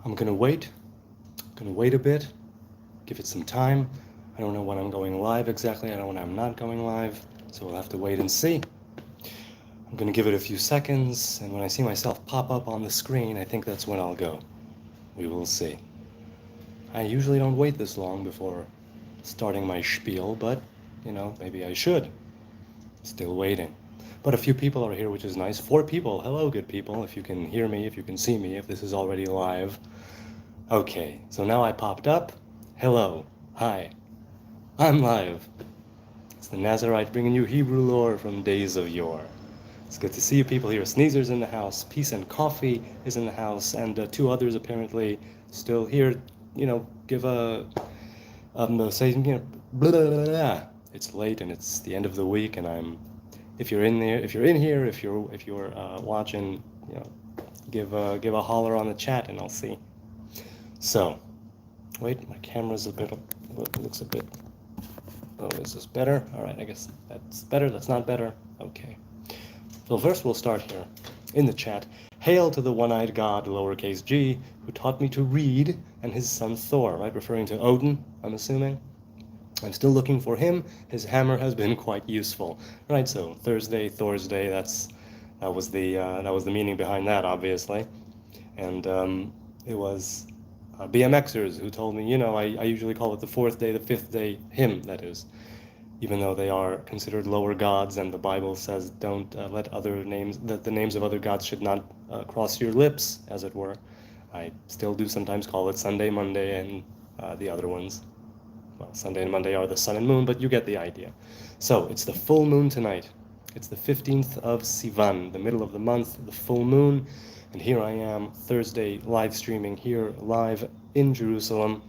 I'm gonna wait a bit, give it some time. I don't know when I'm going live exactly, I don't know when I'm not going live, so we'll have to wait and see. I'm gonna give it a few seconds, and when I see myself pop up on the screen, I think that's when I'll go. We will see. I usually don't wait this long before starting my spiel, but, maybe I should. Still waiting. But a few people are here, which is nice. 4 people. Hello, good people. If you can hear me, if you can see me, if this is already live. Okay, so now I popped up. Hello. Hi. I'm live. It's the Nazarite bringing you Hebrew lore from days of yore. It's good to see you people here. Sneezer's in the house. Peace and Coffee is in the house. And 2 others apparently still here. Give a... say, blah, blah, blah, blah. It's late and it's the end of the week, and if you're in here, if you're watching, give a holler on the chat, and I'll see. So, wait, my camera's looks a bit. Oh, is this better? All right, I guess that's better. That's not better. Okay. So first, we'll start here in the chat. Hail to the one-eyed god, lowercase g, who taught me to read, and his son Thor, right? Referring to Odin, I'm assuming. I'm still looking for him. His hammer has been quite useful, right? So Thursday, Thor's Day. That was the meaning behind that, obviously, and it was BMXers who told me, I usually call it the 4th day, the 5th day, him, that is, even though they are considered lower gods, and the Bible says don't let the names of other gods should not cross your lips, as it were. I still do sometimes call it Sunday, Monday, and the other ones. Well, Sunday and Monday are the sun and moon, but you get the idea. So it's the full moon tonight. It's the 15th of Sivan, the middle of the month, the full moon. And here I am, Thursday, live streaming here, live in Jerusalem.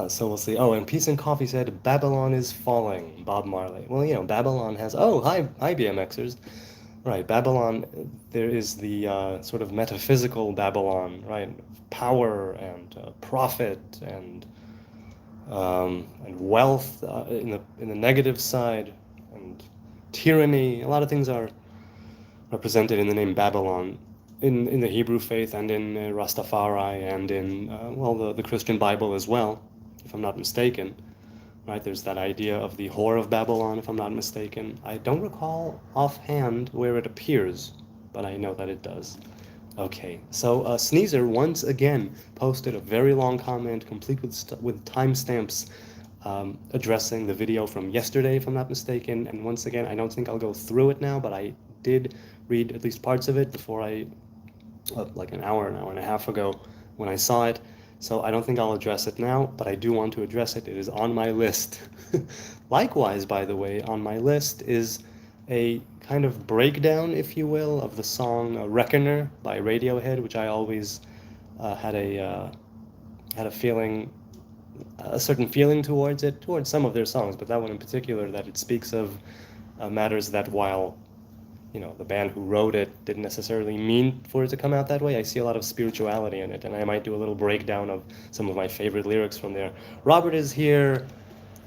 So we'll see. Oh, and Peace and Coffee said, Babylon is falling, Bob Marley. Well, Babylon has... Oh, hi BMXers. Right, Babylon, there is the sort of metaphysical Babylon, right? Power and profit and wealth in the negative side, and tyranny. A lot of things are represented in the name Babylon in the Hebrew faith, and in Rastafari, and in the Christian Bible as well, if I'm not mistaken. Right, there's that idea of the whore of Babylon, if I'm not mistaken. I don't recall offhand where it appears, but I know that it does. Okay, so Sneezer once again posted a very long comment, complete with timestamps, addressing the video from yesterday, if I'm not mistaken. And once again, I don't think I'll go through it now, but I did read at least parts of it before like an hour and a half ago when I saw it. So I don't think I'll address it now, but I do want to address it. It is on my list. Likewise, by the way, on my list is a kind of breakdown, if you will, of the song Reckoner by Radiohead, which I always had a certain feeling towards some of their songs, but that one in particular, that it speaks of matters that, while the band who wrote it didn't necessarily mean for it to come out that way, I see a lot of spirituality in it, and I might do a little breakdown of some of my favorite lyrics from there. Robert is here.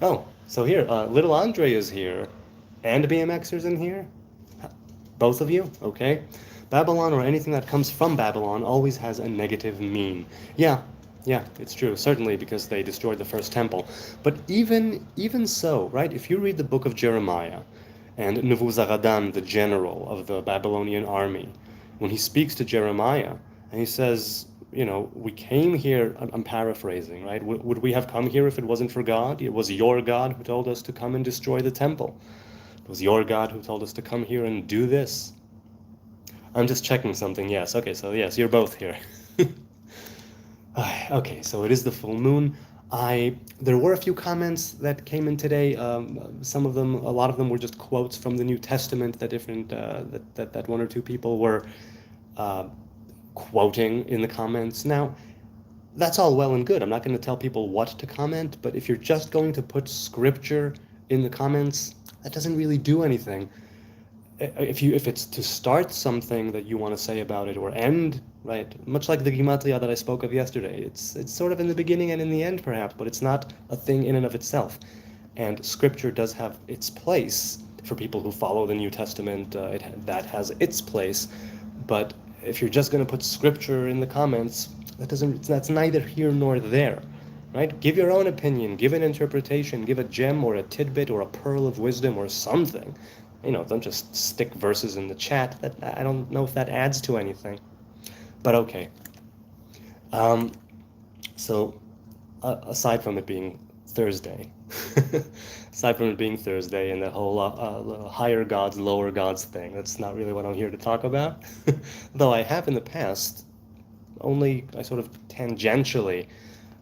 Oh, so here, Little Andre is here, and BMXers in here. Both of you, okay? Babylon, or anything that comes from Babylon, always has a negative mean. Yeah, it's true, certainly, because they destroyed the first temple. But even so, right, if you read the book of Jeremiah, and Nebuzaradan, the general of the Babylonian army, when he speaks to Jeremiah, and he says, we came here, I'm paraphrasing, right? Would we have come here if it wasn't for God? It was your God who told us to come and destroy the temple. It was your God who told us to come here and do this. I'm just checking something, yes. Okay, so yes, you're both here. Okay, so it is the full moon. There were a few comments that came in today. A lot of them were just quotes from the New Testament that that 1 or 2 people were quoting in the comments. Now, that's all well and good. I'm not going to tell people what to comment, but if you're just going to put scripture in the comments, that doesn't really do anything. If it's to start something that you want to say about it, or end, right? Much like the Gematria that I spoke of yesterday. It's sort of in the beginning and in the end, perhaps, but it's not a thing in and of itself. And scripture does have its place for people who follow the New Testament. That has its place. But if you're just going to put scripture in the comments, That's neither here nor there, right? Give your own opinion, give an interpretation, give a gem or a tidbit or a pearl of wisdom or something. Don't just stick verses in the chat. I don't know if that adds to anything. But okay. So aside from it being Thursday, and the whole higher gods, lower gods thing, that's not really what I'm here to talk about. Though I have in the past, I sort of tangentially,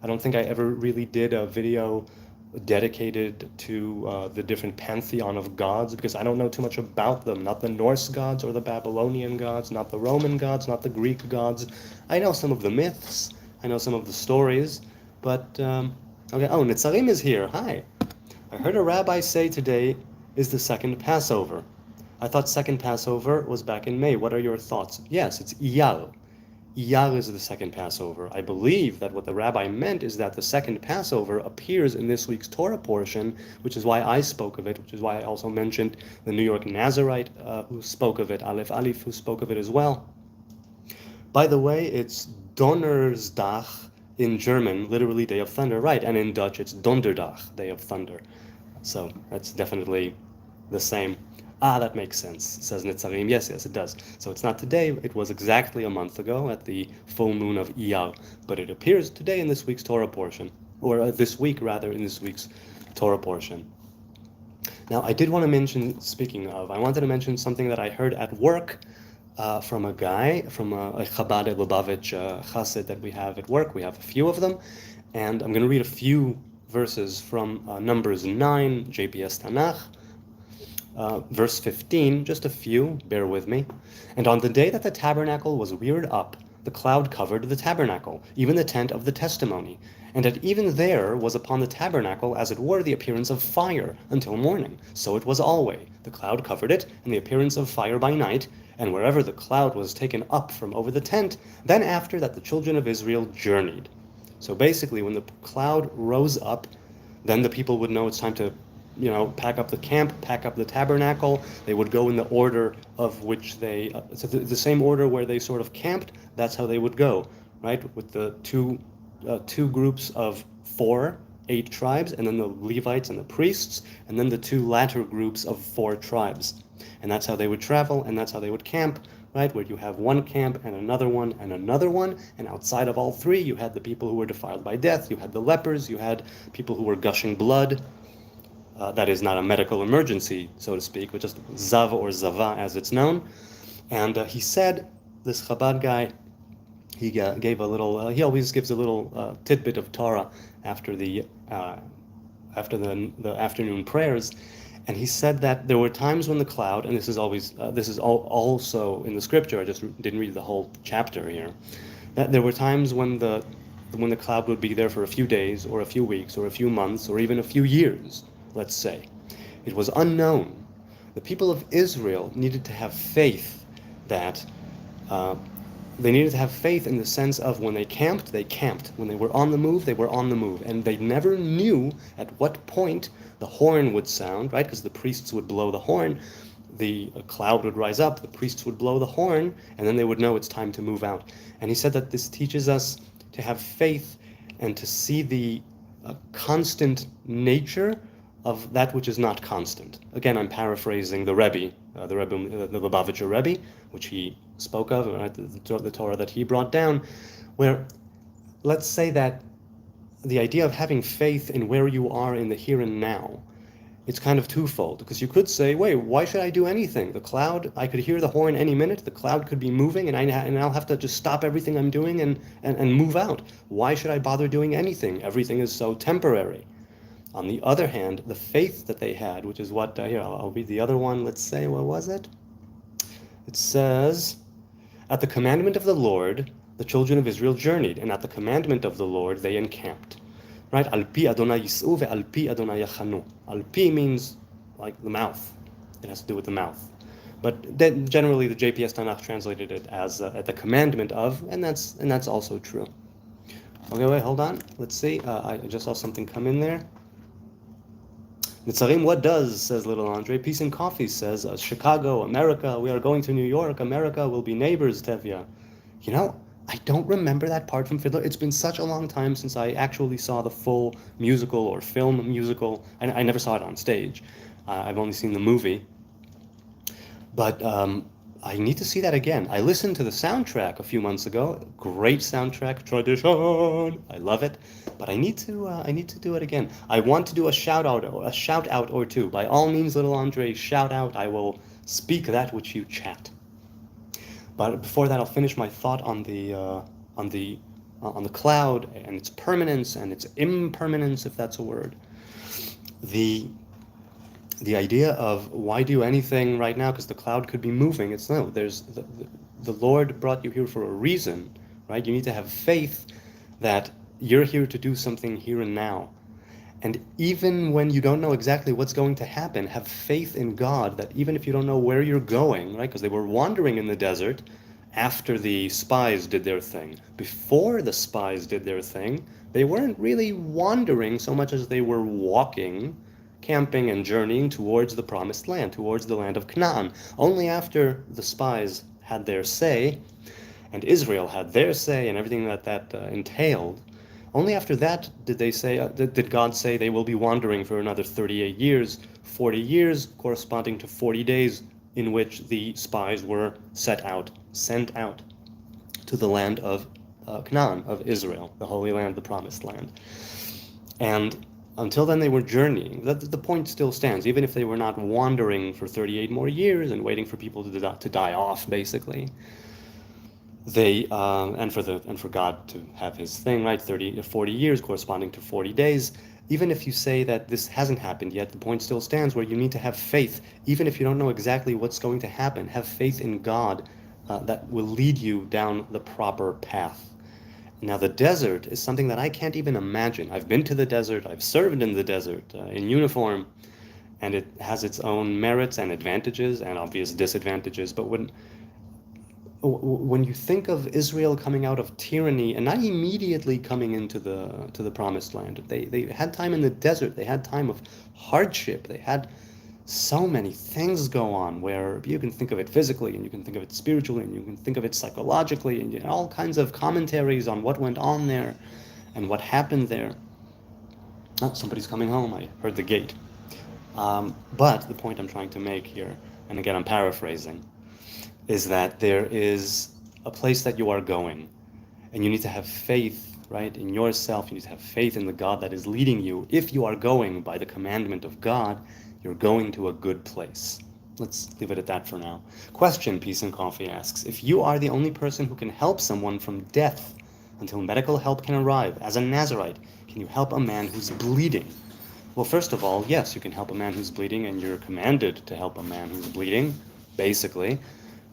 I don't think I ever really did a video dedicated to the different pantheon of gods, because I don't know too much about them. Not the Norse gods or the Babylonian gods, not the Roman gods, not the Greek gods. I know some of the myths, I know some of the stories, but okay. Oh, Nitzarim is here. Hi. I heard a rabbi say today is the second Passover. I thought second Passover was back in May. What are your thoughts? Yes, it's Iyar. Iyar is the second Passover. I believe that what the rabbi meant is that the second Passover appears in this week's Torah portion, which is why I spoke of it, which is why I also mentioned the New York Nazarite who spoke of it, Aleph Alif who spoke of it as well. By the way, it's Donnerstag in German, literally Day of Thunder, right? And in Dutch, it's Donderdag, Day of Thunder. So that's definitely the same. That makes sense, says Nitzarim. Yes, it does. So it's not today. It was exactly a month ago at the full moon of Iyar. But it appears today in this week's Torah portion, or this week, rather, in this week's Torah portion. Now, I did want to mention, I wanted to mention something that I heard at work from a guy, from a Chabad Lubavitch chassid that we have at work. We have a few of them. And I'm going to read a few verses from Numbers 9, JPS Tanakh. Verse 15, just a few, bear with me. And on the day that the tabernacle was reared up, the cloud covered the tabernacle, even the tent of the testimony. And that even there was upon the tabernacle, as it were, the appearance of fire until morning. So it was always. The cloud covered it, and the appearance of fire by night. And wherever the cloud was taken up from over the tent, then after that the children of Israel journeyed. So basically, when the cloud rose up, then the people would know it's time to pack up the camp, pack up the tabernacle. They would go in the order of which they, the same order where they sort of camped, that's how they would go, right? With the two groups of 8 tribes, and then the Levites and the priests, and then the 2 latter groups of 4 tribes. And that's how they would travel, and that's how they would camp, right? Where you have one camp and another one, and outside of all 3, you had the people who were defiled by death, you had the lepers, you had people who were gushing blood. That is not a medical emergency, so to speak, but just Zav or Zava as it's known. And he said, this Chabad guy, he gave a little, he always gives a little tidbit of Torah after the afternoon prayers. And he said that there were times when the cloud, and this is also in the scripture, I just didn't read the whole chapter here, that there were times when the cloud would be there for a few days, or a few weeks, or a few months, or even a few years. Let's say. It was unknown. The people of Israel needed to have faith that they needed to have faith in the sense of when they camped, they camped. When they were on the move, they were on the move. And they never knew at what point the horn would sound, right? Because the priests would blow the horn, the cloud would rise up, the priests would blow the horn, and then they would know it's time to move out. And he said that this teaches us to have faith and to see the constant nature of that which is not constant. Again, I'm paraphrasing the Rebbe, the Lubavitcher Rebbe, which he spoke of, right, the Torah that he brought down, where let's say that the idea of having faith in where you are in the here and now, it's kind of twofold, because you could say, wait, why should I do anything? The cloud, I could hear the horn any minute, the cloud could be moving, and I'll have to just stop everything I'm doing and move out. Why should I bother doing anything? Everything is so temporary. On the other hand, the faith that they had, which is what, here, I'll read the other one, let's say, what was it? It says, at the commandment of the Lord, the children of Israel journeyed, and at the commandment of the Lord, they encamped. Right? Al-pi Adonai yis'u ve'al-pi Adonai yachanu. Al-pi means like the mouth. It has to do with the mouth. But then generally the JPS Tanakh translated it as at the commandment of, and that's also true. Okay, wait, hold on. Let's see. I just saw something come in there. Nitzarim, what does, says Little Andre. Peace and Coffee says, Chicago, America, we are going to New York, America will be neighbors, Tevya. I don't remember that part from Fiddler. It's been such a long time since I actually saw the full musical or film musical. I never saw it on stage. I've only seen the movie. But I need to see that again. I listened to the soundtrack a few months ago. Great soundtrack, tradition. I love it. But I need to do it again. I want to do a shout out or two. By all means, little Andre, shout out. I will speak that which you chat. But before that, I'll finish my thought on the cloud and its permanence and its impermanence, if that's a word. The idea of why do anything right now, because the cloud could be moving. It's no, there's the Lord brought you here for a reason, right? You need to have faith that you're here to do something here and now. And even when you don't know exactly what's going to happen, have faith in God that even if you don't know where you're going, right? Because they were wandering in the desert after the spies did their thing. Before the spies did their thing, they weren't really wandering so much as they were walking, camping and journeying towards the promised land, towards the land of Canaan. Only after the spies had their say, and Israel had their say, and everything that entailed, only after that did they say, did God say they will be wandering for another 38 years, 40 years, corresponding to 40 days in which the spies were sent out to the land of Canaan, of Israel, the Holy Land, the Promised Land. And until then they were journeying. The point still stands, even if they were not wandering for 38 more years and waiting for people to die off, basically. They and for God to have his thing, right? 40 years corresponding to 40 days. Even if you say that this hasn't happened yet, the point still stands where you need to have faith. Even if you don't know exactly what's going to happen, have faith in God that will lead you down the proper path. Now, the desert is something that I can't even imagine. I've been to the desert, I've served in the desert in uniform, and it has its own merits and advantages and obvious disadvantages. But when you think of Israel coming out of tyranny and not immediately coming into the promised land, they had time in the desert, they had time of hardship, they had so many things go on where you can think of it physically and you can think of it spiritually and you can think of it psychologically, and all kinds of commentaries on what went on there and what happened there. Oh, somebody's coming home. I heard the gate. But the point I'm trying to make here, and again I'm paraphrasing, is that there is a place that you are going, and you need to have faith, right, in yourself. You need to have faith in the God that is leading you. If you are going by the commandment of God, you're going to a good place. Let's leave it at that for now. Question, Peace and Coffee asks, if you are the only person who can help someone from death until medical help can arrive, as a Nazarite, can you help a man who's bleeding? Well, first of all, yes, you can help a man who's bleeding, and you're commanded to help a man who's bleeding, basically.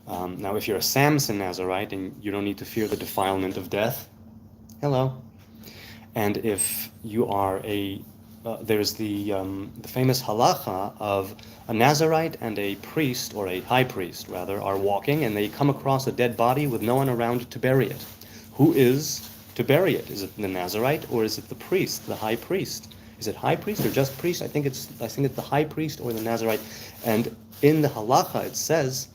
Now, if you're a Samson Nazarite and you don't need to fear the defilement of death, hello. And if you are there's the famous halacha of a Nazarite and a priest, or a high priest rather, are walking and they come across a dead body with no one around to bury it. Who is to bury it? Is it the Nazarite or is it the priest, the high priest? Is it high priest or just priest? I think it's the high priest or the Nazarite. And in the halacha it says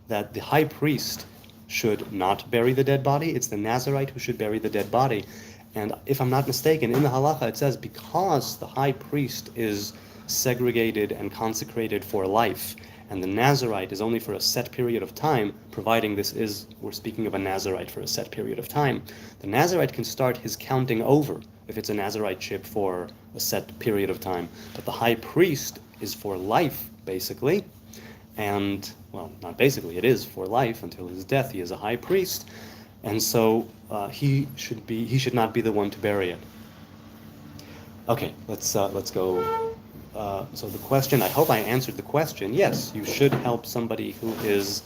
that the high priest should not bury the dead body. It's the Nazarite who should bury the dead body. And if I'm not mistaken, in the halacha it says because the high priest is segregated and consecrated for life, and the Nazarite is only for a set period of time, providing we're speaking of a Nazarite for a set period of time, the Nazarite can start his counting over if it's a Nazarite ship for a set period of time. But the high priest is for life, basically. And, well, not basically, it is for life until his death. He is a high priest. And so he should not be the one to bury it. Okay, let's go. So the question, I hope I answered the question. Yes, you should help somebody who is,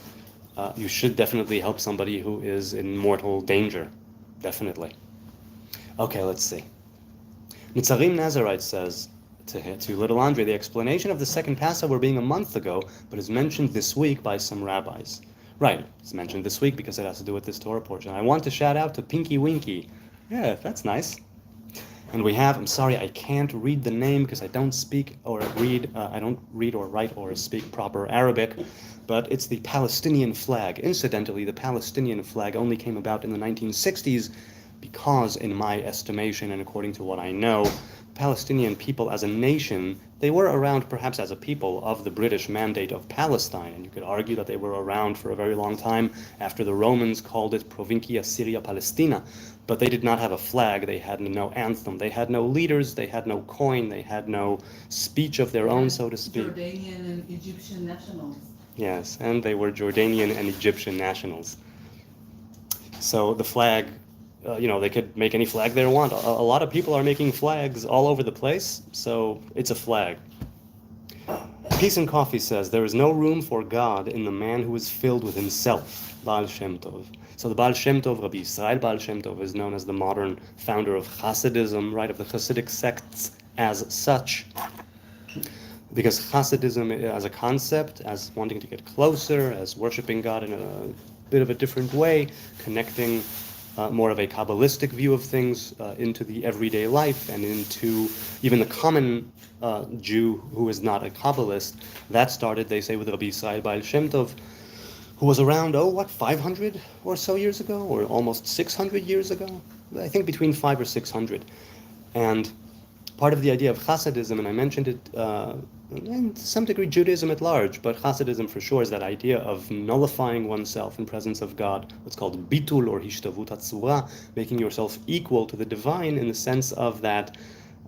you should definitely help somebody who is in mortal danger. Definitely. Okay, let's see. Nitzarim Nazarite says to little Andre, the explanation of the second Passover being a month ago, but is mentioned this week by some rabbis. Right, it's mentioned this week because it has to do with this Torah portion. I want to shout out to Pinky Winky. Yeah, that's nice. And we have, I'm sorry, I can't read the name because I don't speak or read, I don't read or write or speak proper Arabic, but it's the Palestinian flag. Incidentally, the Palestinian flag only came about in the 1960s because, in my estimation and according to what I know, Palestinian people as a nation, they were around perhaps as a people of the British Mandate of Palestine, and you could argue that they were around for a very long time after the Romans called it Provincia Syria Palestina, but they did not have a flag, they had no anthem, they had no leaders, they had no coin, they had no speech of their own, so to speak. Jordanian and Egyptian nationals. Yes, and they were Jordanian and Egyptian nationals. So the flag, they could make any flag they want. A lot of people are making flags all over the place, so it's a flag. Peace and Coffee says, there is no room for God in the man who is filled with himself, Baal Shem Tov. So the Baal Shem Tov, Rabbi Israel Baal Shem Tov, is known as the modern founder of Hasidism, right, of the Hasidic sects as such. Because Hasidism as a concept, as wanting to get closer, as worshiping God in a bit of a different way, connecting more of a Kabbalistic view of things into the everyday life and into even the common Jew who is not a Kabbalist. That started, they say, with Rabbi Israel Baal Shem Tov, who was around, 500 or so years ago, or almost 600 years ago? I think between 500 or 600. And part of the idea of Hasidism, and I mentioned it, and to some degree Judaism at large, but Hasidism for sure is that idea of nullifying oneself in presence of God, what's called bitul or hishtavut hatzura, making yourself equal to the divine in the sense of that,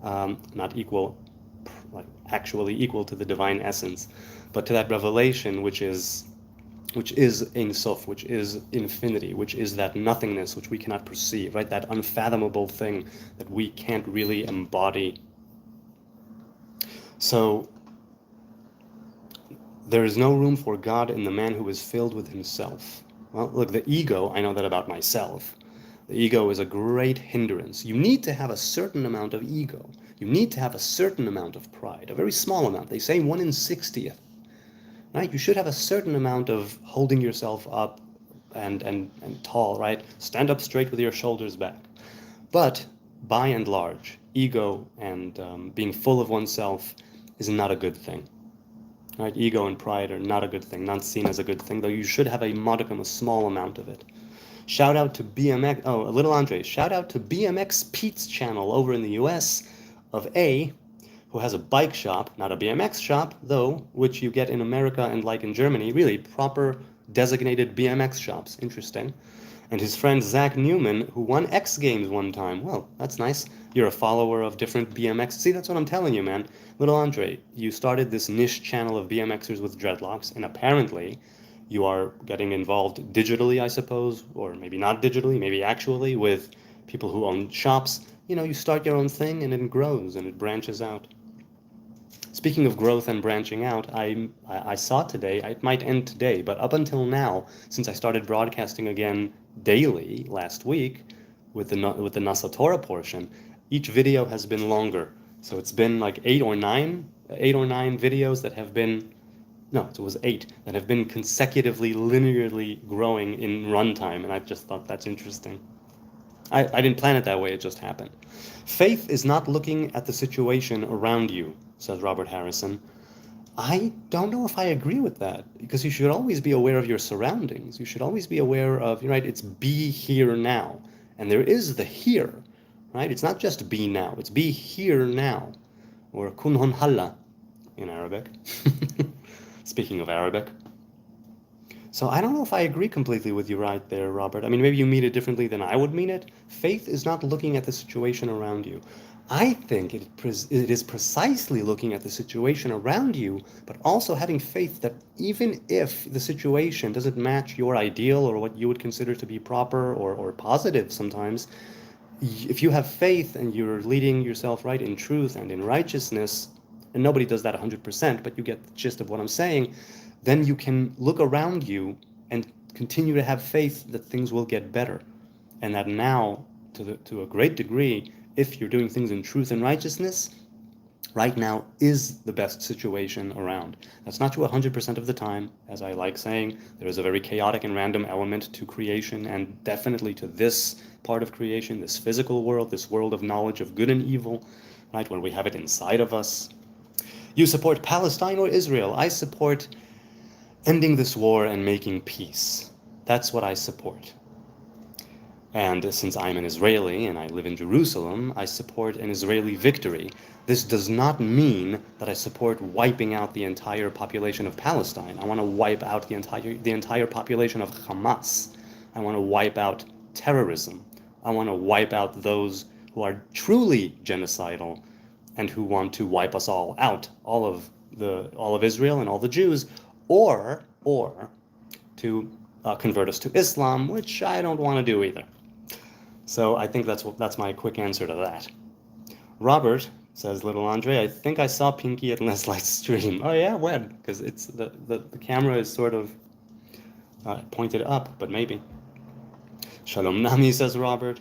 not equal, like actually equal to the divine essence, but to that revelation which is Ein Sof, which is infinity, which is that nothingness which we cannot perceive, right? That unfathomable thing that we can't really embody. So there is no room for God in the man who is filled with himself. Well, look, the ego, I know that about myself. The ego is a great hindrance. You need to have a certain amount of ego. You need to have a certain amount of pride, a very small amount. They say 1 in 60th. Right? You should have a certain amount of holding yourself up and tall, right? Stand up straight with your shoulders back. But by and large, ego and being full of oneself is not a good thing. Right? Ego and pride are not a good thing, not seen as a good thing, though you should have a modicum, a small amount of it. Shout out to BMX, Little Andre, shout out to BMX Pete's channel over in the US of A, who has a bike shop, not a BMX shop, though, which you get in America and like in Germany, really proper designated BMX shops. Interesting. And his friend Zach Newman, who won X Games one time. Well, that's nice. You're a follower of different BMX. See, that's what I'm telling you, man. Little Andre, you started this niche channel of BMXers with dreadlocks, and apparently you are getting involved digitally, I suppose, or maybe not digitally, maybe actually, with people who own shops. You start your own thing and it grows and it branches out. Speaking of growth and branching out, I saw today, it might end today, but up until now, since I started broadcasting again daily last week with the Nasa Torah portion, each video has been longer. So it's been like 8 or 9 videos that have been, no, it was 8, that have been consecutively, linearly growing in runtime, and I just thought that's interesting. I didn't plan it that way, it just happened. Faith is not looking at the situation around you, says Robert Harrison. I don't know if I agree with that, because you should always be aware of your surroundings. You should always be aware of, right, it's be here now. And there is the here, right? It's not just be now, it's be here now. Or kun hon halla in Arabic. Speaking of Arabic. So I don't know if I agree completely with you right there, Robert. I mean, maybe you mean it differently than I would mean it. Faith is not looking at the situation around you. I think it is precisely looking at the situation around you, but also having faith that even if the situation doesn't match your ideal or what you would consider to be proper or positive sometimes, if you have faith and you're leading yourself right in truth and in righteousness, and nobody does that 100%, but you get the gist of what I'm saying, then you can look around you and continue to have faith that things will get better. And that now, to a great degree, if you're doing things in truth and righteousness, right now is the best situation around. That's not true 100% of the time. As I like saying, there is a very chaotic and random element to creation and definitely to this part of creation, this physical world, this world of knowledge of good and evil, right, when we have it inside of us. You support Palestine or Israel? I support ending this war and making peace. That's what I support. And since I'm an Israeli and I live in Jerusalem, I support an Israeli victory. This does not mean that I support wiping out the entire population of Palestine. I want to wipe out the entire population of Hamas. I want to wipe out terrorism. I want to wipe out those who are truly genocidal and who want to wipe us all out, all of Israel and all the Jews, or to convert us to Islam, which I don't want to do either. So I think that's my quick answer to that. Robert says, Little Andre, I think I saw Pinky at Leslie's stream. Oh yeah, when? Because it's the camera is sort of pointed up, but maybe. Shalom Nami, says Robert.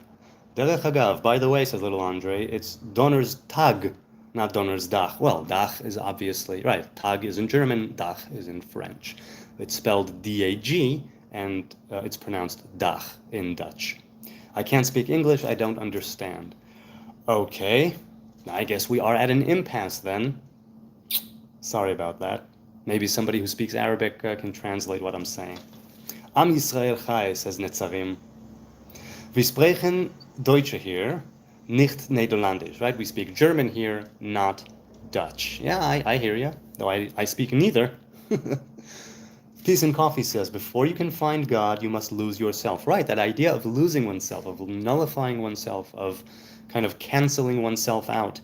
Derech Hagav, by the way, says Little Andre, it's Donner's Tag, not Donner's Dach. Well, Dach is obviously, right, Tag is in German, Dach is in French. It's spelled D-A-G, and it's pronounced Dach in Dutch. I can't speak English, I don't understand. Okay, I guess we are at an impasse then. Sorry about that. Maybe somebody who speaks Arabic can translate what I'm saying. Am Yisrael Chai, says Netzarim. Wir sprechen Deutsche here, nicht Nederlandisch, right? We speak German here, not Dutch. Yeah, I hear you, though I speak neither. Peace and Coffee says, before you can find God, you must lose yourself. Right, that idea of losing oneself, of nullifying oneself, of kind of canceling oneself out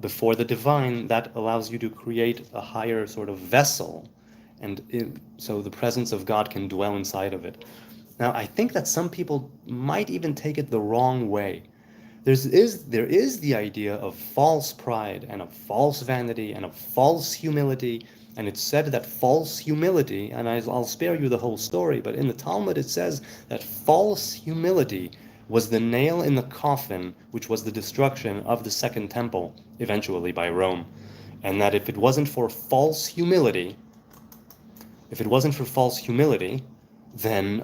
before the divine, that allows you to create a higher sort of vessel, and so the presence of God can dwell inside of it. Now, I think that some people might even take it the wrong way. There is the idea of false pride and of false vanity and of false humility. And it's said that false humility, and I'll spare you the whole story, but in the Talmud it says that false humility was the nail in the coffin, which was the destruction of the Second Temple, eventually by Rome. And that if it wasn't for false humility, then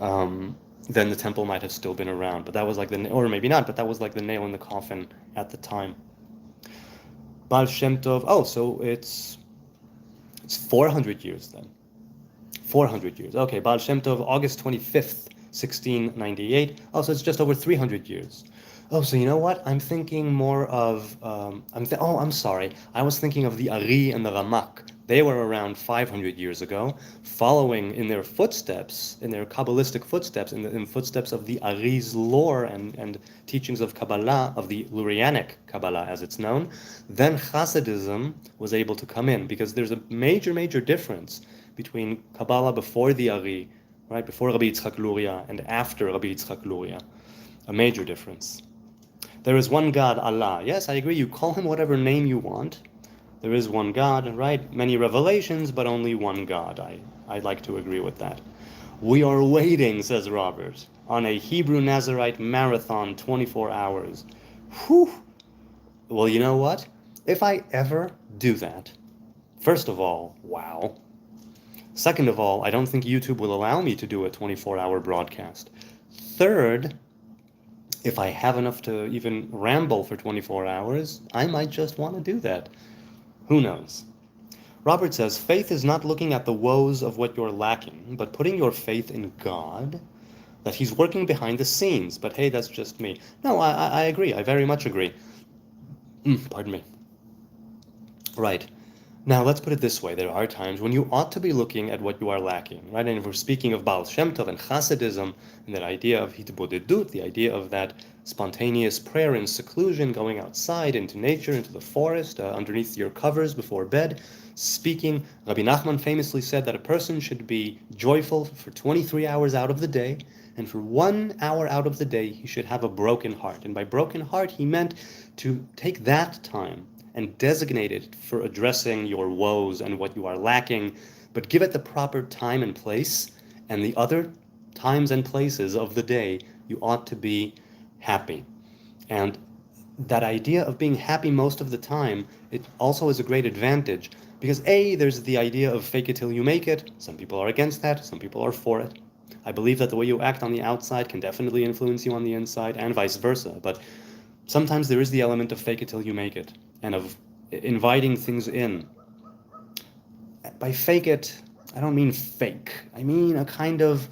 the temple might have still been around. But that was like or maybe not, but that was like the nail in the coffin at the time. Baal Shem Tov, so it's 400 years then. 400 years. Okay, Baal Shem Tov, August 25th, 1698. So it's just over 300 years. So you know what? I'm thinking more of, I'm sorry. I was thinking of the Ari and the Ramak. They were around 500 years ago, following in their footsteps, in their Kabbalistic footsteps, in the footsteps of the Ari's lore and teachings of Kabbalah, of the Lurianic Kabbalah as it's known. Then Hasidism was able to come in, because there's a major, major difference between Kabbalah before the Ari, right, before Rabbi Yitzchak Luria, and after Rabbi Yitzchak Luria. A major difference. There is one God, Allah. Yes, I agree, you call him whatever name you want. There is one God, right? Many revelations, but only one God. I'd like to agree with that. We are waiting, says Robert, on a Hebrew Nazarite marathon, 24 hours. Whew! Well, you know what? If I ever do that, first of all, wow. Second of all, I don't think YouTube will allow me to do a 24-hour broadcast. Third, if I have enough to even ramble for 24 hours, I might just want to do that. Who knows? Robert says, faith is not looking at the woes of what you're lacking, but putting your faith in God, that he's working behind the scenes. But hey, that's just me. No, I agree. I very much agree. Pardon me. Right. Now, let's put it this way. There are times when you ought to be looking at what you are lacking, right? And if we're speaking of Baal Shem Tov and Hasidism, and that idea of hitbodedut, the idea of that spontaneous prayer in seclusion, going outside into nature, into the forest, underneath your covers before bed, speaking. Rabbi Nachman famously said that a person should be joyful for 23 hours out of the day, and for 1 hour out of the day, he should have a broken heart. And by broken heart, he meant to take that time and designate it for addressing your woes and what you are lacking, but give it the proper time and place, and the other times and places of the day, you ought to be happy. And that idea of being happy most of the time, it also is a great advantage, because there's the idea of fake it till you make it. Some people are against that, some people are for it. I believe that the way you act on the outside can definitely influence you on the inside, and vice versa. But sometimes there is the element of fake it till you make it, and of inviting things in. By fake it, I don't mean fake. I mean a kind of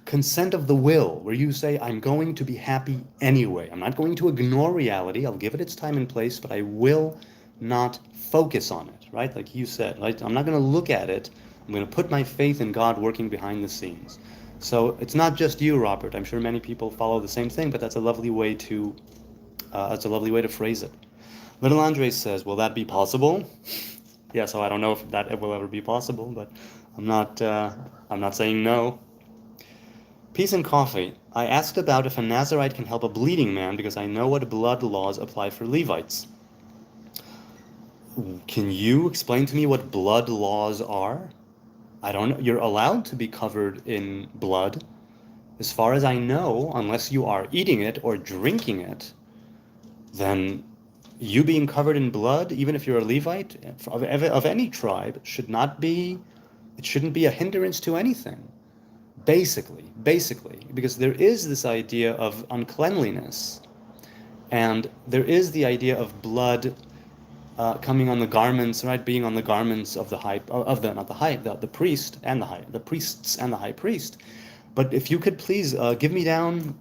consent of the will, where you say, I'm going to be happy anyway. I'm not going to ignore reality. I'll give it its time and place, but I will not focus on it, right? Like you said, right? I'm not going to look at it. I'm going to put my faith in God working behind the scenes. So it's not just you, Robert. I'm sure many people follow the same thing, but that's a lovely way to phrase it. Little Andre says, will that be possible? Yeah, so I don't know if that will ever be possible, but I'm not saying no. Peace and Coffee. I asked about if a Nazarite can help a bleeding man because I know what blood laws apply for Levites. Can you explain to me what blood laws are? I don't know. You're allowed to be covered in blood. As far as I know, unless you are eating it or drinking it, then you being covered in blood, even if you're a Levite of any tribe, shouldn't be a hindrance to anything. Basically, because there is this idea of uncleanliness, and there is the idea of blood coming on the garments, right? Being on the garments of the priests and the high priest. But if you could please hand me down,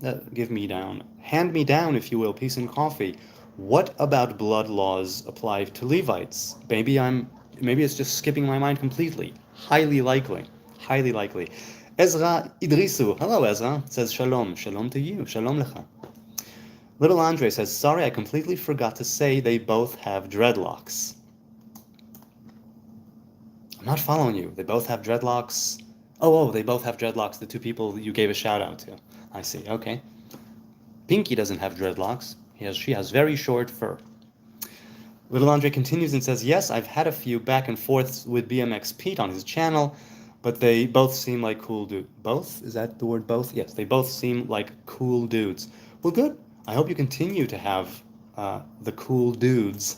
if you will, Peace and Coffee. What about blood laws apply to Levites? Maybe it's just skipping my mind completely. Highly likely. Ezra Idrisu, hello Ezra, says shalom to you, shalom lecha. Little Andre says, sorry, I completely forgot to say they both have dreadlocks. I'm not following you. They both have dreadlocks. Oh, they both have dreadlocks, the two people you gave a shout out to. I see, okay. Pinky doesn't have dreadlocks. She has very short fur. Little Andre continues and says, yes, I've had a few back and forths with BMX Pete on his channel, but they both seem like cool dudes. Both? Is that the word both? Yes, they both seem like cool dudes. Well, good. I hope you continue to have the cool dudes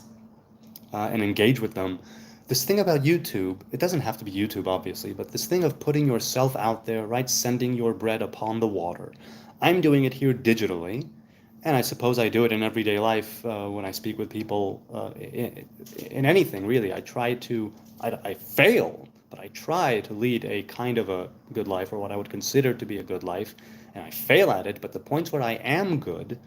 and engage with them. This thing about YouTube, it doesn't have to be YouTube, obviously, but this thing of putting yourself out there, right? Sending your bread upon the water. I'm doing it here digitally, and I suppose I do it in everyday life when I speak with people in anything, really. I fail, but I try to lead a kind of a good life, or what I would consider to be a good life, and I fail at it, but the points where I am good,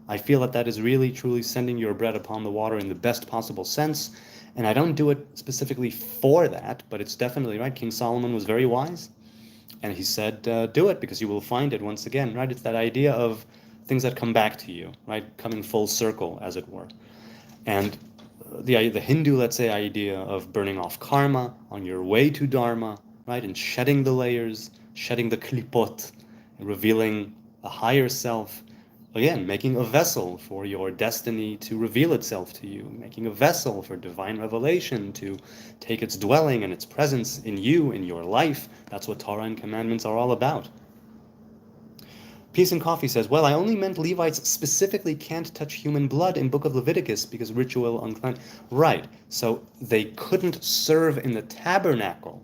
I feel that is really, truly sending your bread upon the water in the best possible sense, and I don't do it specifically for that, but it's definitely, right, King Solomon was very wise, and he said, do it, because you will find it once again, right? It's that idea of things that come back to you, right? Coming full circle, as it were. And the Hindu, let's say, idea of burning off karma on your way to dharma, right? And shedding the layers, shedding the klipot, and revealing a higher self. Again, making a vessel for your destiny to reveal itself to you, making a vessel for divine revelation to take its dwelling and its presence in you, in your life. That's what Torah and commandments are all about. Peace and Coffee says, well, I only meant Levites specifically can't touch human blood in Book of Leviticus because ritual unclean. Right, so they couldn't serve in the tabernacle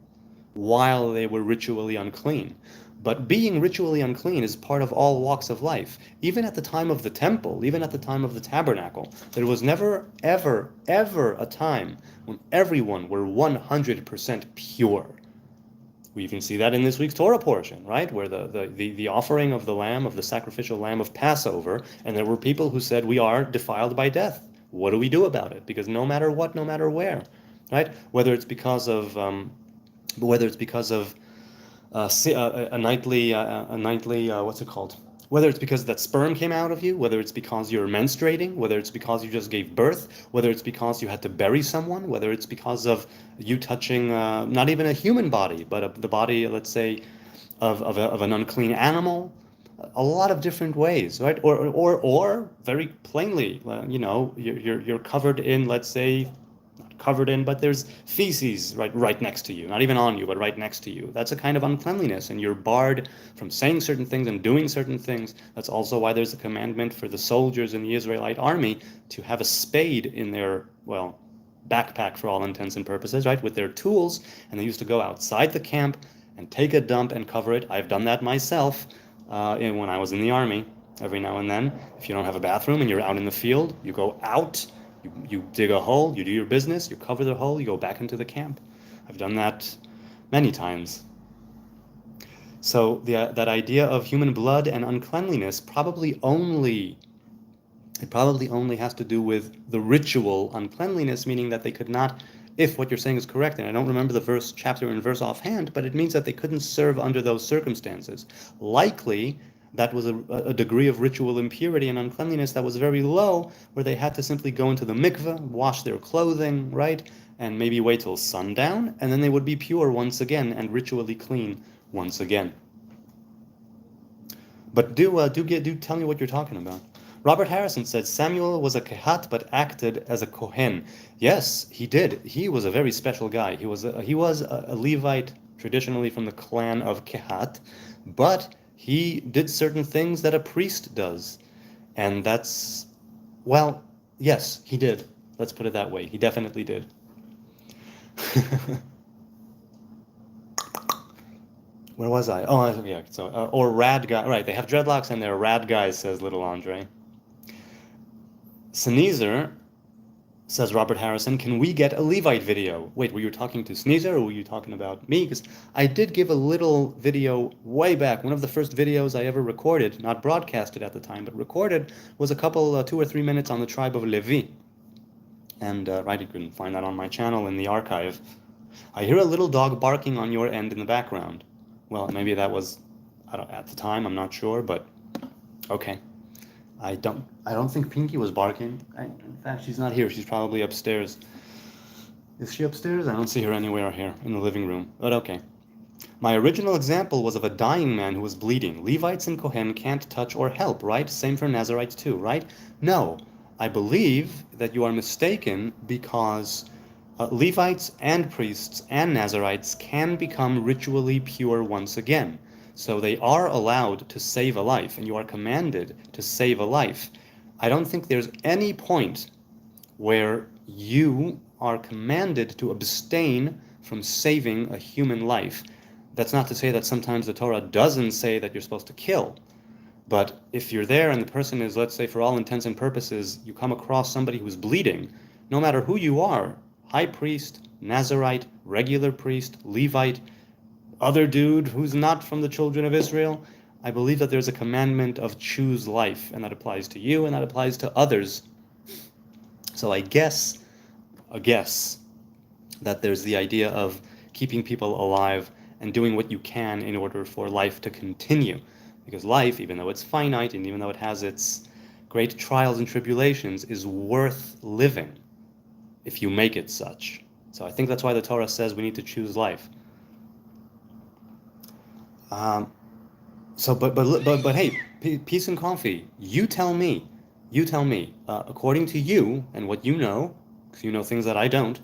while they were ritually unclean. But being ritually unclean is part of all walks of life. Even at the time of the temple, even at the time of the tabernacle, there was never, ever, ever a time when everyone were 100% pure. We even see that in this week's Torah portion, right? Where the offering of the lamb, of the sacrificial lamb of Passover, and there were people who said, we are defiled by death. What do we do about it? Because no matter what, no matter where, right? Whether it's because of a nightly what's it called? Whether it's because that sperm came out of you, whether it's because you're menstruating, whether it's because you just gave birth, whether it's because you had to bury someone, whether it's because of you touching not even a human body, but the body, let's say, of an unclean animal, a lot of different ways, right? Or very plainly, you're covered in, let's say, covered in, but there's feces right next to you, not even on you, but right next to you. That's a kind of uncleanliness, and you're barred from saying certain things and doing certain things. That's also why there's a commandment for the soldiers in the Israelite army to have a spade in their, backpack for all intents and purposes, right, with their tools, and they used to go outside the camp and take a dump and cover it. I've done that myself when I was in the army. Every now and then, if you don't have a bathroom and you're out in the field, you go out, you dig a hole, you do your business, you cover the hole, you go back into the camp. I've done that many times. So that idea of human blood and uncleanliness probably only has to do with the ritual uncleanliness, meaning that they could not, if what you're saying is correct, and I don't remember the chapter and verse offhand, but it means that they couldn't serve under those circumstances. Likely, that was a degree of ritual impurity and uncleanliness that was very low, where they had to simply go into the mikveh, wash their clothing, right, and maybe wait till sundown, and then they would be pure once again and ritually clean once again. But do tell me what you're talking about. Robert Harrison said Samuel was a kehat but acted as a kohen. Yes, he did. He was a very special guy. He was a Levite traditionally from the clan of Kehat, but he did certain things that a priest does, and well, yes, he did. Let's put it that way. He definitely did. Where was I? Oh, yeah. So, or rad guy. Right, they have dreadlocks and they're rad guys, says little Andre. Sneezer, says Robert Harrison, can we get a Levite video? Wait, were you talking to Sneezer or were you talking about me? Because I did give a little video way back. One of the first videos I ever recorded, not broadcasted at the time, but recorded, was a couple, 2 or 3 minutes on the tribe of Levi. And, right, you can find that on my channel in the archive. I hear a little dog barking on your end in the background. Well, maybe that was, at the time, I'm not sure, but okay. I don't think Pinky was barking. In fact, she's not here. She's probably upstairs. Is she upstairs? I don't see her anywhere here in the living room, but okay. My original example was of a dying man who was bleeding. Levites and Kohen can't touch or help, right? Same for Nazarites too, right? No, I believe that you are mistaken because Levites and priests and Nazarites can become ritually pure once again. So they are allowed to save a life, and you are commanded to save a life. I don't think there's any point where you are commanded to abstain from saving a human life. That's not to say that sometimes the Torah doesn't say that you're supposed to kill. But if you're there and the person is, let's say, for all intents and purposes, you come across somebody who's bleeding, no matter who you are, high priest, Nazarite, regular priest, Levite, other dude who's not from the children of Israel, I believe that there's a commandment of choose life, and that applies to you and that applies to others. So I guess that there's the idea of keeping people alive and doing what you can in order for life to continue. Because life, even though it's finite and even though it has its great trials and tribulations, is worth living if you make it such. So I think that's why the Torah says we need to choose life. But hey, peace and coffee. You tell me. According to you and what you know, because you know things that I don't.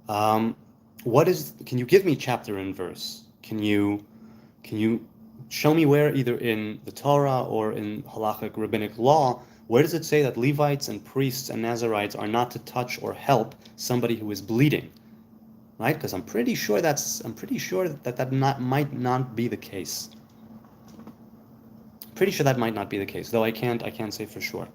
Can you give me chapter and verse? Can you show me where, either in the Torah or in halakhic rabbinic law, where does it say that Levites and priests and Nazarites are not to touch or help somebody who is bleeding? Right? Because I'm pretty sure that might not be the case. Pretty sure that might not be the case, though I can't say for sure.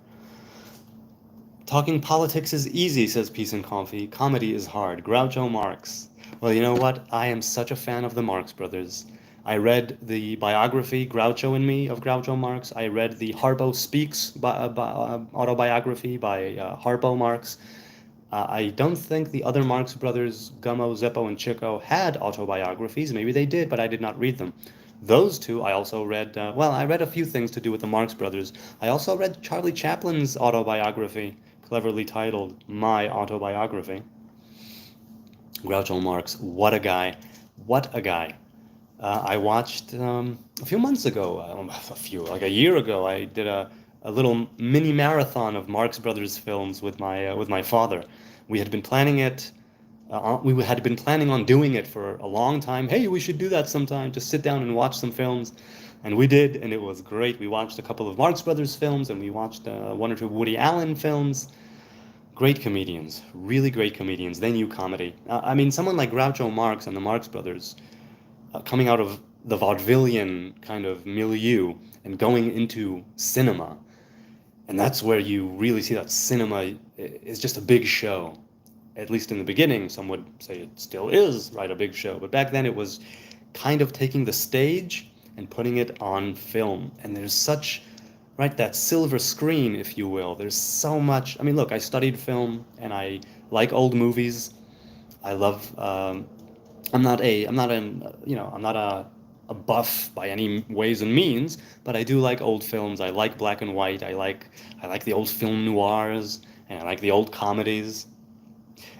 Talking politics is easy, says Peace and Coffee. Comedy is hard. Groucho Marx. Well, you know what? I am such a fan of the Marx Brothers. I read the biography, Groucho and Me, of Groucho Marx. I read the Harpo Speaks autobiography by Harpo Marx. I don't think the other Marx brothers, Gummo, Zeppo, and Chico, had autobiographies. Maybe they did, but I did not read them. Those two, I also read, I read a few things to do with the Marx Brothers. I also read Charlie Chaplin's autobiography, cleverly titled My Autobiography. Groucho Marx, what a guy. What a guy. I watched, a few months ago, like a year ago, I did a little mini marathon of Marx Brothers films with my father. We had been planning it. We had been planning on doing it for a long time. Hey, we should do that sometime. Just sit down and watch some films. And we did, and it was great. We watched a couple of Marx Brothers films, and we watched 1 or 2 Woody Allen films. Great comedians, really great comedians. They knew comedy. I mean, someone like Groucho Marx and the Marx Brothers, coming out of the vaudevillian kind of milieu and going into cinema. And that's where you really see that cinema is just a big show. At least in the beginning, some would say it still is, right, a big show. But back then it was kind of taking the stage and putting it on film. And there's such, right, that silver screen, if you will. There's so much. I mean, look, I studied film and I like old movies. I love, I'm not a buff by any ways and means, but I do like old films. I like black and white. I like the old film noirs, and I like the old comedies.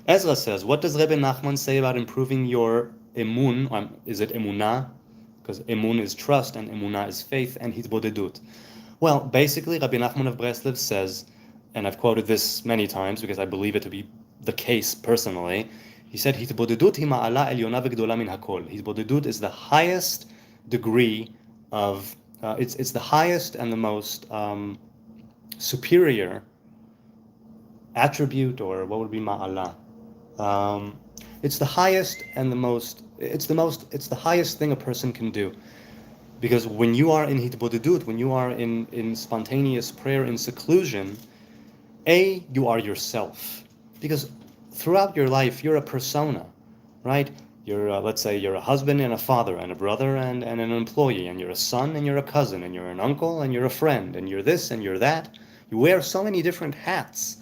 Ezra says, what does Rebbe Nachman say about improving your emun? Is it emunah? Because emun is trust and emunah is faith, and hitbodedut. Well, basically, Rabbi Nachman of Breslev says, and I've quoted this many times because I believe it to be the case personally. He said, hitbodedut hi ma'ala elyona v'gdola min hakol. Hitbodedut is the highest degree of, it's the highest and the most superior attribute, or what would be ma'ala? It's the highest and the most, it's the highest thing a person can do. Because when you are in hitbodedut, when you are in spontaneous prayer in seclusion, you are yourself. Because throughout your life, you're a persona, right? You're, let's say you're a husband and a father and a brother and an employee, and you're a son and you're a cousin and you're an uncle and you're a friend and you're this and you're that. You wear so many different hats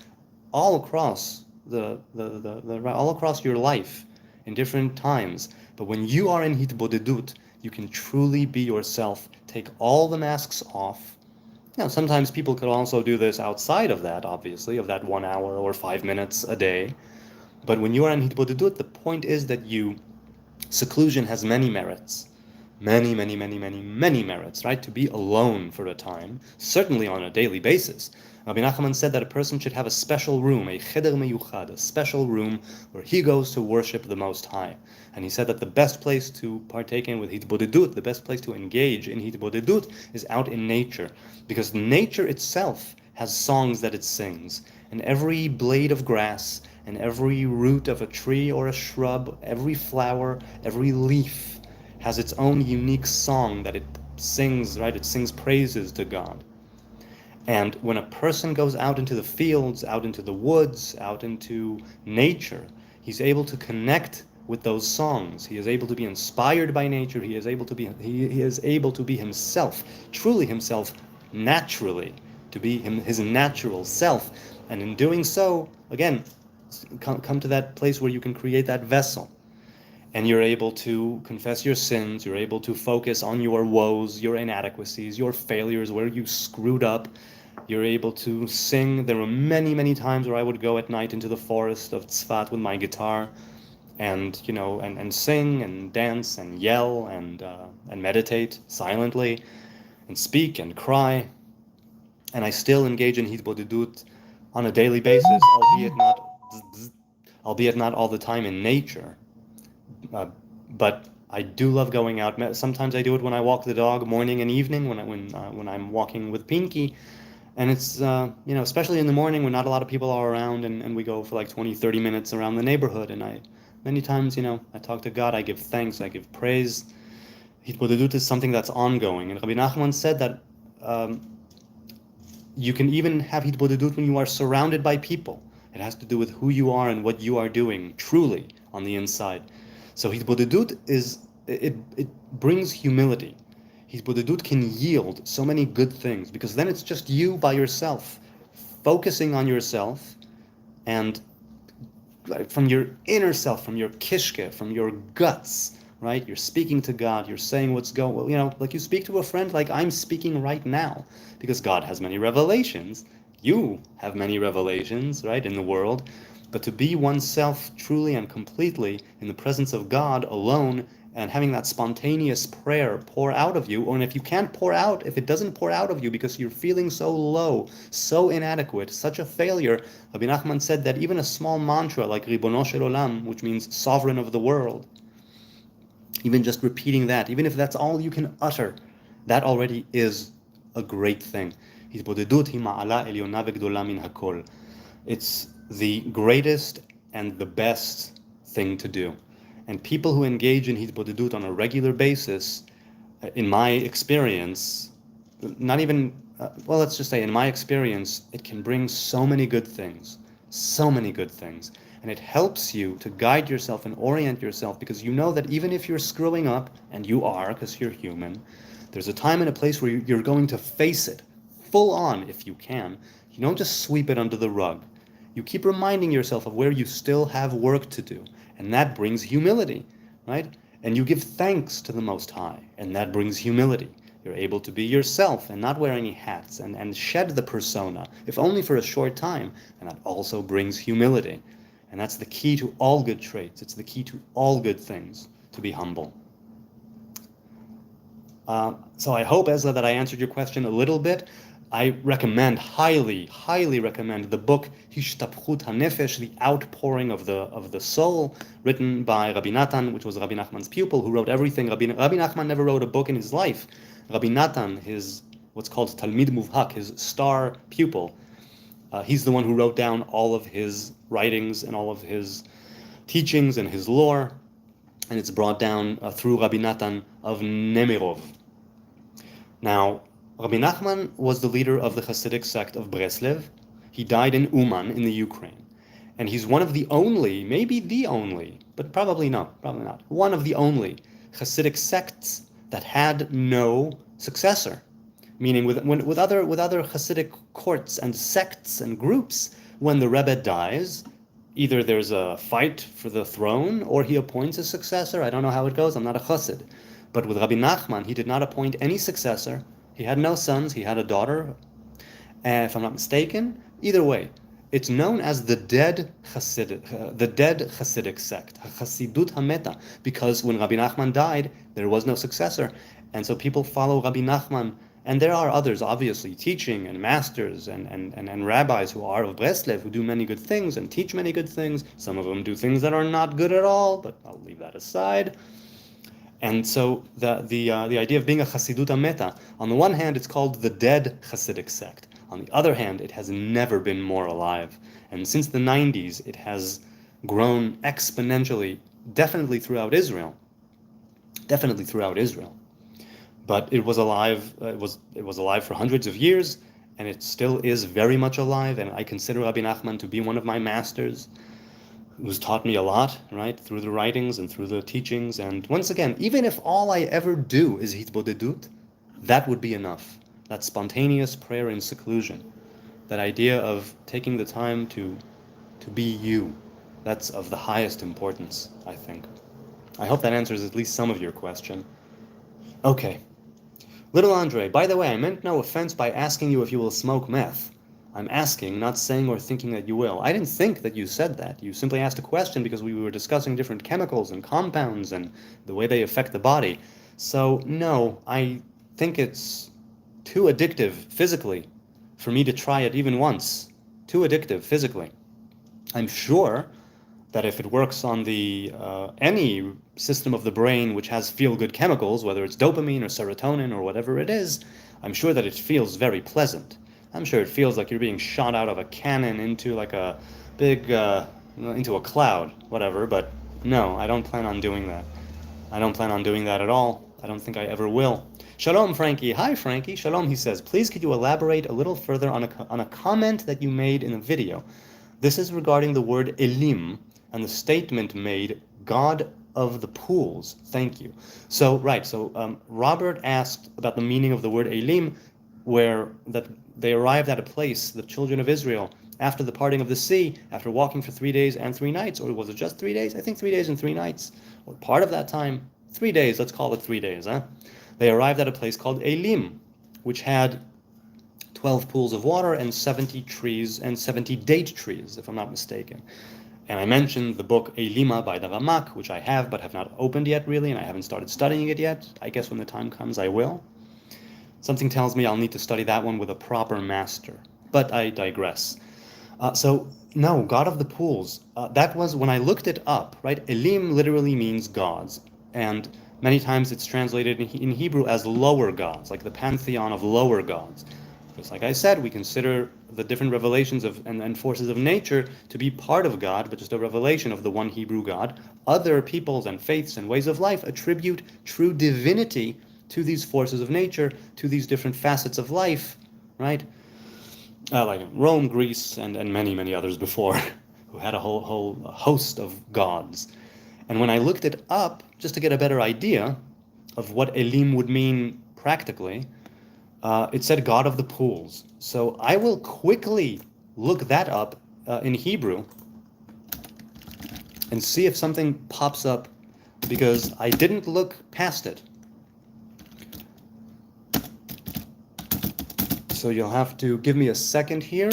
all across all across your life in different times. But when you are in hitbodedut, you can truly be yourself. Take all the masks off. Now, sometimes people could also do this outside of that, obviously, of that 1 hour or 5 minutes a day. But when you are in hitbodedut, the point is that seclusion has many merits. Many merits, right? To be alone for a time, certainly on a daily basis. Rabbi Nachman said that a person should have a special room, a cheder meyuchad, a special room where he goes to worship the Most High. And he said that the best place to partake in with hitbodedut, the best place to engage in hitbodedut is out in nature. Because nature itself has songs that it sings. And every blade of grass, and every root of a tree or a shrub, every flower, every leaf has its own unique song that it sings, right? It sings praises to God. And when a person goes out into the fields, out into the woods, out into nature, he's able to connect with those songs. He is able to be inspired by nature. He is able to be himself, truly himself, naturally, to be his natural self. And in doing so, again, come to that place where you can create that vessel. And you're able to confess your sins, you're able to focus on your woes, your inadequacies, your failures, where you screwed up. You're able to sing. There were many times where I would go at night into the forest of Tzfat with my guitar and, and sing and dance and yell and meditate silently and speak and cry. And I still engage in hitbodedut on a daily basis, albeit not all the time in nature. But I do love going out. Sometimes I do it when I walk the dog, morning and evening, when I'm walking with Pinky. And it's, especially in the morning when not a lot of people are around, and we go for like 20-30 minutes around the neighborhood. And many times, I talk to God, I give thanks, I give praise. Hitbodedut is something that's ongoing. And Rabbi Nachman said that you can even have hitbodedut when you are surrounded by people. It has to do with who you are and what you are doing truly on the inside. So hitbodedut it brings humility. Hitbodedut can yield so many good things, because then it's just you by yourself, focusing on yourself, and from your inner self, from your kishke, from your guts, right? You're speaking to God, you're saying what's going, like you speak to a friend, like I'm speaking right now, because God has many revelations. You have many revelations, right, in the world. But to be oneself truly and completely in the presence of God alone, and having that spontaneous prayer pour out of you, or if you can't pour out, if it doesn't pour out of you because you're feeling so low, so inadequate, such a failure, Rabbi Nachman said that even a small mantra like Ribono Shel Olam, which means sovereign of the world, even just repeating that, even if that's all you can utter, that already is a great thing. Hitbodedut hi ma'ala elyona v'gdola min hakol. It's the greatest and the best thing to do. And people who engage in hitbodedut on a regular basis, in my experience, not even, well, let's just say in my experience, it can bring so many good things. So many good things. And it helps you to guide yourself and orient yourself, because you know that even if you're screwing up, and you are because you're human, there's a time and a place where you're going to face it full on if you can. You don't just sweep it under the rug. You keep reminding yourself of where you still have work to do, and that brings humility, right? And you give thanks to the Most High, and that brings humility. You're able to be yourself and not wear any hats and shed the persona, if only for a short time, and that also brings humility. And that's the key to all good traits. It's the key to all good things, to be humble. So I hope, Ezra, that I answered your question a little bit. I recommend, highly, highly recommend the book Hishtapchut HaNefesh, The Outpouring of the Soul, written by Rabbi Natan, which was Rabbi Nachman's pupil, who wrote everything. Rabbi Nachman never wrote a book in his life. Rabbi Natan, his what's called Talmid Muvhak, his star pupil, he's the one who wrote down all of his writings and all of his teachings and his lore, and it's brought down through Rabbi Natan of Nemirov. Now, Rabbi Nachman was the leader of the Hasidic sect of Breslev. He died in Uman in the Ukraine. And he's one of the only, maybe the only, but probably not, one of the only Hasidic sects that had no successor. Meaning with other Hasidic courts and sects and groups, when the Rebbe dies, either there's a fight for the throne or he appoints a successor. I don't know how it goes, I'm not a Chassid. But with Rabbi Nachman, he did not appoint any successor. He had no sons, he had a daughter, if I'm not mistaken. Either way, it's known as the dead Hasidic sect, Hasidut Hameta, because when Rabbi Nachman died, there was no successor. And so people follow Rabbi Nachman, and there are others, obviously, teaching and masters and rabbis who are of Breslev, who do many good things and teach many good things. Some of them do things that are not good at all, but I'll leave that aside. And so the idea of being a Hasidut Meta, on the one hand, it's called the dead Hasidic sect. On the other hand, it has never been more alive. And since the 90s, it has grown exponentially, definitely throughout Israel. But it was alive. It was alive for hundreds of years, and it still is very much alive. And I consider Rabbi Nachman to be one of my masters, who's taught me a lot, right, through the writings and through the teachings. And once again, even if all I ever do is hitbodedut, that would be enough. That spontaneous prayer in seclusion, that idea of taking the time to be you, that's of the highest importance, I think. I hope that answers at least some of your question. Okay. Little Andre, by the way, I meant no offense by asking you if you will smoke meth. I'm asking, not saying or thinking that you will. I didn't think that you said that. You simply asked a question because we were discussing different chemicals and compounds and the way they affect the body. So, no, I think it's too addictive physically for me to try it even once. Too addictive physically. I'm sure that if it works on the any system of the brain which has feel-good chemicals, whether it's dopamine or serotonin or whatever it is, I'm sure that it feels very pleasant. I'm sure it feels like you're being shot out of a cannon into like a big, into a cloud, whatever, but no, I don't plan on doing that. I don't plan on doing that at all. I don't think I ever will. Shalom, Frankie. Hi, Frankie. Shalom, he says. Please could you elaborate a little further on a comment that you made in a video? This is regarding the word Elim and the statement made, God of the pools. Thank you. So, right, Robert asked about the meaning of the word Elim, where that they arrived at a place, the children of Israel, after the parting of the sea, after walking for 3 days and 3 nights, or was it just 3 days? I think 3 days and 3 nights, or part of that time, 3 days, let's call it 3 days, huh? They arrived at a place called Elim, which had 12 pools of water and 70 trees and 70 date trees, if I'm not mistaken. And I mentioned the book Elima by the Ramak, which I have, but have not opened yet really, and I haven't started studying it yet. I guess when the time comes, I will. Something tells me I'll need to study that one with a proper master. But I digress. No, God of the pools. That was when I looked it up, right? Elim literally means gods. And many times it's translated in Hebrew as lower gods, like the pantheon of lower gods. Because like I said, we consider the different revelations and forces of nature to be part of God, but just a revelation of the one Hebrew God. Other peoples and faiths and ways of life attribute true divinity to these forces of nature, to these different facets of life, right? Like Rome, Greece, and many, many others before, who had a whole host of gods. And when I looked it up, just to get a better idea of what Elim would mean practically, it said God of the pools. So I will quickly look that up in Hebrew and see if something pops up, because I didn't look past it. So you'll have to give me a second here,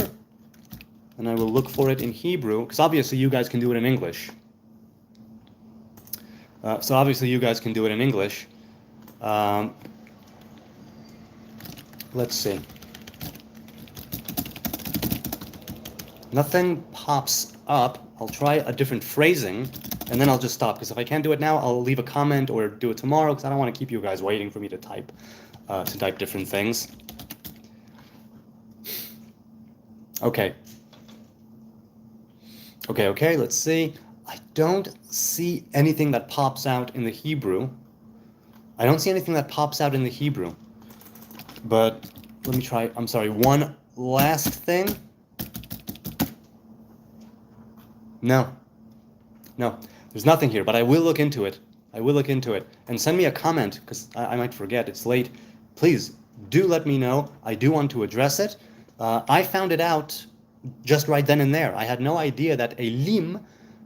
and I will look for it in Hebrew, because obviously you guys can do it in English. Let's see. Nothing pops up. I'll try a different phrasing, and then I'll just stop, because if I can't do it now, I'll leave a comment or do it tomorrow, because I don't want to keep you guys waiting for me to type different things. Okay, let's see. I don't see anything that pops out in the Hebrew. But let me try. I'm sorry, one last thing. No, there's nothing here, but I will look into it. And send me a comment, because I might forget. It's late. Please do let me know. I do want to address it. I found it out just right then and there. I had no idea that Elim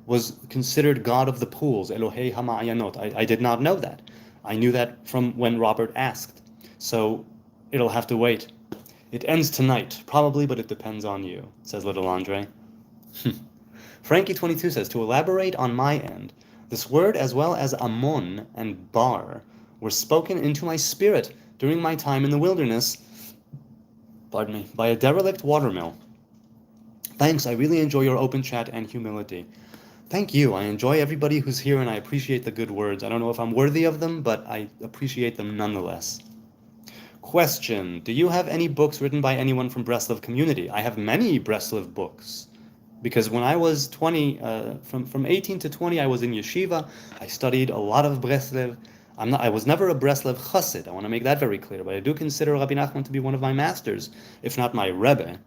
was considered God of the pools, Elohei HaMa'ayanot. I did not know that. I knew that from when Robert asked. So it'll have to wait. It ends tonight, probably, but it depends on you, says little Andre. Frankie22 says, to elaborate on my end, this word as well as Ammon and Bar were spoken into my spirit during my time in the wilderness, by a derelict watermill. Thanks, I really enjoy your open chat and humility. Thank you, I enjoy everybody who's here and I appreciate the good words. I don't know if I'm worthy of them, but I appreciate them nonetheless. Question, do you have any books written by anyone from Breslov community? I have many Breslov books. Because when I was 20, from 18 to 20, I was in yeshiva. I studied a lot of Breslev. I was never a Breslev chassid. I want to make that very clear. But I do consider Rabbi Nachman to be one of my masters, if not my Rebbe,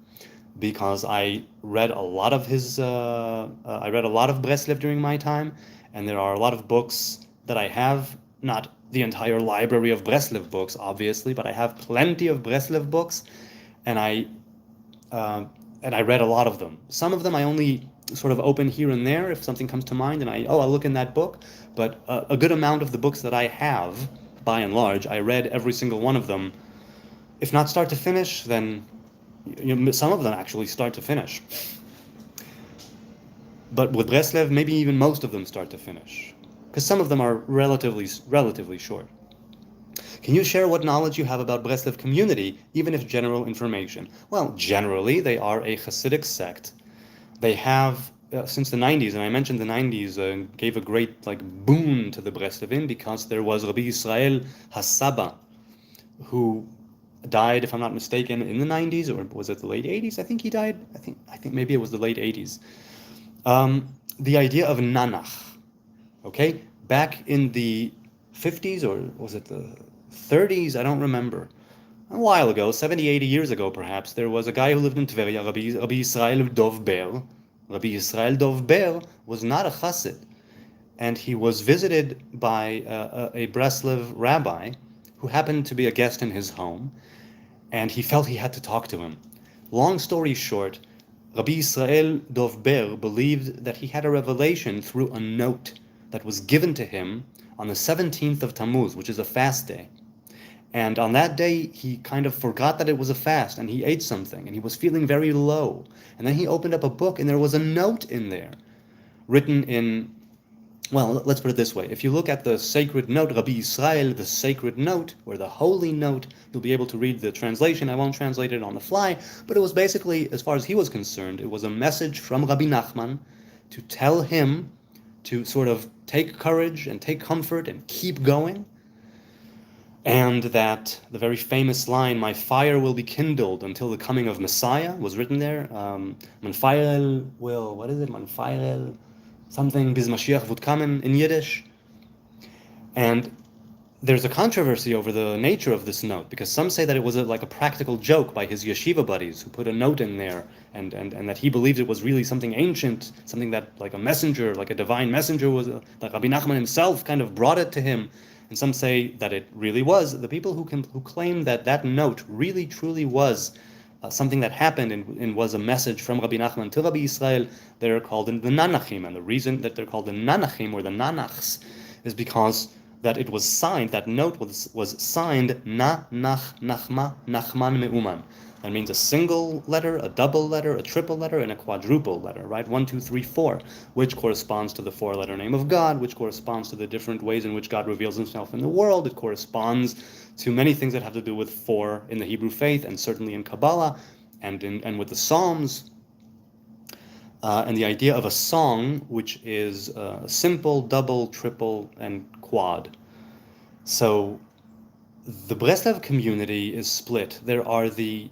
because I read a lot of Breslev during my time, and there are a lot of books that I have, not the entire library of Breslev books, obviously, but I have plenty of Breslev books, and I read a lot of them. Some of them I only sort of open here and there if something comes to mind, and I'll look in that book. But a good amount of the books that I have, by and large, I read every single one of them. If not start to finish, then some of them actually start to finish. But with Breslev, maybe even most of them start to finish, because some of them are relatively short. Can you share what knowledge you have about Breslev community, even if general information? Well, generally, they are a Hasidic sect. They have, since the 90s, and I mentioned the 90s gave a great boon to the Breslevim, because there was Rabbi Yisrael Hasaba, who died, if I'm not mistaken, in the 90s, or was it the late 80s? I think he died. I think maybe it was the late 80s. The idea of Nanach, okay? Back in the 50s, or was it the 30s? I don't remember. A while ago, 70, 80 years ago perhaps, there was a guy who lived in Tveria, Rabbi Yisrael Dov Ber. Rabbi Yisrael Dov Ber was not a chassid, and he was visited by a Breslev rabbi who happened to be a guest in his home, and he felt he had to talk to him. Long story short, Rabbi Yisrael Dov Ber believed that he had a revelation through a note that was given to him on the 17th of Tammuz, which is a fast day. And on that day, he kind of forgot that it was a fast, and he ate something, and he was feeling very low. And then he opened up a book, and there was a note in there, written in, well, let's put it this way. If you look at the sacred note, Rabbi Yisrael, the sacred note, or the holy note, you'll be able to read the translation. I won't translate it on the fly, but it was basically, as far as he was concerned, it was a message from Rabbi Nachman to tell him to sort of take courage and take comfort and keep going. And that the very famous line, "My fire will be kindled until the coming of Messiah," was written there. "Man fire will," what is it? "Man fire something bis Mashiach wird kommen" in Yiddish. And there's a controversy over the nature of this note, because some say that it was like a practical joke by his yeshiva buddies who put a note in there, and that he believed it was really something ancient, something that like a messenger, like a divine messenger, was like Rabbi Nachman himself kind of brought it to him. And some say that it really was. The people who claim that that note really truly was something that happened and was a message from Rabbi Nachman to Rabbi Israel, they're called the Nanachim. And the reason that they're called the Nanachim or the Nanachs is because that it was signed, that note was signed Na Nach Nachma Nachman Meuman. That means a single letter, a double letter, a triple letter, and a quadruple letter, right? 1, 2, 3, 4, which corresponds to the 4-letter name of God, which corresponds to the different ways in which God reveals himself in the world. It corresponds to many things that have to do with 4 in the Hebrew faith, and certainly in Kabbalah, and with the Psalms. And the idea of a song, which is simple, double, triple, and quad. So the Breslev community is split. There are the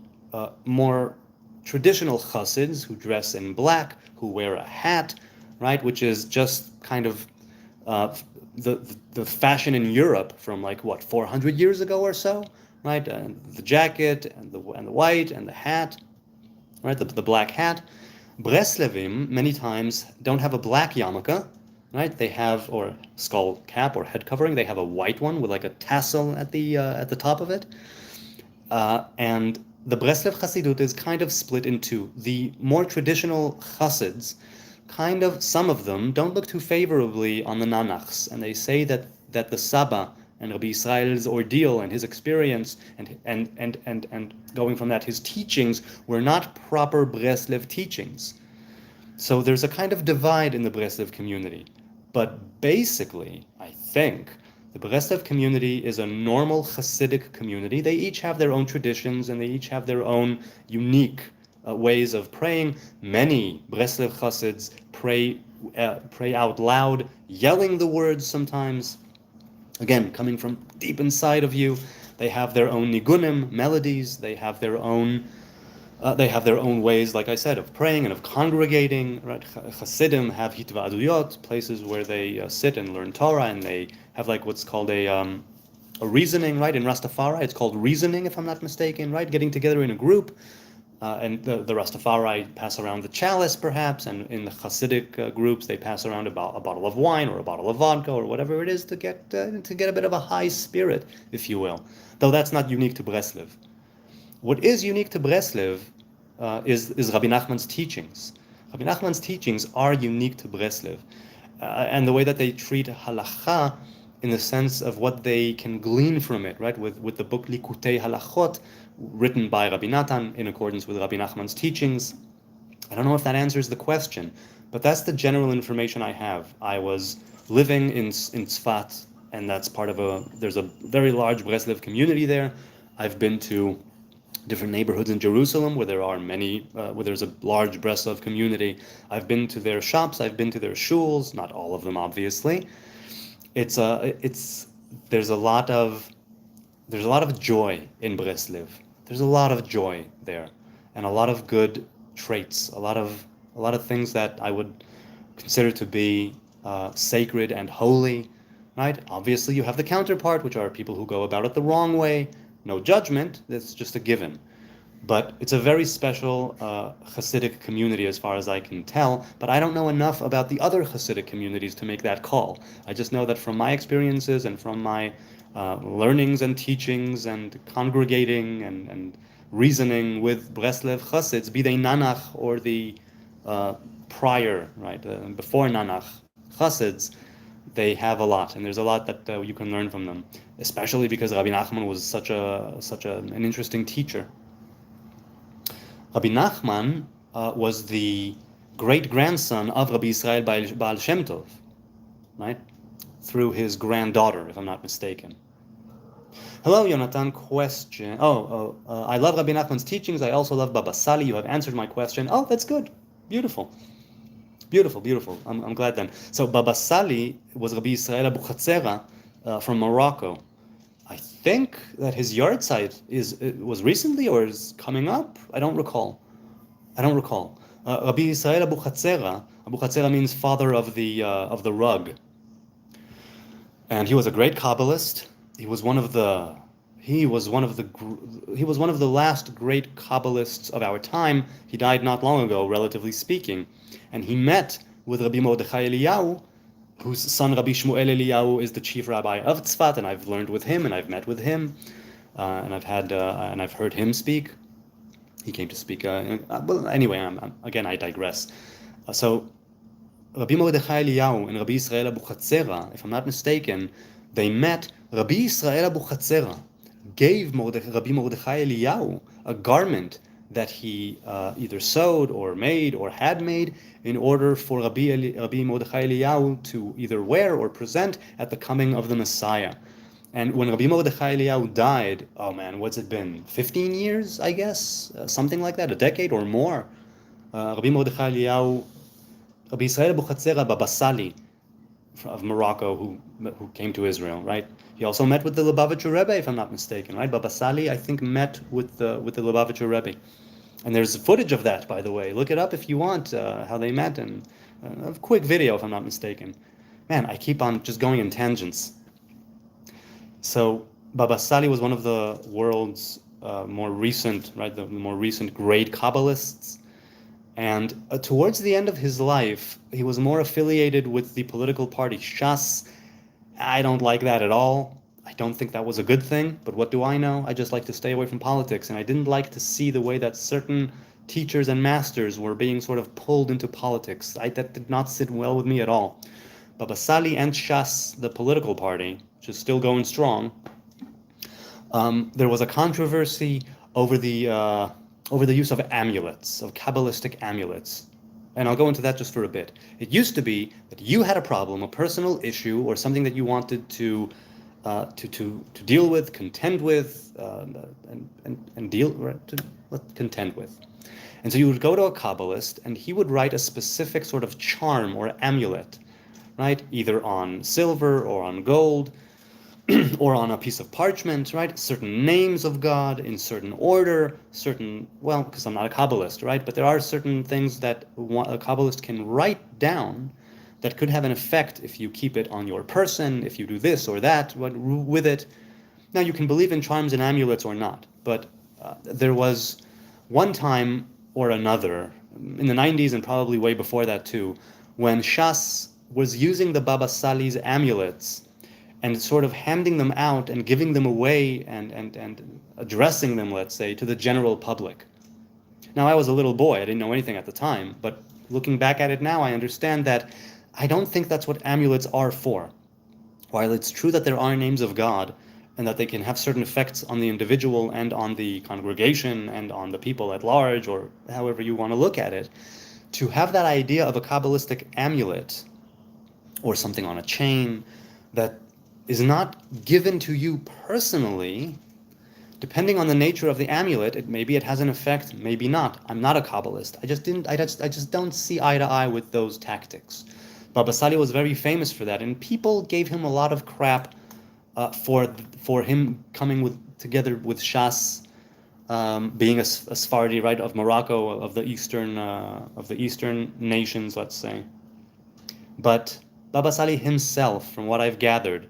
more traditional chassids who dress in black, who wear a hat, right, which is just kind of the fashion in Europe from like what 400 years ago or so, right? The jacket and the white and the hat, right? The black hat. Breslevim many times don't have a black yarmulke, right? They have, or skull cap or head covering. They have a white one with like a tassel at the top of it. And the Breslev Chassidut is kind of split into the more traditional Chassids. Kind of, some of them don't look too favorably on the Nanachs, and they say that the Saba and Rabbi Israel's ordeal and his experience and going from that, his teachings were not proper Breslev teachings. So there's a kind of divide in the Breslev community. But basically, I think the Breslev community is a normal Hasidic community. They each have their own traditions and they each have their own unique ways of praying. Many Breslev Chasids pray out loud, yelling the words sometimes. Again, coming from deep inside of you. They have their own nigunim, melodies. They have their own ways, like I said, of praying and of congregating. Right? Hasidim have hitva'aduyot, places where they sit and learn Torah, and they have like what's called a reasoning. Right? In Rastafari, it's called reasoning, if I'm not mistaken. Right? Getting together in a group. And the Rastafari pass around the chalice, perhaps, and in the Hasidic groups, they pass around a bottle of wine or a bottle of vodka or whatever it is to get a bit of a high spirit, if you will. Though that's not unique to Breslev. What is unique to Breslev is Rabbi Nachman's teachings. Rabbi Nachman's teachings are unique to Breslev, and the way that they treat halacha in the sense of what they can glean from it, right? With the book Likutei Halachot, written by Rabbi Natan in accordance with Rabbi Nachman's teachings. I don't know if that answers the question, but that's the general information I have. I was living in Tzfat, and that's part of there's a very large Breslev community there. I've been to different neighborhoods in Jerusalem where there are where there's a large Breslev community. I've been to their shops, I've been to their shuls, not all of them, obviously. There's a lot of joy in Breslev. There's a lot of joy there, and a lot of good traits, a lot of things that I would consider to be sacred and holy, right? Obviously, you have the counterpart, which are people who go about it the wrong way. No judgment, that's just a given. But it's a very special Hasidic community as far as I can tell, but I don't know enough about the other Hasidic communities to make that call. I just know that from my experiences and from my learnings and teachings and congregating and reasoning with Breslev Chasids, be they Nanach or the prior, right, before Nanach Chasids, they have a lot, and there's a lot that you can learn from them, especially because Rabbi Nachman was such an interesting teacher. Rabbi Nachman was the great-grandson of Rabbi Israel Baal Shem Tov, right? Through his granddaughter, if I'm not mistaken. Hello, Jonathan. Question. I love Rabbi Nachman's teachings. I also love Baba Sali. You have answered my question. Oh, that's good. Beautiful. Beautiful. I'm glad then. So Baba Sali was Rabbi Israel Abu Chatzera from Morocco. I think that his yard site was recently or is coming up. I don't recall. Rabbi Yisrael Abu Chatzera. Abu Chatzera means father of the rug, and he was a great Kabbalist. He was one of the last great Kabbalists of our time. He died not long ago, relatively speaking, and he met with Rabbi Mordechai Eliyahu, whose son Rabbi Shmuel Eliyahu is the chief rabbi of Tzfat, and I've learned with him, and I've met with him, and I've heard him speak. He came to speak. Well, anyway, again, I digress. So Rabbi Mordechai Eliyahu and Rabbi Yisrael Abu Chatzera, if I'm not mistaken, they met. Rabbi Yisrael Abu Chatzera gave Rabbi Mordechai Eliyahu a garment that he either sewed or made or had made in order for Rabbi Mordechai Eliyahu to either wear or present at the coming of the Messiah. And when Rabbi Mordechai Eliyahu died, oh man, what's it been? 15 years, I guess? Something like that, a decade or more. Rabbi Mordechai Eliyahu, Rabbi Yisrael Abu Chatzera Baba Sali of Morocco, who came to Israel, right? He also met with the Lubavitcher Rebbe, if I'm not mistaken, right? Baba Sali, I think, met with the Lubavitcher Rebbe. And there's footage of that, by the way. Look it up if you want, how they met, and a quick video, if I'm not mistaken. Man, I keep on just going in tangents. So Baba Sali was one of the world's more recent great Kabbalists. And towards the end of his life, he was more affiliated with the political party Shas. I don't like that at all. I don't think that was a good thing, but what do I know? I just like to stay away from politics, and I didn't like to see the way that certain teachers and masters were being sort of pulled into politics. That did not sit well with me at all. Baba Sali and Shas, the political party, which is still going strong, there was a controversy over the use of amulets, of Kabbalistic amulets. And I'll go into that just for a bit. It used to be that you had a problem, a personal issue, or something that you wanted to deal with, contend with, contend with. And so you would go to a Kabbalist, and he would write a specific sort of charm or amulet, right? Either on silver or on gold, or on a piece of parchment, right? Certain names of God in certain order, because I'm not a Kabbalist, right? But there are certain things that a Kabbalist can write down that could have an effect if you keep it on your person, if you do this or that with it. Now, you can believe in charms and amulets or not, but there was one time or another, in the 90s and probably way before that too, when Shas was using the Baba Sali's amulets and sort of handing them out and giving them away and addressing them, let's say, to the general public. Now, I was a little boy, I didn't know anything at the time, but looking back at it now, I understand that I don't think that's what amulets are for. While it's true that there are names of God and that they can have certain effects on the individual and on the congregation and on the people at large, or however you want to look at it, to have that idea of a Kabbalistic amulet or something on a chain that is not given to you personally, depending on the nature of the amulet, maybe it has an effect, maybe not. I'm not a Kabbalist. I just don't see eye to eye with those tactics. Baba Sali was very famous for that, and people gave him a lot of crap for him coming together with Shas, being a Sephardi, right, of Morocco, of the eastern nations, let's say. But Baba Sali himself, from what I've gathered,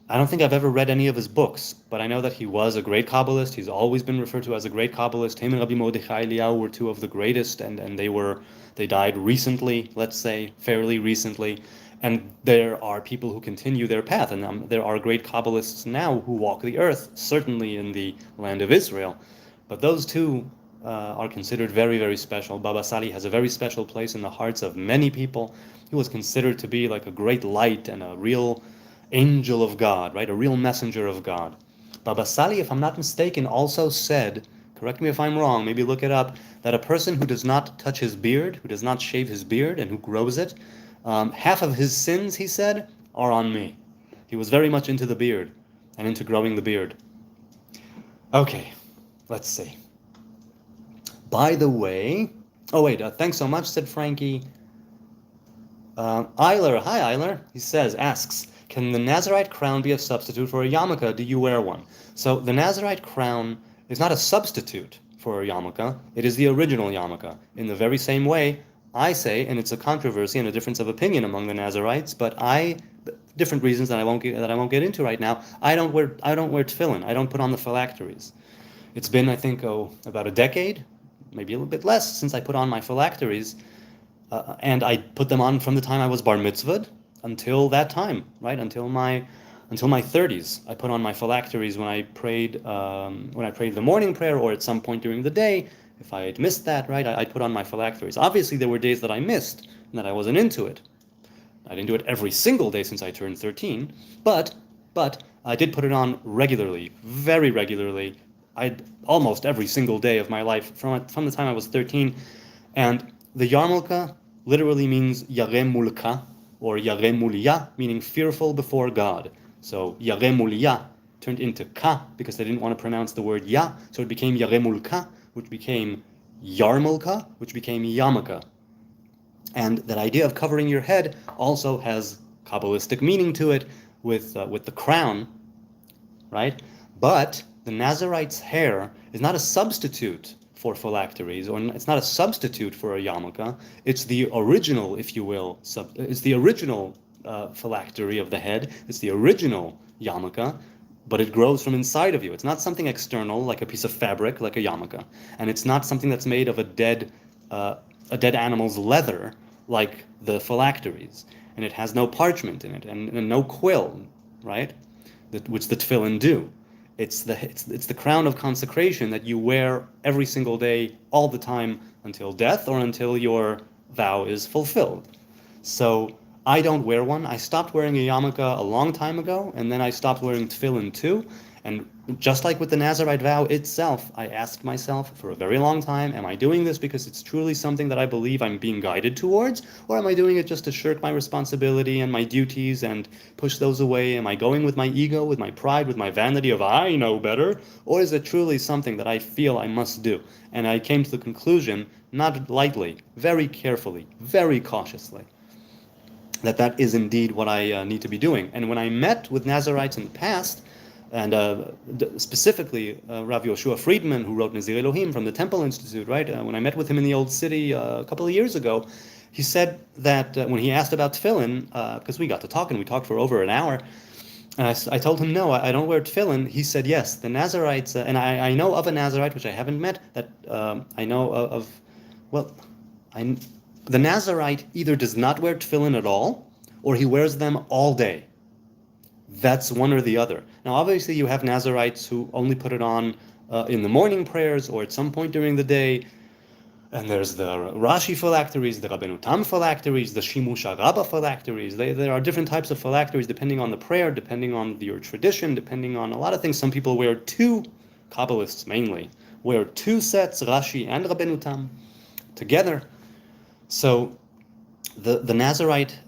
I don't think I've ever read any of his books, but I know that he was a great Kabbalist. He's always been referred to as a great Kabbalist. Him and Rabbi Mordechai Eliyahu were two of the greatest, and they died recently, let's say, fairly recently. And there are people who continue their path, and there are great Kabbalists now who walk the earth, certainly in the land of Israel. But those two are considered very, very special. Baba Sali has a very special place in the hearts of many people. He was considered to be like a great light and a real angel of God, right? A real messenger of God. Baba Sali, if I'm not mistaken, also said, correct me if I'm wrong, maybe look it up, that a person who does not touch his beard, who does not shave his beard, and who grows it, half of his sins, he said, are on me. He was very much into the beard and into growing the beard. Okay, let's see. By the way, thanks so much, said Frankie. Eiler, hi Eiler, asks, can the Nazarite crown be a substitute for a yarmulke? Do you wear one? So the Nazarite crown is not a substitute for a yarmulke. It is the original yarmulke. In the very same way, I say, and it's a controversy and a difference of opinion among the Nazarites, but different reasons that I won't get into right now. I don't wear tefillin. I don't put on the phylacteries. It's been, I think, about a decade, maybe a little bit less, since I put on my phylacteries, and I put them on from the time I was bar mitzvahed until that time, right? Until my 30s. I put on my phylacteries when I prayed the morning prayer, or at some point during the day. If I had missed that, right, I put on my phylacteries. Obviously, there were days that I missed and that I wasn't into it. I didn't do it every single day since I turned 13, but I did put it on regularly, very regularly. Almost every single day of my life from the time I was 13. And the yarmulke literally means yareh mulka, or yareh muliya, meaning fearful before God. So yareh muliya turned into ka because they didn't want to pronounce the word ya, so it became yareh mulka, which became yarmulke, which became yarmulke. And that idea of covering your head also has Kabbalistic meaning to it with the crown, right? But the Nazarite's hair is not a substitute for phylacteries, or it's not a substitute for a yarmulke. It's the original, if you will, it's the original phylactery of the head. It's the original yarmulke, but it grows from inside of you. It's not something external, like a piece of fabric, like a yarmulke, and it's not something that's made of a dead animal's leather, like the phylacteries. And it has no parchment in it, and no quill, right? Which the tefillin do. It's the crown of consecration that you wear every single day, all the time, until death or until your vow is fulfilled. So I don't wear one. I stopped wearing a yarmulke a long time ago, and then I stopped wearing tefillin too. And just like with the Nazarite vow itself, I asked myself for a very long time, am I doing this because it's truly something that I believe I'm being guided towards? Or am I doing it just to shirk my responsibility and my duties and push those away? Am I going with my ego, with my pride, with my vanity of I know better? Or is it truly something that I feel I must do? And I came to the conclusion, not lightly, very carefully, very cautiously, that is indeed what I need to be doing. And when I met with Nazarites in the past, and specifically Rav Yoshua Friedman, who wrote Nazir Elohim from the Temple Institute, right? When I met with him in the Old City a couple of years ago, he said that when he asked about tefillin, because we got to talk and we talked for over an hour, and I told him, no, I don't wear tefillin. He said, yes, the Nazarites, and I know of a Nazarite, which I haven't met, that I know of, the Nazarite either does not wear tefillin at all, or he wears them all day. That's one or the other. Now, obviously, you have Nazarites who only put it on in the morning prayers or at some point during the day. And there's the Rashi phylacteries, the Rabbeinu Tam phylacteries, the Shimush Rabbah phylacteries. There are different types of phylacteries depending on the prayer, depending on your tradition, depending on a lot of things. Some people wear two, Kabbalists mainly, wear two sets, Rashi and Rabbeinu Tam, together. So the Nazarite,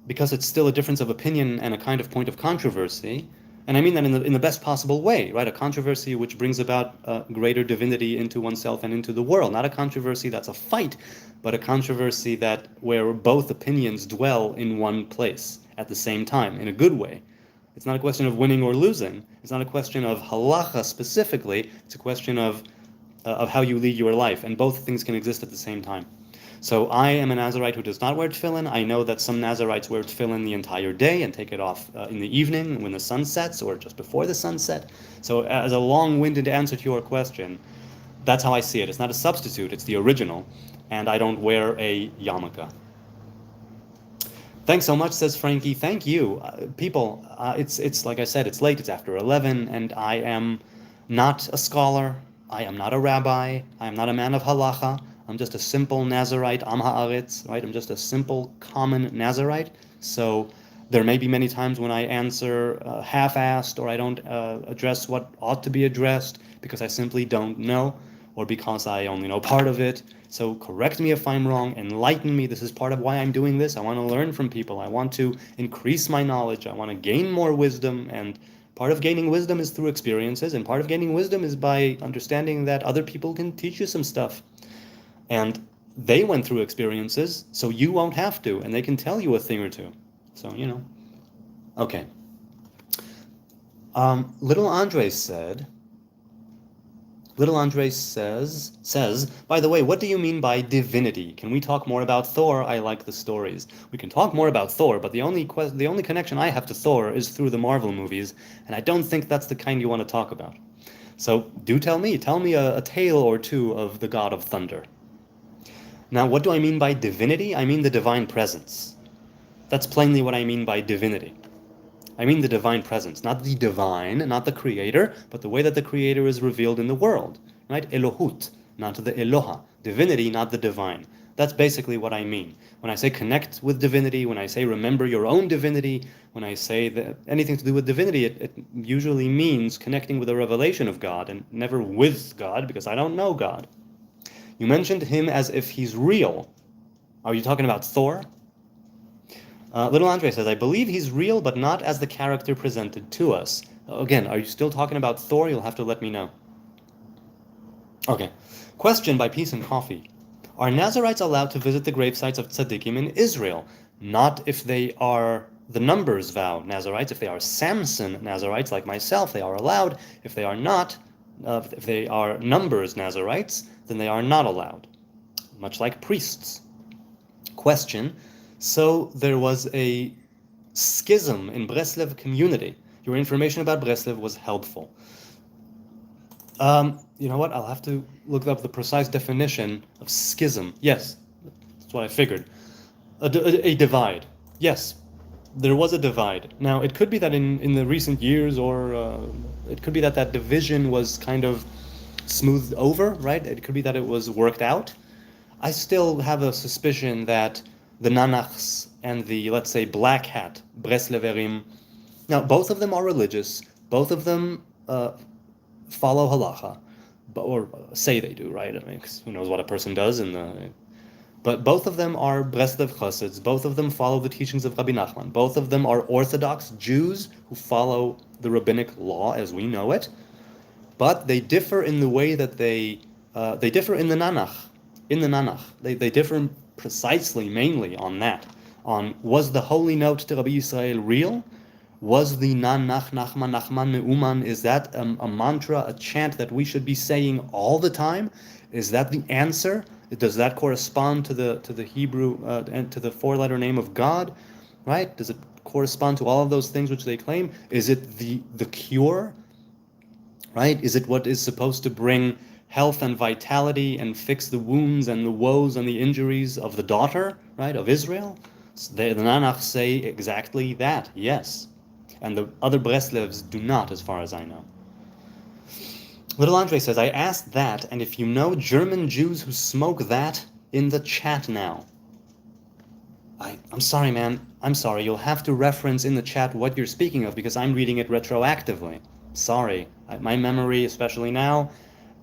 because it's still a difference of opinion and a kind of point of controversy, and I mean that in the best possible way, right? A controversy which brings about greater divinity into oneself and into the world. Not a controversy that's a fight, but a controversy where both opinions dwell in one place at the same time, in a good way. It's not a question of winning or losing. It's not a question of halacha specifically. It's a question of how you lead your life, and both things can exist at the same time. So I am a Nazarite who does not wear tefillin. I know that some Nazarites wear tefillin the entire day and take it off in the evening when the sun sets or just before the sunset. So as a long-winded answer to your question, that's how I see it. It's not a substitute, it's the original, and I don't wear a yarmulke. Thanks so much, says Frankie. Thank you. People, it's like I said, it's late, it's after 11, and I am not a scholar. I am not a rabbi. I am not a man of halacha. I'm just a simple Nazarite, Am Haaretz, right? I'm just a simple, common Nazarite. So there may be many times when I answer half-assed, or I don't address what ought to be addressed because I simply don't know, or because I only know part of it. So correct me if I'm wrong, enlighten me. This is part of why I'm doing this. I want to learn from people. I want to increase my knowledge. I want to gain more wisdom, and part of gaining wisdom is through experiences, and part of gaining wisdom is by understanding that other people can teach you some stuff. And they went through experiences, so you won't have to, and they can tell you a thing or two. So, Okay. Little Andre says, by the way, what do you mean by divinity? Can we talk more about Thor? I like the stories. We can talk more about Thor, but the only connection I have to Thor is through the Marvel movies, and I don't think that's the kind you want to talk about. So do tell me a tale or two of the god of thunder. Now, what do I mean by divinity? I mean the divine presence. That's plainly what I mean by divinity. I mean the divine presence, not the divine, not the creator, but the way that the creator is revealed in the world, right? Elohut, not the Eloha. Divinity, not the divine. That's basically what I mean. When I say connect with divinity, when I say remember your own divinity, when I say that anything to do with divinity, it usually means connecting with a revelation of God and never with God, because I don't know God. You mentioned him as if he's real. Are you talking about Thor? Little Andre says, I believe he's real, but not as the character presented to us. Again, are you still talking about Thor? You'll have to let me know. Okay. Question by Peace and Coffee. Are Nazarites allowed to visit the gravesites of tzaddikim in Israel? Not if they are the numbers vow Nazarites. If they are Samson Nazarites like myself, they are allowed. If they are not, if they are numbers Nazarites, then they are not allowed. Much like priests. Question. So there was a schism in Breslev community. Your information about Breslev was helpful. You know what? I'll have to look up the precise definition of schism. Yes, that's what I figured. A divide. Yes, there was a divide. Now, it could be that in the recent years, or it could be that that division was kind of smoothed over, right? It could be that it was worked out. I still have a suspicion that the Nanachs and the, let's say, Black Hat, Bresleverim. Now, both of them are religious. Both of them follow halacha, or say they do, right? I mean, 'cause who knows what a person does But both of them are Breslev Chassids. Both of them follow the teachings of Rabbi Nachman. Both of them are Orthodox Jews who follow the rabbinic law as we know it. But they differ in the way that they differ in the Nanach. They differ precisely, mainly on that. On, was the holy note to Rabbi Yisrael real? Was the Nanach, Nachman, Meuman, is that a mantra, a chant that we should be saying all the time? Is that the answer? Does that correspond to the Hebrew and to the four-letter name of God? Right? Does it correspond to all of those things which they claim? Is it the cure? Right? Is it what is supposed to bring health and vitality and fix the wounds and the woes and the injuries of the daughter, right, of Israel? The Nanach say exactly that, yes. And the other Breslevs do not, as far as I know. Little Andre says, I asked that, and if you know German Jews who smoke that, in the chat now. I'm sorry, man. I'm sorry. You'll have to reference in the chat what you're speaking of, because I'm reading it retroactively. Sorry. My memory, especially now,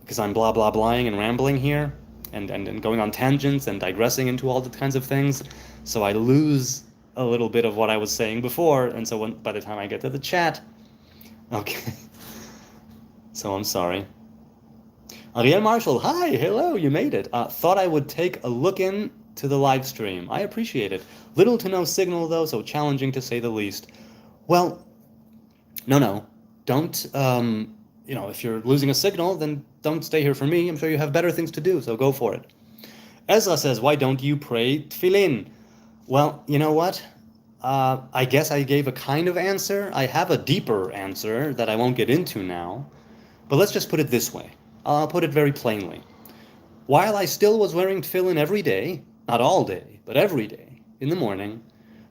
because I'm blah blah blahing and rambling here, and going on tangents and digressing into all the kinds of things, so I lose a little bit of what I was saying before, and so by the time I get to the chat, okay. So I'm sorry. Ariel Marshall, hi, hello, you made it. Thought I would take a look in to the live stream. I appreciate it. Little to no signal though, so challenging to say the least. Well, no, don't. If you're losing a signal, then don't stay here for me. I'm sure you have better things to do, so go for it. Ezra says, why don't you pray tefillin? Well, you know what? I guess I gave a kind of answer. I have a deeper answer that I won't get into now. But let's just put it this way. I'll put it very plainly. While I still was wearing tefillin every day, not all day, but every day, in the morning,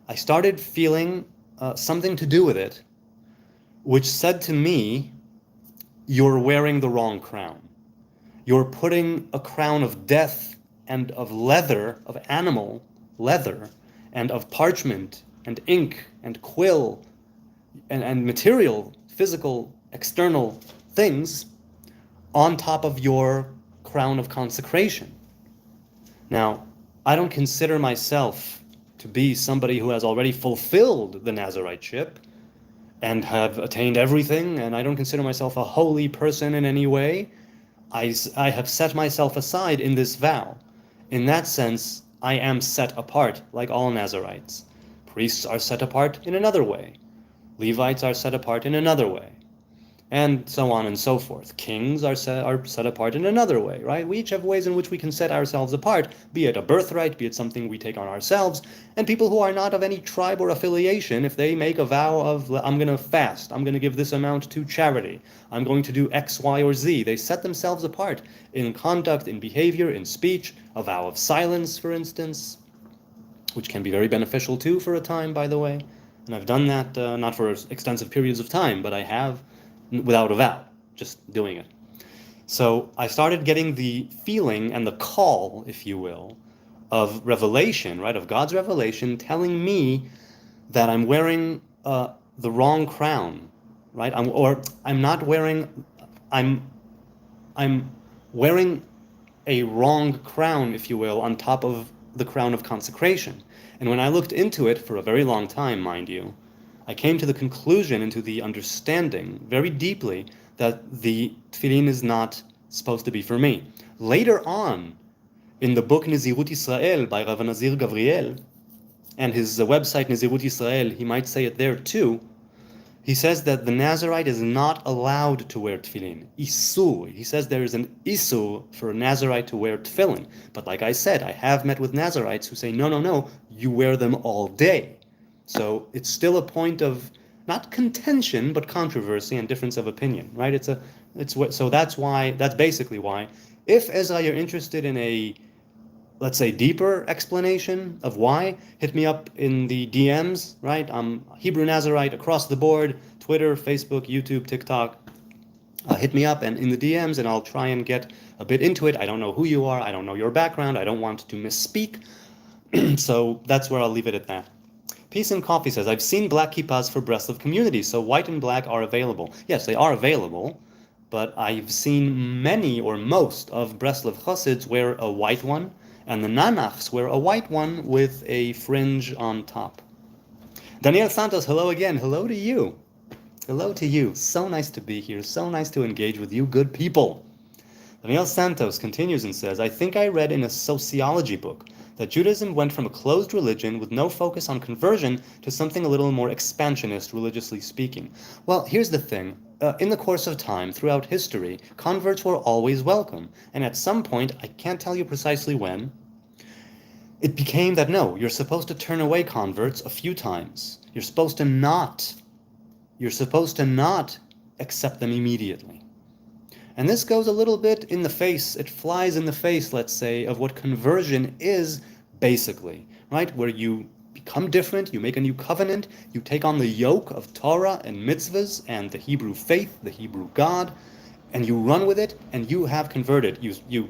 I started feeling something to do with it, which said to me, you're wearing the wrong crown. You're putting a crown of death and of leather, of animal leather, and of parchment and ink and quill and material, physical, external things on top of your crown of consecration. Now, I don't consider myself to be somebody who has already fulfilled the Nazariteship and have attained everything, and I don't consider myself a holy person in any way. I have set myself aside in this vow. In that sense, I am set apart, like all Nazarites. Priests are set apart in another way. Levites are set apart in another way, and so on and so forth. Kings are set apart in another way, right? We each have ways in which we can set ourselves apart, be it a birthright, be it something we take on ourselves. And people who are not of any tribe or affiliation, if they make a vow of, I'm going to fast, I'm going to give this amount to charity, I'm going to do X, Y, or Z, they set themselves apart in conduct, in behavior, in speech, a vow of silence, for instance, which can be very beneficial too for a time, by the way. And I've done that not for extensive periods of time, but I have without a vow, just doing it. So I started getting the feeling and the call, if you will, of revelation, right, of God's revelation telling me that I'm wearing the wrong crown, right? I'm wearing a wrong crown, if you will, on top of the crown of consecration. And when I looked into it for a very long time, mind you, I came to the conclusion, into the understanding very deeply, that the tefillin is not supposed to be for me. Later on, in the book Nazirut Israel by Rav Nazir Gavriel, and his website Nazirut Israel, he might say it there too, he says that the Nazarite is not allowed to wear tefillin. Isur. He says there is an isur for a Nazarite to wear tefillin. But like I said, I have met with Nazarites who say, no, you wear them all day. So it's still a point of not contention, but controversy and difference of opinion, right? So that's basically why. If, Ezra, you're interested in a, let's say, deeper explanation of why, hit me up in the DMs, right? I'm Hebrew Nazarite across the board, Twitter, Facebook, YouTube, TikTok. Hit me up and in the DMs, and I'll try and get a bit into it. I don't know who you are. I don't know your background. I don't want to misspeak. So that's where I'll leave it at that. Peace and Coffee says, I've seen black kippas for Breslov communities, so white and black are available. Yes, they are available, but I've seen many or most of Breslov Chassids wear a white one, and the Nanachs wear a white one with a fringe on top. Daniel Santos, hello again. Hello to you. Hello to you. So nice to be here. So nice to engage with you good people. Daniel Santos continues and says, I think I read in a sociology book that Judaism went from a closed religion with no focus on conversion to something a little more expansionist, religiously speaking. Well, here's the thing. In the course of time, throughout history, converts were always welcome. And at some point, I can't tell you precisely when, it became that no, you're supposed to turn away converts a few times. You're supposed to not accept them immediately. And this goes a little bit in the face, it flies in the face, let's say, of what conversion is basically, right? Where you become different, you make a new covenant, you take on the yoke of Torah and mitzvahs and the Hebrew faith, the Hebrew God, and you run with it, and you have converted. You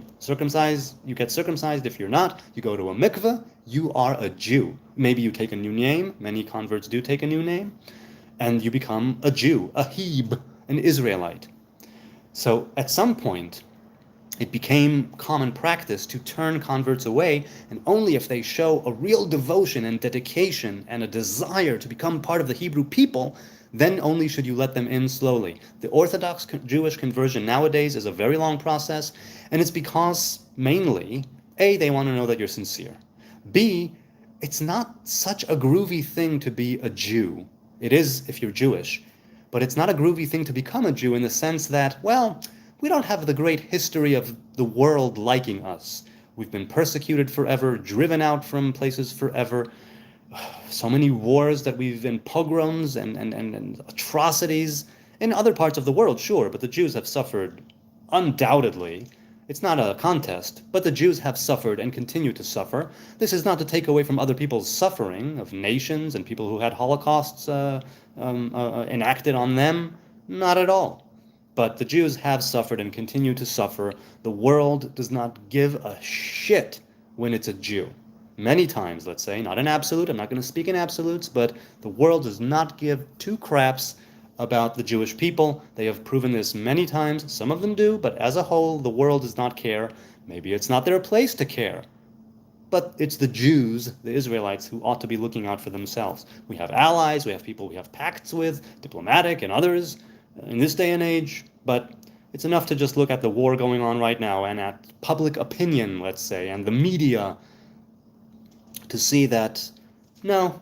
get circumcised. If you're not, you go to a mikveh, you are a Jew. Maybe you take a new name, many converts do take a new name, and you become a Jew, a Heb, an Israelite. So at some point, it became common practice to turn converts away, and only if they show a real devotion and dedication and a desire to become part of the Hebrew people, then only should you let them in slowly. The Orthodox Jewish conversion nowadays is a very long process, and it's because, mainly, A, they want to know that you're sincere. B, it's not such a groovy thing to be a Jew. It is if you're Jewish. But it's not a groovy thing to become a Jew in the sense that, well, we don't have the great history of the world liking us. We've been persecuted forever, driven out from places forever. So many wars that we've in pogroms and atrocities in other parts of the world, sure, but the Jews have suffered undoubtedly. It's not a contest, but the Jews have suffered and continue to suffer. This is not to take away from other people's suffering of nations and people who had holocausts enacted on them. Not at all. But the Jews have suffered and continue to suffer. The world does not give a shit when it's a Jew. Many times, let's say, not in absolute, I'm not going to speak in absolutes, but the world does not give two craps about the Jewish people. They have proven this many times. Some of them do, but as a whole, the world does not care. Maybe it's not their place to care. But it's the Jews, the Israelites, who ought to be looking out for themselves. We have allies, we have people we have pacts with, diplomatic and others, in this day and age, but it's enough to just look at the war going on right now and at public opinion, let's say, and the media to see that, no,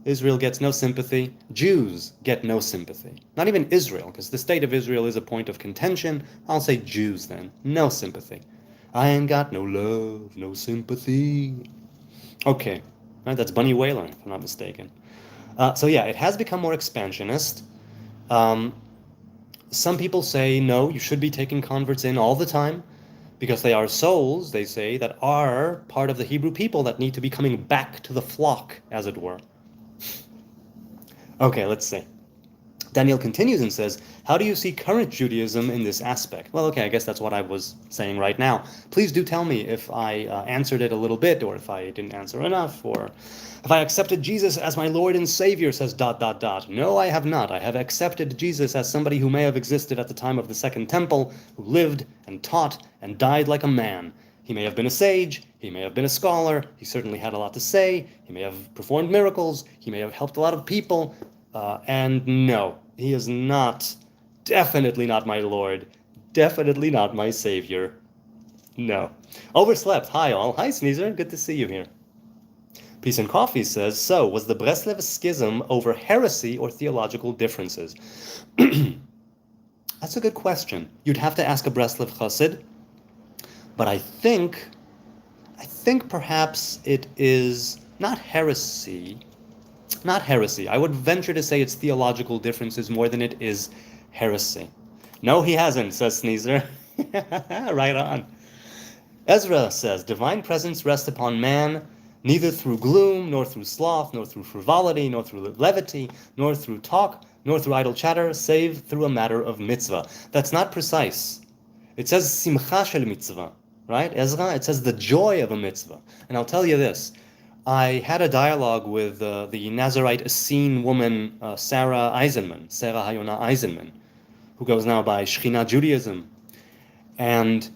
Israel gets no sympathy. Jews get no sympathy. Not even Israel, because the state of Israel is a point of contention. I'll say Jews then. No sympathy. I ain't got no love, no sympathy. Okay, right, that's Bunny Wailer, if I'm not mistaken. So yeah, it has become more expansionist. Some people say, no, you should be taking converts in all the time because they are souls, they say, that are part of the Hebrew people that need to be coming back to the flock, as it were. Okay, let's see. Daniel continues and says, how do you see current Judaism in this aspect? Well, okay, I guess that's what I was saying right now. Please do tell me if I answered it a little bit, or if I didn't answer enough, or if I accepted Jesus as my Lord and Savior, says ... No, I have not. I have accepted Jesus as somebody who may have existed at the time of the Second Temple, who lived and taught and died like a man. He may have been a sage, he may have been a scholar, he certainly had a lot to say, he may have performed miracles, he may have helped a lot of people, and no, he is not, definitely not my Lord, definitely not my Savior. No. Overslept. Hi all. Hi Sneezer, good to see you here. Peace and Coffee says, so, was the Breslev schism over heresy or theological differences? That's a good question. You'd have to ask a Breslev Chassid, but I think perhaps it is not heresy. Not heresy. I would venture to say it's theological differences more than it is heresy. No, he hasn't, says Sneezer. Right on. Ezra says, divine presence rests upon man, neither through gloom, nor through sloth, nor through frivolity, nor through levity, nor through talk, nor through idle chatter, save through a matter of mitzvah. That's not precise. It says simcha shel mitzvah, right? Ezra, it says the joy of a mitzvah. And I'll tell you this. I had a dialogue with the Nazarite Essene woman, Sarah Hayona Eisenman, who goes now by Shechina Judaism. And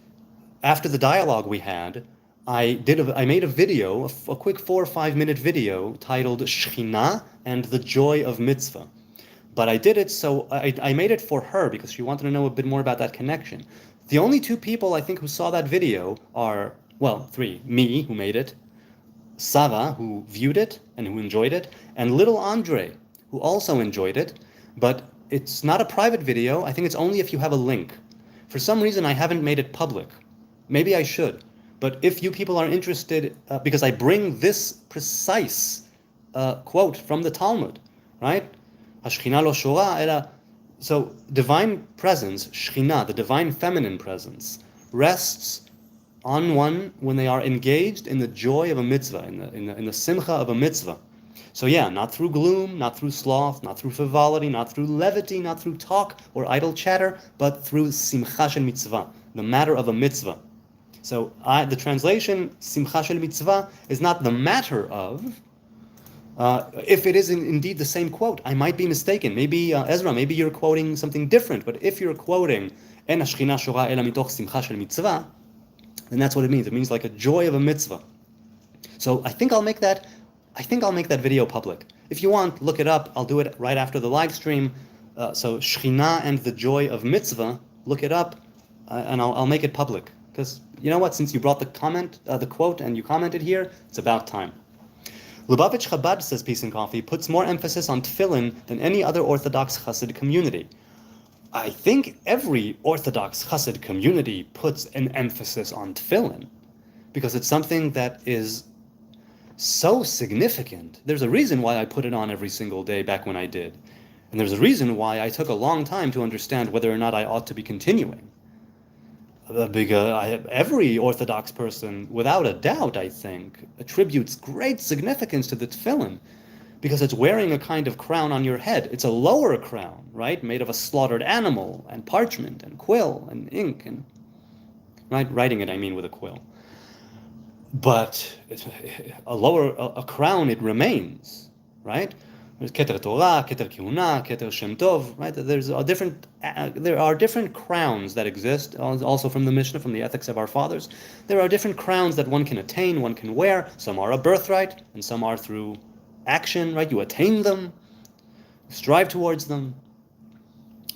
after the dialogue we had, I made a video, a quick 4 or 5 minute video titled Shechina and the Joy of Mitzvah. But I did it so, I made it for her because she wanted to know a bit more about that connection. The only 2 people I think who saw that video are, well, 3. Me, who made it, Sarah, who viewed it and who enjoyed it, and little Andre, who also enjoyed it, but it's not a private video. I think it's only if you have a link. For some reason, I haven't made it public. Maybe I should. But if you people are interested, because I bring this precise quote from the Talmud, right? Hashchina lo shora ela. So divine presence, Shechina, the divine feminine presence, rests on one when they are engaged in the joy of a mitzvah, in the simcha of a mitzvah. So yeah, not through gloom, not through sloth, not through frivolity, not through levity, not through talk or idle chatter, but through simcha shel mitzvah, the matter of a mitzvah. So the translation simcha shel mitzvah is not the matter of. If it is indeed the same quote, I might be mistaken. Maybe Ezra, maybe you're quoting something different. But if you're quoting en hashchina shora ela mitoch simcha shel mitzvah, then that's what it means. It means like a joy of a mitzvah. So I think I'll make that video public. If you want, look it up. I'll do it right after the live stream. So Shechina and the joy of mitzvah, look it up, and I'll make it public. Because you know what? Since you brought the quote, and you commented here, it's about time. Lubavitch Chabad, says Peace and Coffee, puts more emphasis on tefillin than any other Orthodox Chassid community. I think every Orthodox Chassid community puts an emphasis on tefillin because it's something that is so significant. There's a reason why I put it on every single day back when I did. And there's a reason why I took a long time to understand whether or not I ought to be continuing. Because every Orthodox person, without a doubt, I think, attributes great significance to the tefillin. Because it's wearing a kind of crown on your head. It's a lower crown, right? Made of a slaughtered animal, and parchment, and quill, and ink, and right? Writing it, I mean, with a quill. But a crown, it remains, right? There's Keter Torah, Keter Kihuna, Keter Shem Tov, right? There are different crowns that exist, also from the Mishnah, from the ethics of our fathers. There are different crowns that one can attain, one can wear. Some are a birthright, and some are through action, right? You attain them, strive towards them.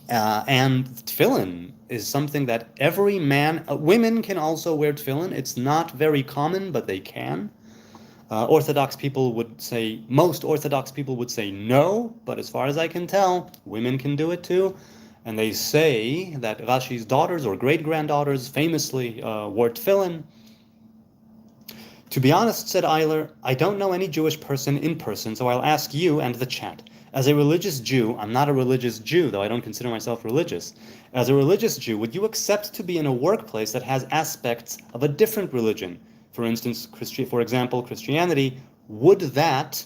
And tefillin is something that every man, women can also wear tefillin. It's not very common, but they can. Orthodox people would say, most Orthodox people would say no, but as far as I can tell, women can do it too. And they say that Rashi's daughters or great-granddaughters famously wore tefillin. To be honest, said Eiler, I don't know any Jewish person in person, so I'll ask you and the chat. As a religious Jew, I'm not a religious Jew, though I don't consider myself religious. As a religious Jew, would you accept to be in a workplace that has aspects of a different religion? For instance, for example, Christianity. Would that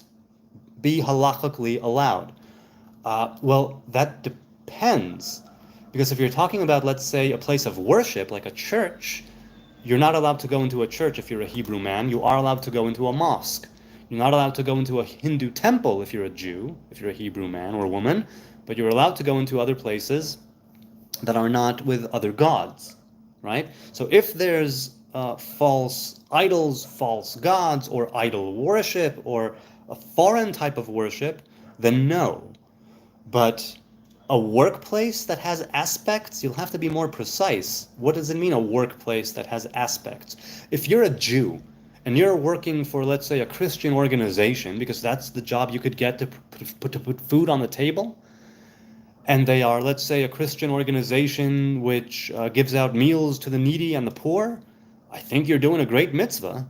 be halakhically allowed? Well, that depends. Because if you're talking about, let's say, a place of worship, like a church, you're not allowed to go into a church if you're a Hebrew man. You are allowed to go into a mosque. You're not allowed to go into a Hindu temple if you're a Jew, if you're a Hebrew man or woman, but you're allowed to go into other places that are not with other gods, right? So if there's false idols, false gods, or idol worship, or a foreign type of worship, then no. But a workplace that has aspects, you'll have to be more precise. What does it mean, a workplace that has aspects? If you're a Jew and you're working for, let's say, a Christian organization, because that's the job you could get to put food on the table, and they are, let's say, a Christian organization which gives out meals to the needy and the poor, I think you're doing a great mitzvah.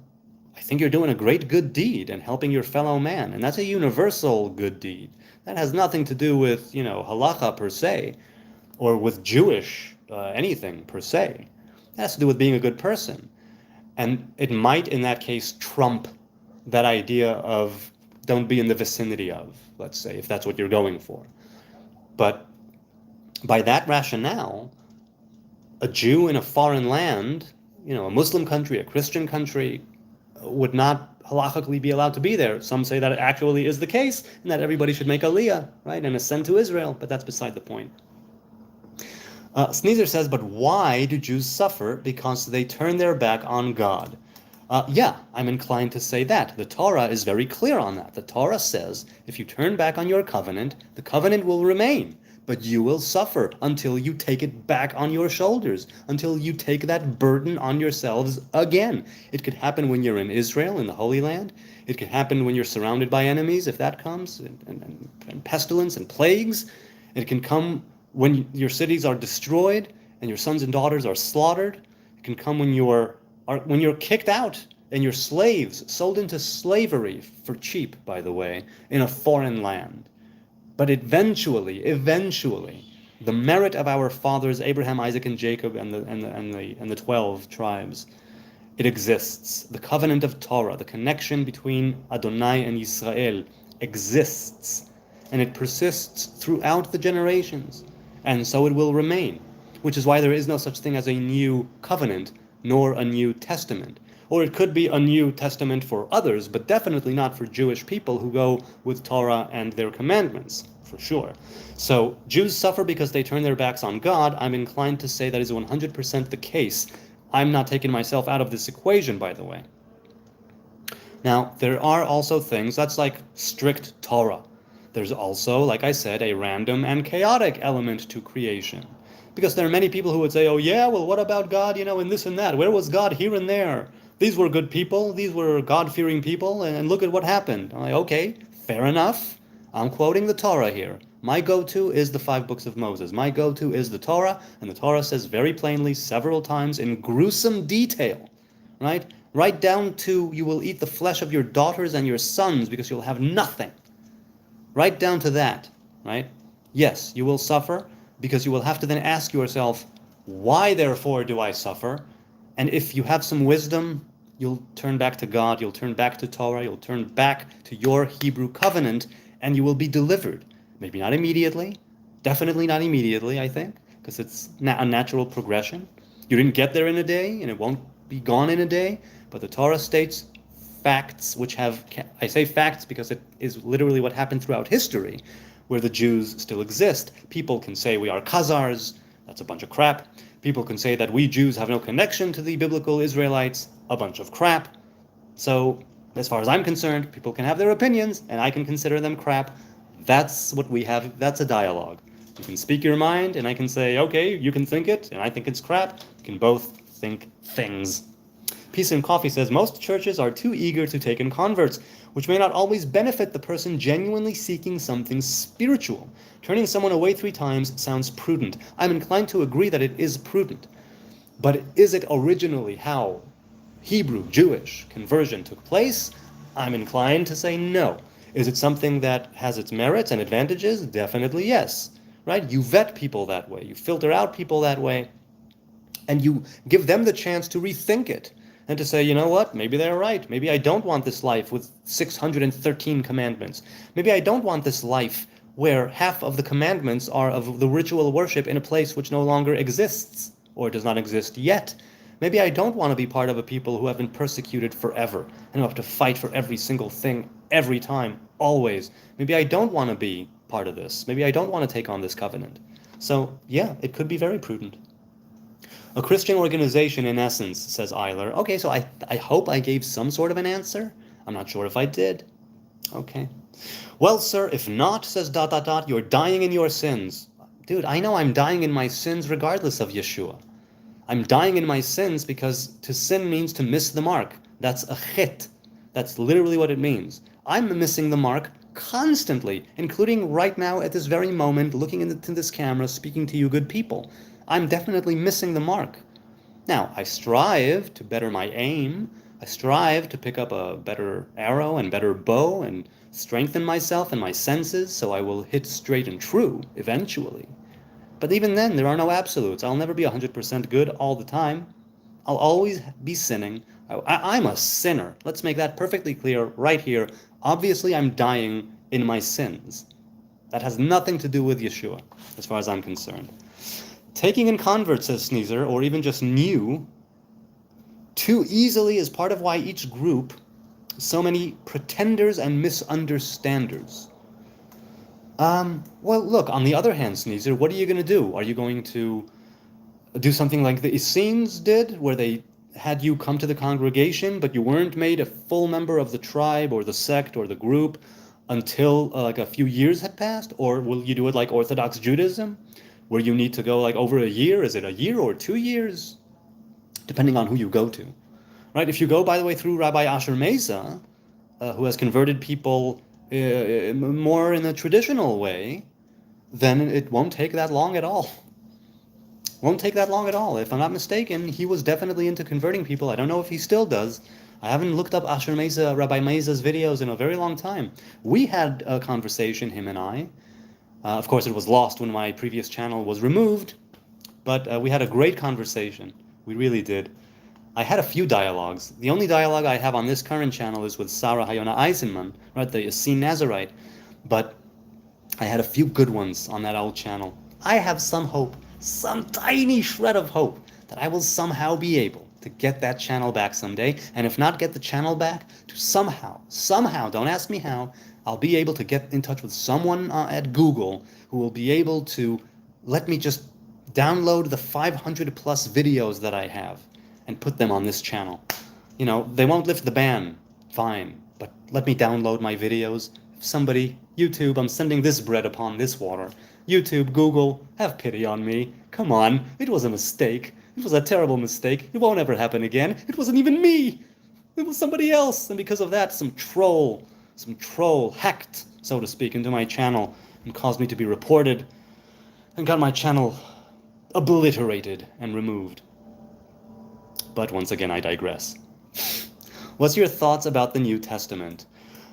I think you're doing a great good deed and helping your fellow man, and that's a universal good deed. That has nothing to do with, halacha per se, or with Jewish anything per se. It has to do with being a good person. And it might, in that case, trump that idea of don't be in the vicinity of, let's say, if that's what you're going for. But by that rationale, a Jew in a foreign land, a Muslim country, a Christian country, would not halachically be allowed to be there. Some say that it actually is the case, and that everybody should make aliyah, right, and ascend to Israel, but that's beside the point. Sneezer says, but why do Jews suffer? Because they turn their back on God. Yeah, I'm inclined to say that. The Torah is very clear on that. The Torah says, if you turn back on your covenant, the covenant will remain, but you will suffer until you take it back on your shoulders, until you take that burden on yourselves again. It could happen when you're in Israel, in the Holy Land. It could happen when you're surrounded by enemies, if that comes, and pestilence and plagues. It can come when your cities are destroyed and your sons and daughters are slaughtered. It can come when you're kicked out and you're slaves, sold into slavery for cheap, by the way, in a foreign land. But eventually, the merit of our fathers, Abraham, Isaac, and Jacob, and the 12 tribes, it exists. The covenant of Torah, the connection between Adonai and Israel, exists, and it persists throughout the generations, and so it will remain. Which is why there is no such thing as a new covenant, nor a New Testament. Or it could be a New Testament for others, but definitely not for Jewish people who go with Torah and their commandments, for sure. So Jews suffer because they turn their backs on God. I'm inclined to say that is 100% the case. I'm not taking myself out of this equation, by the way. Now, there are also things, that's like strict Torah. There's also, like I said, a random and chaotic element to creation. Because there are many people who would say, oh yeah, well what about God, in this and that? Where was God here and there? These were good people, these were God-fearing people, and look at what happened. I'm like, okay, fair enough. I'm quoting the Torah here. My go-to is the 5 books of Moses. My go-to is the Torah, and the Torah says very plainly several times in gruesome detail, right? Right down to you will eat the flesh of your daughters and your sons because you'll have nothing. Right down to that, right? Yes, you will suffer because you will have to then ask yourself, why therefore do I suffer? And if you have some wisdom, you'll turn back to God, you'll turn back to Torah, you'll turn back to your Hebrew covenant, and you will be delivered. Maybe not immediately, definitely not immediately, I think, because it's a natural progression. You didn't get there in a day, and it won't be gone in a day, but the Torah states facts which have, I say facts because it is literally what happened throughout history, where the Jews still exist. People can say we are Khazars, that's a bunch of crap. People can say that we Jews have no connection to the biblical Israelites, a bunch of crap. So, as far as I'm concerned, people can have their opinions, and I can consider them crap. That's what we have, that's a dialogue. You can speak your mind, and I can say, okay, you can think it, and I think it's crap. You can both think things. Peace and Coffee says, most churches are too eager to take in converts, which may not always benefit the person genuinely seeking something spiritual. Turning someone away 3 times sounds prudent. I'm inclined to agree that it is prudent. But is it originally how Hebrew, Jewish conversion took place? I'm inclined to say no. Is it something that has its merits and advantages? Definitely yes. Right? You vet people that way. You filter out people that way. And you give them the chance to rethink it. And to say, you know what, maybe they're right. Maybe I don't want this life with 613 commandments. Maybe I don't want this life where half of the commandments are of the ritual worship in a place which no longer exists, or does not exist yet. Maybe I don't want to be part of a people who have been persecuted forever, and who have to fight for every single thing, every time, always. Maybe I don't want to be part of this. Maybe I don't want to take on this covenant. So, yeah, it could be very prudent. A Christian organization, in essence, says Eiler. Okay, so I hope I gave some sort of an answer. I'm not sure if I did. Okay. Well, sir, if not, says ... you're dying in your sins. Dude, I know I'm dying in my sins regardless of Yeshua. I'm dying in my sins because to sin means to miss the mark. That's a chit. That's literally what it means. I'm missing the mark constantly, including right now at this very moment, looking into this camera, speaking to you good people. I'm definitely missing the mark. Now, I strive to better my aim. I strive to pick up a better arrow and better bow and strengthen myself and my senses so I will hit straight and true eventually. But even then, there are no absolutes. I'll never be 100% good all the time. I'll always be sinning. I'm a sinner. Let's make that perfectly clear right here. Obviously, I'm dying in my sins. That has nothing to do with Yeshua, as far as I'm concerned. Taking in converts, says Sneezer, or even just new, too easily is part of why each group, so many pretenders and misunderstanders. Well, look, on the other hand, Sneezer, what are you going to do? Are you going to do something like the Essenes did, where they had you come to the congregation, but you weren't made a full member of the tribe or the sect or the group until like a few years had passed? Or will you do it like Orthodox Judaism, where you need to go like over a year? Is it a year or 2 years? Depending on who you go to. Right? If you go, by the way, through Rabbi Asher Mesa, who has converted people more in a traditional way, then it won't take that long at all. Won't take that long at all. If I'm not mistaken, he was definitely into converting people. I don't know if he still does. I haven't looked up Asher Mesa, Rabbi Mesa's videos in a very long time. We had a conversation, him and I. Of course, it was lost when my previous channel was removed, but we had a great conversation. We really did. I had a few dialogues. The only dialogue I have on this current channel is with Sarah Hayona Eisenman, right, the Essene Nazarite. But I had a few good ones on that old channel. I have some hope, some tiny shred of hope, that I will somehow be able to get that channel back someday. And if not get the channel back, to somehow, don't ask me how, I'll be able to get in touch with someone at Google who will be able to let me just download the 500 plus videos that I have and put them on this channel. You know, they won't lift the ban, fine, but let me download my videos. If somebody, YouTube, I'm sending this bread upon this water. YouTube, Google, have pity on me. Come on, it was a mistake. It was a terrible mistake. It won't ever happen again. It wasn't even me. It was somebody else. And because of that, some troll hacked, so to speak, into my channel and caused me to be reported and got my channel obliterated and removed. But once again, I digress. What's your thoughts about the New Testament?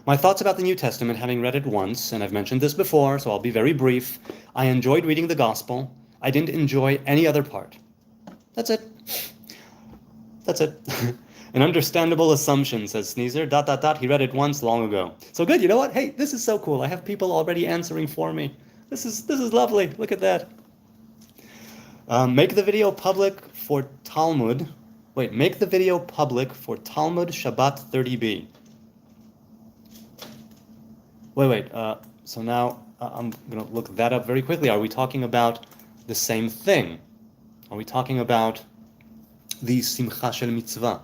My thoughts about the New Testament, having read it once, and I've mentioned this before, so I'll be very brief. I enjoyed reading the Gospel. I didn't enjoy any other part. That's it. That's it. An understandable assumption, says Sneezer. ... He read it once long ago. So good, you know what? Hey, this is so cool. I have people already answering for me. This is lovely. Look at that. Make the video public for Talmud. Wait, make the video public for Talmud Shabbat 30b. Wait. So now I'm going to look that up very quickly. Are we talking about the same thing? Are we talking about the Simcha Shel Mitzvah?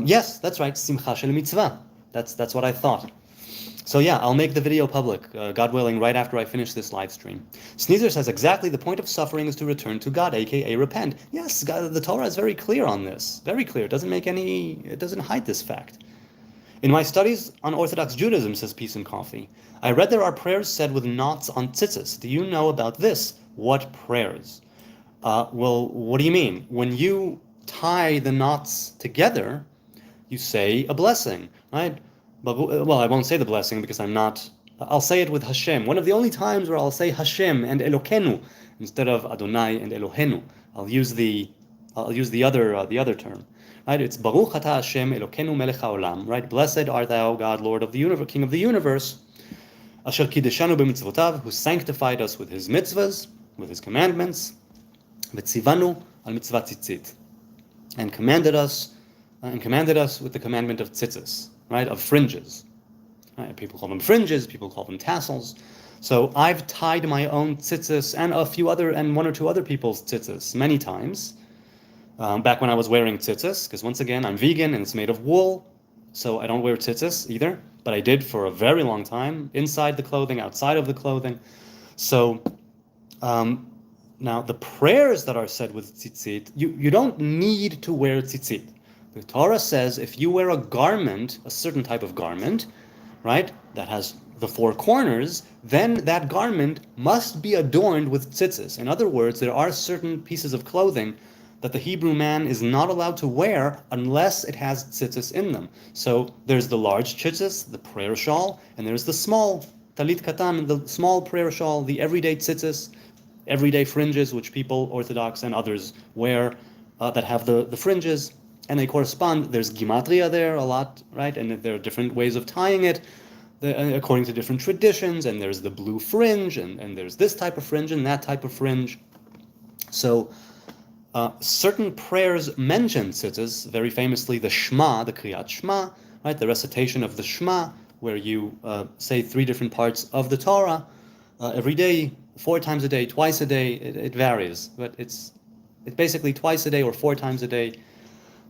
Yes, that's right, Simcha Shel Mitzvah. That's what I thought. So yeah, I'll make the video public, God willing, right after I finish this live stream. Sneezer says exactly the point of suffering is to return to God, aka repent. Yes, God, the Torah is very clear on this. Very clear. It doesn't hide this fact. In my studies on Orthodox Judaism, says Peace and Coffee, I read there are prayers said with knots on tzitzis. Do you know about this? What prayers? Well, what do you mean? When you tie the knots together, you say a blessing, right? But, well, I won't say the blessing because I'll say it with Hashem. One of the only times where I'll say Hashem and Elokenu instead of Adonai and Elohenu. I'll use the other term. Right? It's Baruch Atah Hashem Elokenu Melech HaOlam. Right? Blessed art thou, God, Lord of the universe, King of the universe. Asher kideshanu b'mitzvotav, who sanctified us with his mitzvahs, with his commandments. V'tzivanu al mitzvah tzitzit, and commanded us with the commandment of tzitzis, right, of fringes. Right? People call them fringes, people call them tassels. So I've tied my own tzitzis and one or two other people's tzitzis many times. Back when I was wearing tzitzis, because once again I'm vegan and it's made of wool, so I don't wear tzitzis either. But I did for a very long time, inside the clothing, outside of the clothing. So now the prayers that are said with tzitzit, you don't need to wear tzitzit. The Torah says if you wear a garment, a certain type of garment, right, that has the four corners, then that garment must be adorned with tzitzis. In other words, there are certain pieces of clothing that the Hebrew man is not allowed to wear unless it has tzitzis in them. So there's the large tzitzis, the prayer shawl, and there's the small talit katan, the small prayer shawl, the everyday tzitzis, everyday fringes, which people, Orthodox and others, wear that have the fringes, and they correspond. There's gematria there a lot, right? And there are different ways of tying it according to different traditions, and there's the blue fringe, and there's this type of fringe and that type of fringe. So certain prayers mention tzitzis, very famously the Shema, the Kriyat Shema, right? The recitation of the Shema, where you say three different parts of the Torah every day, 4 times a day, twice a day. It varies, but it's basically twice a day or 4 times a day,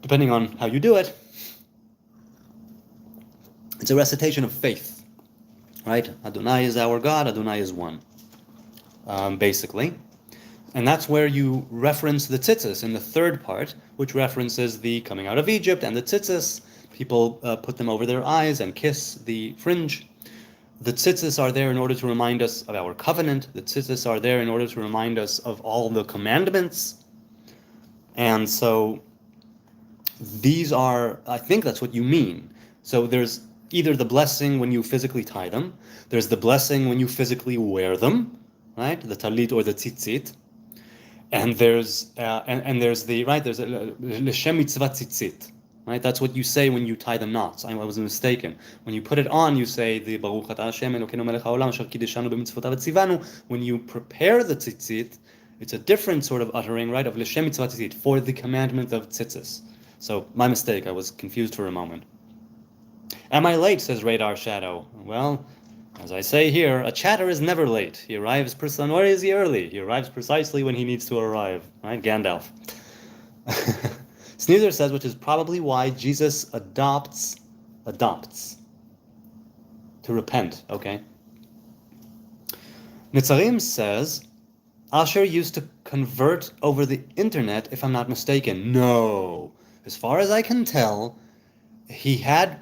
depending on how you do it. It's a recitation of faith, right? Adonai is our God, Adonai is one, basically. And that's where you reference the tzitzis in the third part, which references the coming out of Egypt and the tzitzis. People put them over their eyes and kiss the fringe. The tzitzis are there in order to remind us of our covenant. The tzitzis are there in order to remind us of all the commandments. And so these are, I think that's what you mean. So there's either the blessing when you physically tie them, there's the blessing when you physically wear them, right? The talit or the tzitzit. And there's the, right, there's l'shem mitzvah tzitzit, right? That's what you say when you tie the knots. I was mistaken. When you put it on, you say the Baruch Atah Hashem Elokeinu Melech HaOlam Asher Kideshanu b'mitzvotav v'tzivanu. When you prepare the tzitzit, it's a different sort of uttering, right, of l'shem mitzvah tzitzit, for the commandment of tzitzis. So my mistake. I was confused for a moment. Am I late? Says Radar Shadow. Well, as I say here, a chatter is never late. He arrives nor is he early. He arrives precisely when he needs to arrive. Right? Gandalf. Sneezer says, which is probably why Jesus adopts to repent. Okay. Nitzarim says, Asher used to convert over the internet, if I'm not mistaken. No. As far as I can tell, he had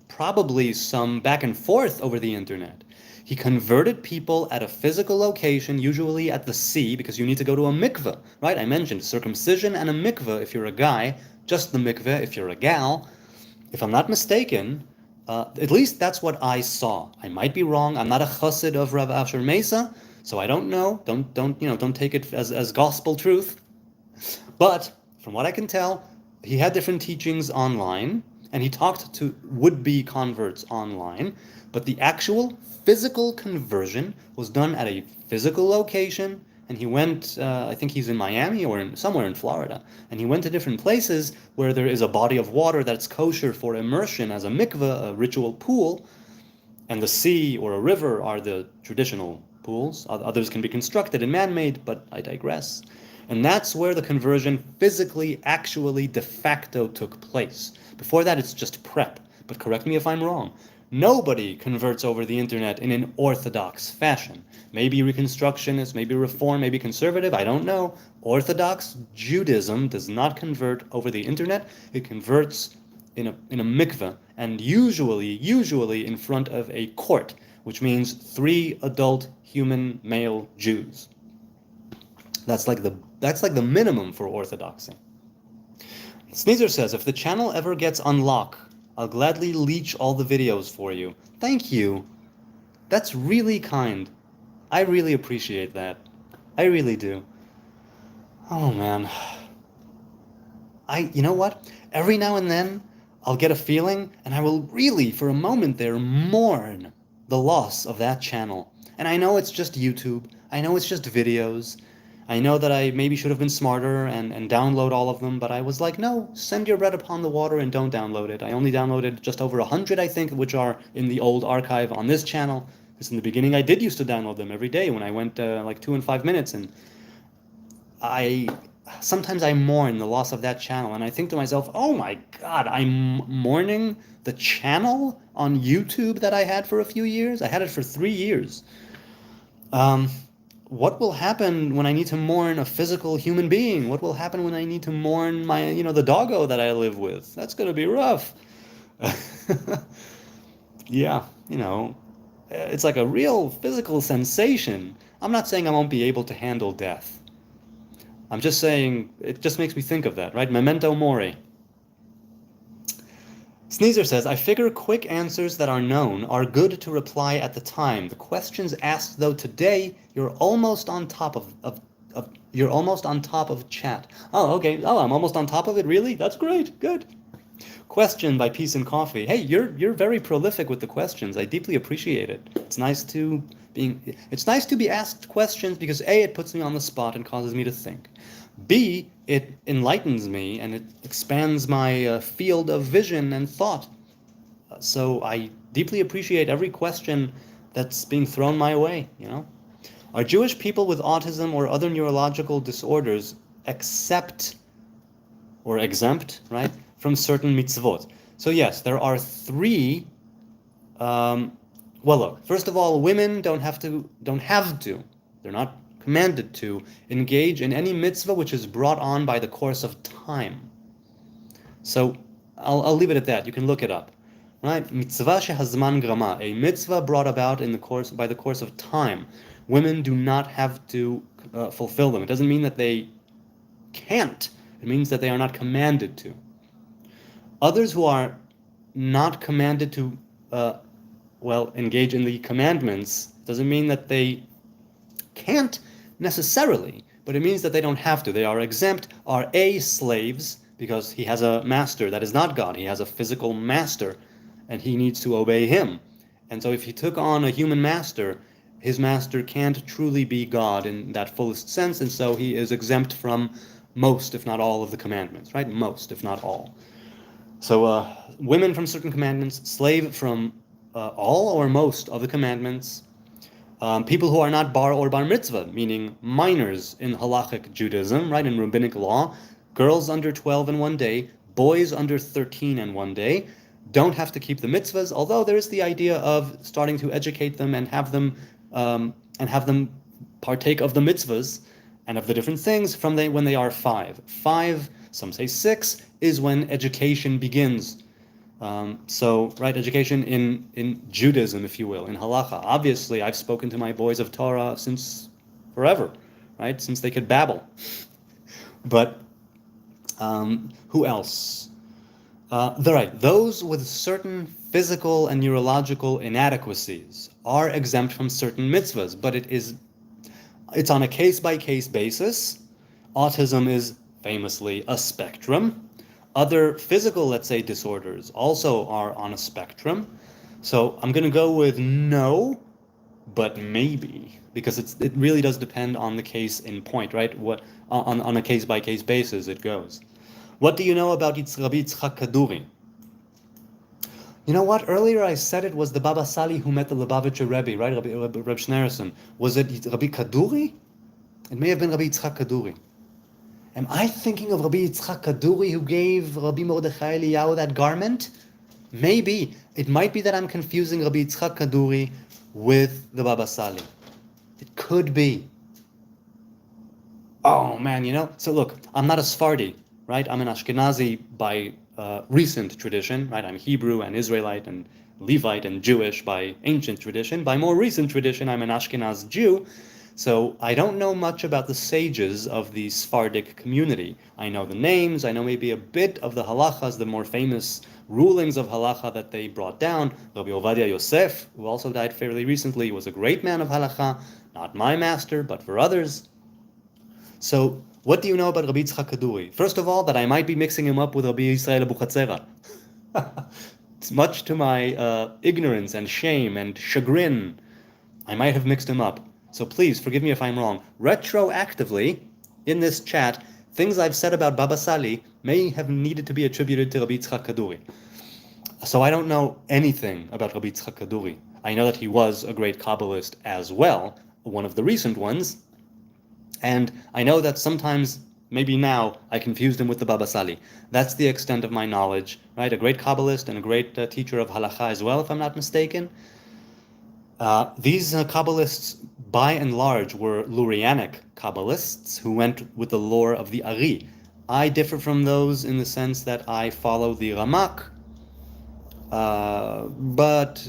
probably some back and forth over the internet. He converted people at a physical location, usually at the sea, because you need to go to a mikveh, right? I mentioned circumcision and a mikveh if you're a guy, just the mikveh if you're a gal. If I'm not mistaken, at least that's what I saw. I might be wrong. I'm not a chassid of Rav Asher Mesa, so I don't know. Don't take it as gospel truth. But from what I can tell, he had different teachings online, and he talked to would-be converts online, but the actual physical conversion was done at a physical location, and he went, I think he's in Miami or somewhere in Florida, and he went to different places where there is a body of water that's kosher for immersion as a mikveh, a ritual pool, and the sea or a river are the traditional pools. Others can be constructed and man-made, but I digress. And that's where the conversion physically, actually, de facto took place. Before that, it's just prep. But correct me if I'm wrong. Nobody converts over the internet in an orthodox fashion. Maybe Reconstructionist, maybe Reform, maybe Conservative, I don't know. Orthodox Judaism does not convert over the internet. It converts in a mikveh, and usually in front of a court, which means 3 adult human male Jews. That's like the minimum for orthodoxy. Sneezer says, if the channel ever gets unlocked, I'll gladly leech all the videos for you. Thank you. That's really kind. I really appreciate that. I really do. Oh man. You know what? Every now and then, I'll get a feeling, and I will really, for a moment there, mourn the loss of that channel. And I know it's just YouTube. I know it's just videos. I know that I maybe should have been smarter and download all of them, but I was like, no, send your bread upon the water and don't download it. I only downloaded just over 100, I think, which are in the old archive on this channel. Because in the beginning, I did used to download them every day when I went like 2 and 5 minutes, and sometimes I mourn the loss of that channel, and I think to myself, oh my God, I'm mourning the channel on YouTube that I had for a few years. I had it for 3 years. What will happen when I need to mourn a physical human being? What will happen when I need to mourn my, the doggo that I live with? That's going to be rough. Yeah, it's like a real physical sensation. I'm not saying I won't be able to handle death. I'm just saying, it just makes me think of that, right? Memento mori. Sneezer says, I figure quick answers that are known are good to reply at the time. The questions asked, though, today, you're almost on top of chat. Oh, okay. Oh, I'm almost on top of it? Really? That's great. Good. Question by Peace and Coffee. Hey, you're very prolific with the questions. I deeply appreciate it. It's nice to be asked questions because A, it puts me on the spot and causes me to think. B, it enlightens me and it expands my field of vision and thought. So I deeply appreciate every question that's being thrown my way, Are Jewish people with autism or other neurological disorders exempt, right, from certain mitzvot? So yes, there are 3. Well, look, first of all, women don't have to, they're not commanded to engage in any mitzvah which is brought on by the course of time. So I'll leave it at that. You can look it up, right? Mitzvah shehazman grama, a mitzvah brought about by the course of time. Women do not have to fulfill them. It doesn't mean that they can't. It means that they are not commanded to. Others who are not commanded to engage in the commandments doesn't mean that they can't necessarily, but it means that they don't have to. They are exempt, are A, slaves, because he has a master that is not God. He has a physical master, and he needs to obey him. And so if he took on a human master, his master can't truly be God in that fullest sense, and so he is exempt from most, if not all, of the commandments, right? Most, if not all. So women from certain commandments, slave from all or most of the commandments, people who are not bar or bar mitzvah, meaning minors in halachic Judaism, right, in rabbinic law, girls under 12 in one day, boys under 13 in one day, don't have to keep the mitzvahs, although there is the idea of starting to educate them and have them partake of the mitzvahs and of the different things from when they are 5. 5, some say 6, is when education begins. Right, education in Judaism, if you will, in halacha. Obviously, I've spoken to my boys of Torah since forever, right, since they could babble. But who else? Those with certain physical and neurological inadequacies are exempt from certain mitzvahs, but it's on a case-by-case basis. Autism is famously a spectrum. Other physical, let's say, disorders also are on a spectrum. So I'm going to go with no, but maybe, because it really does depend on the case in point, right? What on a case-by-case basis it goes. What do you know about Rabbi Yitzchak Kaduri? You know what? Earlier I said it was the Baba Sali who met the Lubavitcher Rebbe, right? Rabbi Schneerson. Was it Rabbi Kaduri? It may have been Rabbi Yitzchak Kaduri. Am I thinking of Rabbi Yitzchak Kaduri who gave Rabbi Mordechai Eliyahu that garment? Maybe. It might be that I'm confusing Rabbi Yitzchak Kaduri with the Baba Sali. It could be. Oh man, so look, I'm not a Sephardi, right? I'm an Ashkenazi by recent tradition, right? I'm Hebrew and Israelite and Levite and Jewish by ancient tradition. By more recent tradition, I'm an Ashkenaz Jew. So I don't know much about the sages of the Sephardic community. I know the names, I know maybe a bit of the halachas, the more famous rulings of halacha that they brought down. Rabbi Ovadia Yosef, who also died fairly recently, was a great man of halacha, not my master, but for others. So, what do you know about Rabbi Yitzchak Kaduri? First of all, that I might be mixing him up with Rabbi Yisrael Abuchatzera. Much to my ignorance and shame and chagrin, I might have mixed him up. So please, forgive me if I'm wrong. Retroactively, in this chat, things I've said about Baba Sali may have needed to be attributed to Rabbi Yitzchak Kaduri. So I don't know anything about Rabbi Yitzchak Kaduri. I know that he was a great Kabbalist as well, one of the recent ones. And I know that sometimes, maybe now, I confused him with the Baba Sali. That's the extent of my knowledge, right? A great Kabbalist and a great teacher of halacha as well, if I'm not mistaken. These Kabbalists, by and large, were Lurianic Kabbalists who went with the lore of the Ari. I differ from those in the sense that I follow the Ramak, but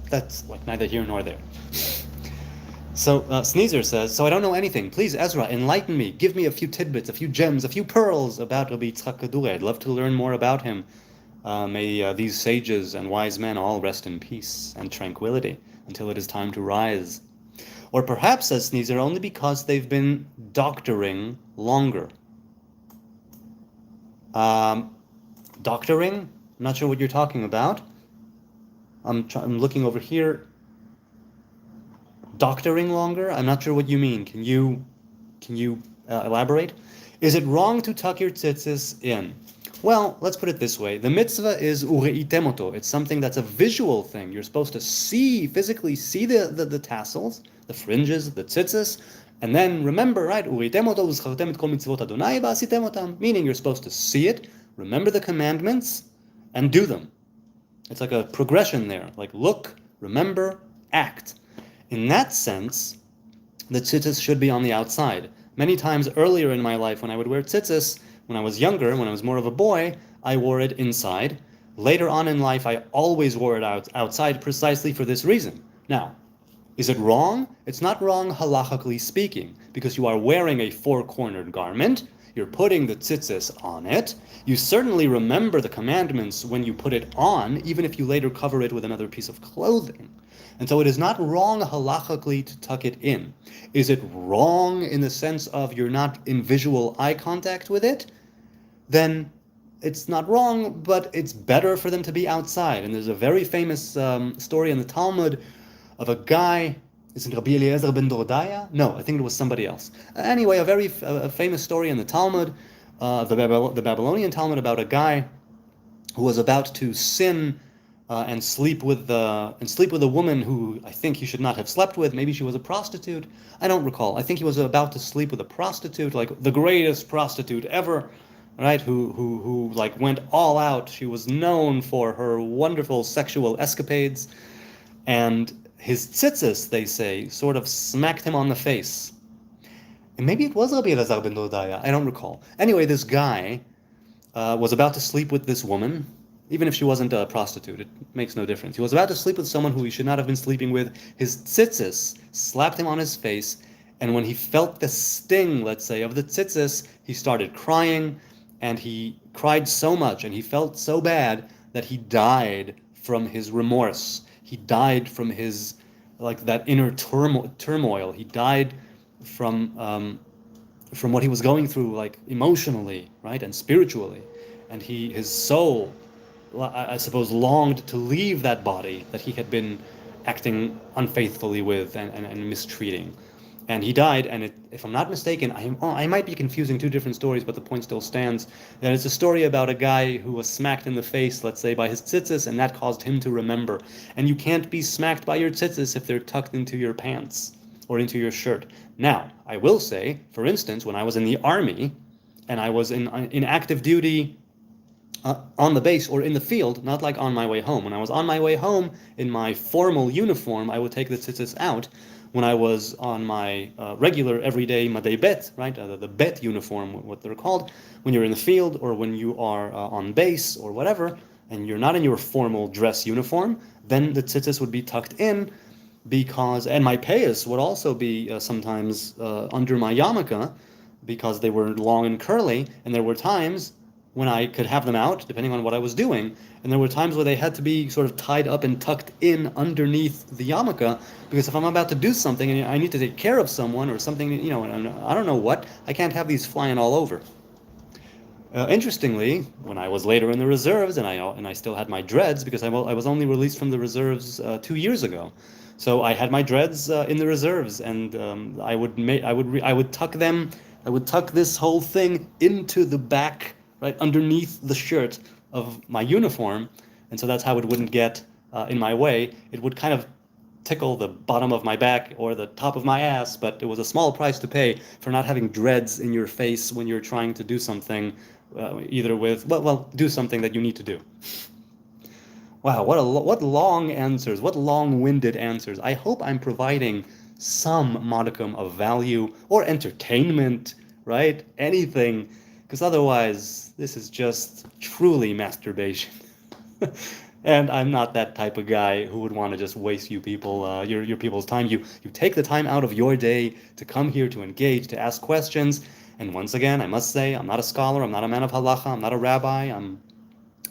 that's like neither here nor there. So Sneezer says, so I don't know anything. Please, Ezra, enlighten me. Give me a few tidbits, a few gems, a few pearls about Rabbi Yitzchak Kaduri. I'd love to learn more about him. May these sages and wise men all rest in peace and tranquility until it is time to rise. Or perhaps, says Sneezer, only because they've been doctoring longer. Doctoring? I'm not sure what you're talking about. I'm looking over here. Doctoring longer? I'm not sure what you mean. Can you elaborate? Is it wrong to tuck your tzitzis in? Well, let's put it this way. The mitzvah is ureitem oto. It's something that's a visual thing. You're supposed to physically see the tassels, the fringes, the tzitzis, and then remember, right? Ureitem oto uzchartem et kol mitzvot Adonai va'asitem otam. Meaning you're supposed to see it, remember the commandments, and do them. It's like a progression there. Like look, remember, act. In that sense, the tzitzis should be on the outside. Many times earlier in my life when I would wear tzitzis, when I was younger, when I was more of a boy, I wore it inside. Later on in life, I always wore it outside precisely for this reason. Now, is it wrong? It's not wrong halachically speaking, because you are wearing a four-cornered garment, you're putting the tzitzis on it, you certainly remember the commandments when you put it on, even if you later cover it with another piece of clothing. And so it is not wrong halachically to tuck it in. Is it wrong in the sense of you're not in visual eye contact with it? Then it's not wrong, but it's better for them to be outside. And there's a very famous story in the Talmud of a guy, isn't Rabbi Eliezer ben Dordaya? No, I think it was somebody else. Anyway, a famous story in the Talmud, the Babylonian Talmud, about a guy who was about to sin and sleep with a woman who I think he should not have slept with. Maybe she was a prostitute. I don't recall. I think he was about to sleep with a prostitute, like the greatest prostitute ever, right? Who like went all out. She was known for her wonderful sexual escapades, and his tzitzis, they say, sort of smacked him on the face. And maybe it was Rabbi Elazar ben Dordaya. I don't recall. Anyway, this guy was about to sleep with this woman. Even if she wasn't a prostitute, it makes no difference. He was about to sleep with someone who he should not have been sleeping with. His tzitzis slapped him on his face, and when he felt the sting, let's say, of the tzitzis, he started crying, and he cried so much, and he felt so bad that he died from his remorse. He died from his, like, that inner turmoil. He died from what he was going through, like, emotionally, right, and spiritually. And his soul, I suppose, longed to leave that body that he had been acting unfaithfully with and mistreating. And he died, and if I'm not mistaken, I might be confusing two different stories, but the point still stands. That it's a story about a guy who was smacked in the face, let's say, by his tzitzis, and that caused him to remember. And you can't be smacked by your tzitzis if they're tucked into your pants or into your shirt. Now, I will say, for instance, when I was in the army, and I was in active duty on the base or in the field, not like on my way home. When I was on my way home in my formal uniform, I would take the tzitzis out. When I was on my regular everyday madei bet, right, the bet uniform, what they're called, when you're in the field or when you are on base or whatever, and you're not in your formal dress uniform, then the tzitzis would be tucked in, because, and my payas would also be sometimes under my yarmulke, because they were long and curly, and there were times when I could have them out, depending on what I was doing, and there were times where they had to be sort of tied up and tucked in underneath the yarmulke, because if I'm about to do something and I need to take care of someone or something, you know, and I don't know what, I can't have these flying all over. Interestingly, when I was later in the reserves and I still had my dreads, because I was only released from the reserves 2 years ago, so I had my dreads in the reserves, and I would tuck them. I would tuck this whole thing into the back, right underneath the shirt of my uniform, and so that's how it wouldn't get in my way. It would kind of tickle the bottom of my back or the top of my ass, but it was a small price to pay for not having dreads in your face when you're trying to do something, either with, well, do something that you need to do. Wow, what long answers, what long-winded answers. I hope I'm providing some modicum of value or entertainment, right? Anything, because otherwise this is just truly masturbation. And I'm not that type of guy who would want to just waste you people, your people's time. You take the time out of your day to come here to engage, to ask questions. And once again, I must say, I'm not a scholar, I'm not a man of halacha, I'm not a rabbi, I'm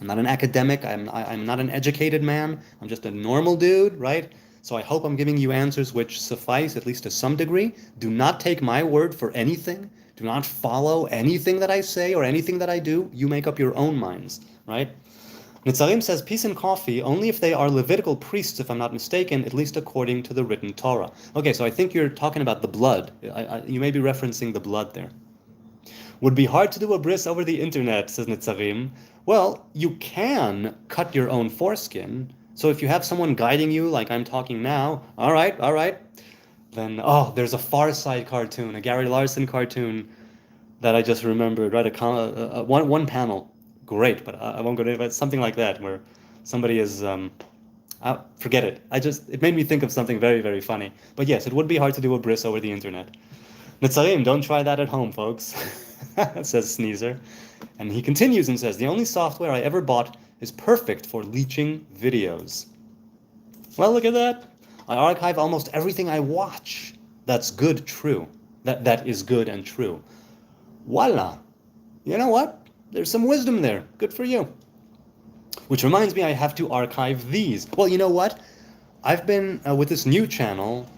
not an academic, I'm not an educated man, I'm just a normal dude, right? So I hope I'm giving you answers which suffice, at least to some degree. Do not take my word for anything. Do not follow anything that I say or anything that I do. You make up your own minds, right? Netzarim says, peace and coffee, only if they are Levitical priests, if I'm not mistaken, at least according to the written Torah. Okay, so I think you're talking about the blood. You may be referencing the blood there. Would be hard to do a bris over the internet, says Netzarim. Well, you can cut your own foreskin. So if you have someone guiding you, like I'm talking now, all right, then, there's a Far Side cartoon, a Gary Larson cartoon that I just remembered, right? One panel. Great, but I won't go into it. Something like that, where somebody is, forget it. It made me think of something very, very funny. But yes, it would be hard to do a bris over the internet. Netzarim, don't try that at home, folks, says Sneezer. And he continues and says, the only software I ever bought is perfect for leeching videos. Well, look at that. I archive almost everything I watch. That's good, true. That is good and true. Voila. You know what? There's some wisdom there. Good for you. Which reminds me, I have to archive these. Well, you know what? I've been with this new channel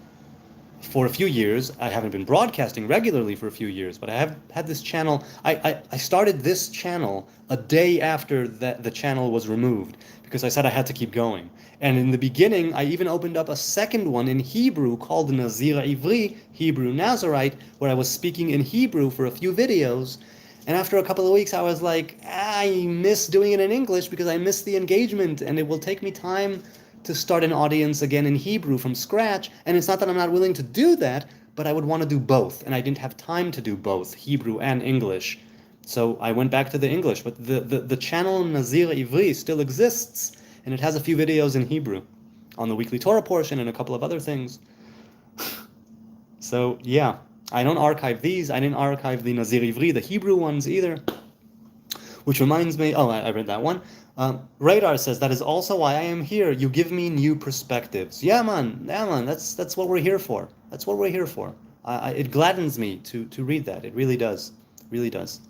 for a few years. I haven't been broadcasting regularly for a few years, but I have had this channel. I started this channel a day after the channel was removed, because I said I had to keep going. And in the beginning, I even opened up a second one in Hebrew called Nazarite, Hebrew Nazarite, where I was speaking in Hebrew for a few videos. And after a couple of weeks, I was like, I miss doing it in English because I miss the engagement, and it will take me time to start an audience again in Hebrew from scratch. And it's not that I'm not willing to do that, but I would want to do both. And I didn't have time to do both, Hebrew and English. So I went back to the English. But the channel Nazir Ivri still exists, and it has a few videos in Hebrew on the weekly Torah portion and a couple of other things. So yeah, I don't archive these. I didn't archive the Nazir Ivri, the Hebrew ones either. Which reminds me, I read that one. Radar says, that is also why I am here. You give me new perspectives. Yeah, man, that's what we're here for. That's what we're here for. It gladdens me to read that. It really does. Really does.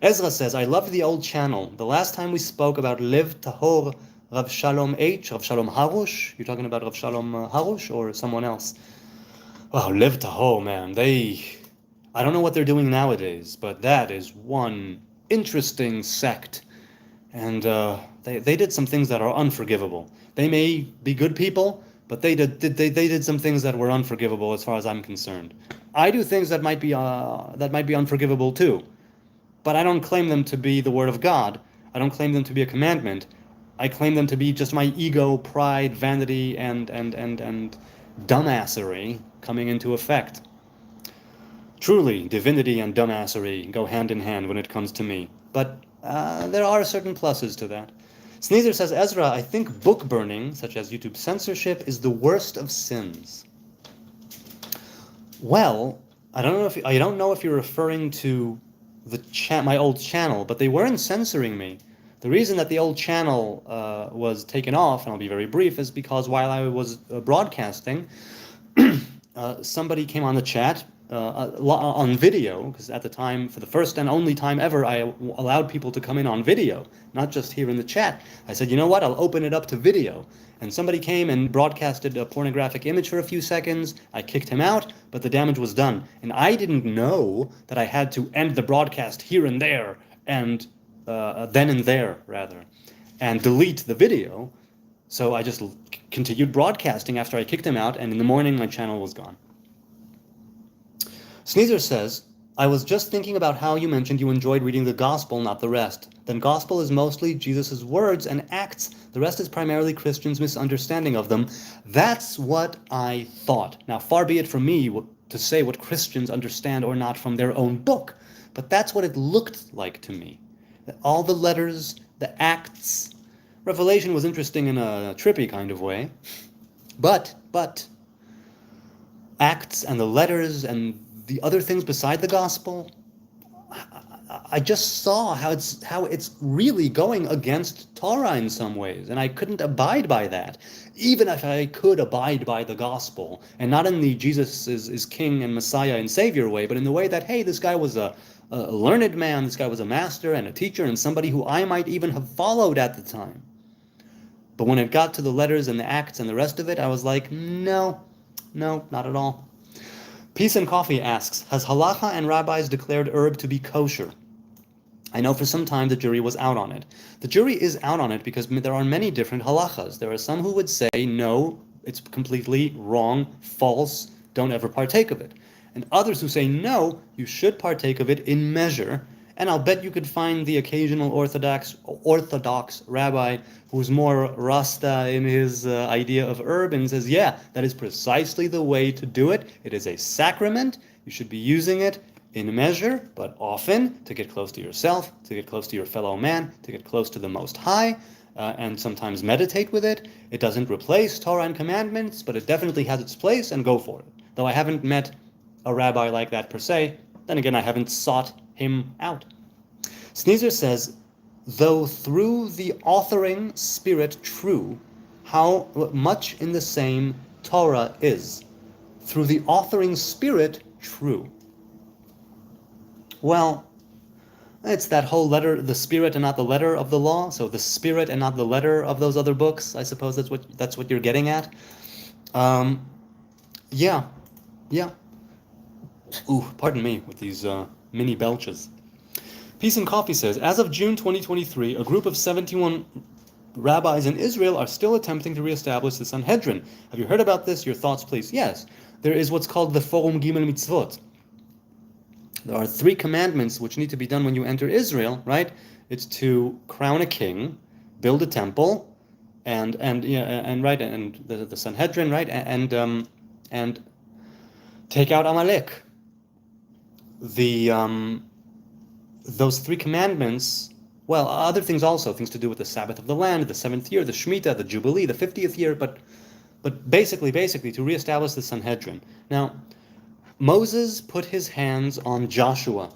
Ezra says, I loved the old channel. The last time we spoke about Lev Tahor, Rav Shalom H, Rav Shalom Harush. You're talking about Rav Shalom Harush or someone else? Wow, Lev Tahor, man. I don't know what they're doing nowadays, but that is one interesting sect. And they did some things that are unforgivable. They may be good people, but they did some things that were unforgivable as far as I'm concerned. I do things that might be unforgivable too, but I don't claim them to be the word of God. I don't claim them to be a commandment. I claim them to be just my ego, pride, vanity, and dumbassery coming into effect. Truly, divinity and dumbassery go hand in hand when it comes to me. But There are certain pluses to that. Sneezer says, Ezra, I think book burning, such as YouTube censorship, is the worst of sins. Well, I don't know if you're referring to my old channel, but they weren't censoring me. The reason that the old channel was taken off, and I'll be very brief, is because while I was broadcasting, somebody came on the chat on video, because at the time, for the first and only time ever, I allowed people to come in on video, not just here in the chat. I said, you know what, I'll open it up to video. And somebody came and broadcasted a pornographic image for a few seconds. I kicked him out, but the damage was done. And I didn't know that I had to end the broadcast here and there, and then and there, rather, and delete the video. So I just continued broadcasting after I kicked him out, and in the morning my channel was gone. Sneezer says, I was just thinking about how you mentioned you enjoyed reading the gospel, not the rest. Then gospel is mostly Jesus' words and acts. The rest is primarily Christians' misunderstanding of them. That's what I thought. Now, far be it from me to say what Christians understand or not from their own book, but that's what it looked like to me. All the letters, the acts. Revelation was interesting in a trippy kind of way, but acts and the letters and the other things beside the gospel, I just saw how it's really going against Torah in some ways, and I couldn't abide by that. Even if I could abide by the gospel, and not in the Jesus is king and Messiah and Savior way, but in the way that, hey, this guy was a learned man, this guy was a master and a teacher, and somebody who I might even have followed at the time. But when it got to the letters and the acts and the rest of it, I was like, no, not at all. Peace and Coffee asks, has halacha and rabbis declared herb to be kosher? I know for some time the jury was out on it. The jury is out on it because there are many different halachas. There are some who would say, no, it's completely wrong, false, don't ever partake of it. And others who say, no, you should partake of it in measure. And I'll bet you could find the occasional Orthodox rabbi who's more Rasta in his idea of herb and says, yeah, that is precisely the way to do it. It is a sacrament. You should be using it in measure, but often to get close to yourself, to get close to your fellow man, to get close to the Most High, and sometimes meditate with it. It doesn't replace Torah and commandments, but it definitely has its place, and go for it. Though I haven't met a rabbi like that per se, then again, I haven't sought him out. Sneezer says, though through the authoring spirit true, how much in the same Torah is. Through the authoring spirit true. Well, it's that whole letter, the spirit and not the letter of the law. So the spirit and not the letter of those other books. I suppose that's what you're getting at. Yeah. Ooh, pardon me with these mini belches. Peace and Coffee says, as of June 2023, a group of 71 rabbis in Israel are still attempting to reestablish the Sanhedrin. Have you heard about this? Your thoughts, please. Yes. There is what's called the Forum Gimel Mitzvot. There are 3 commandments which need to be done when you enter Israel, right? It's to crown a king, build a temple, and the Sanhedrin, right? And take out Amalek. Those 3 commandments, well, other things also, things to do with the Sabbath of the land, the 7th year, the Shemitah, the Jubilee, the 50th year, but basically to reestablish the Sanhedrin. Now, Moses put his hands on Joshua,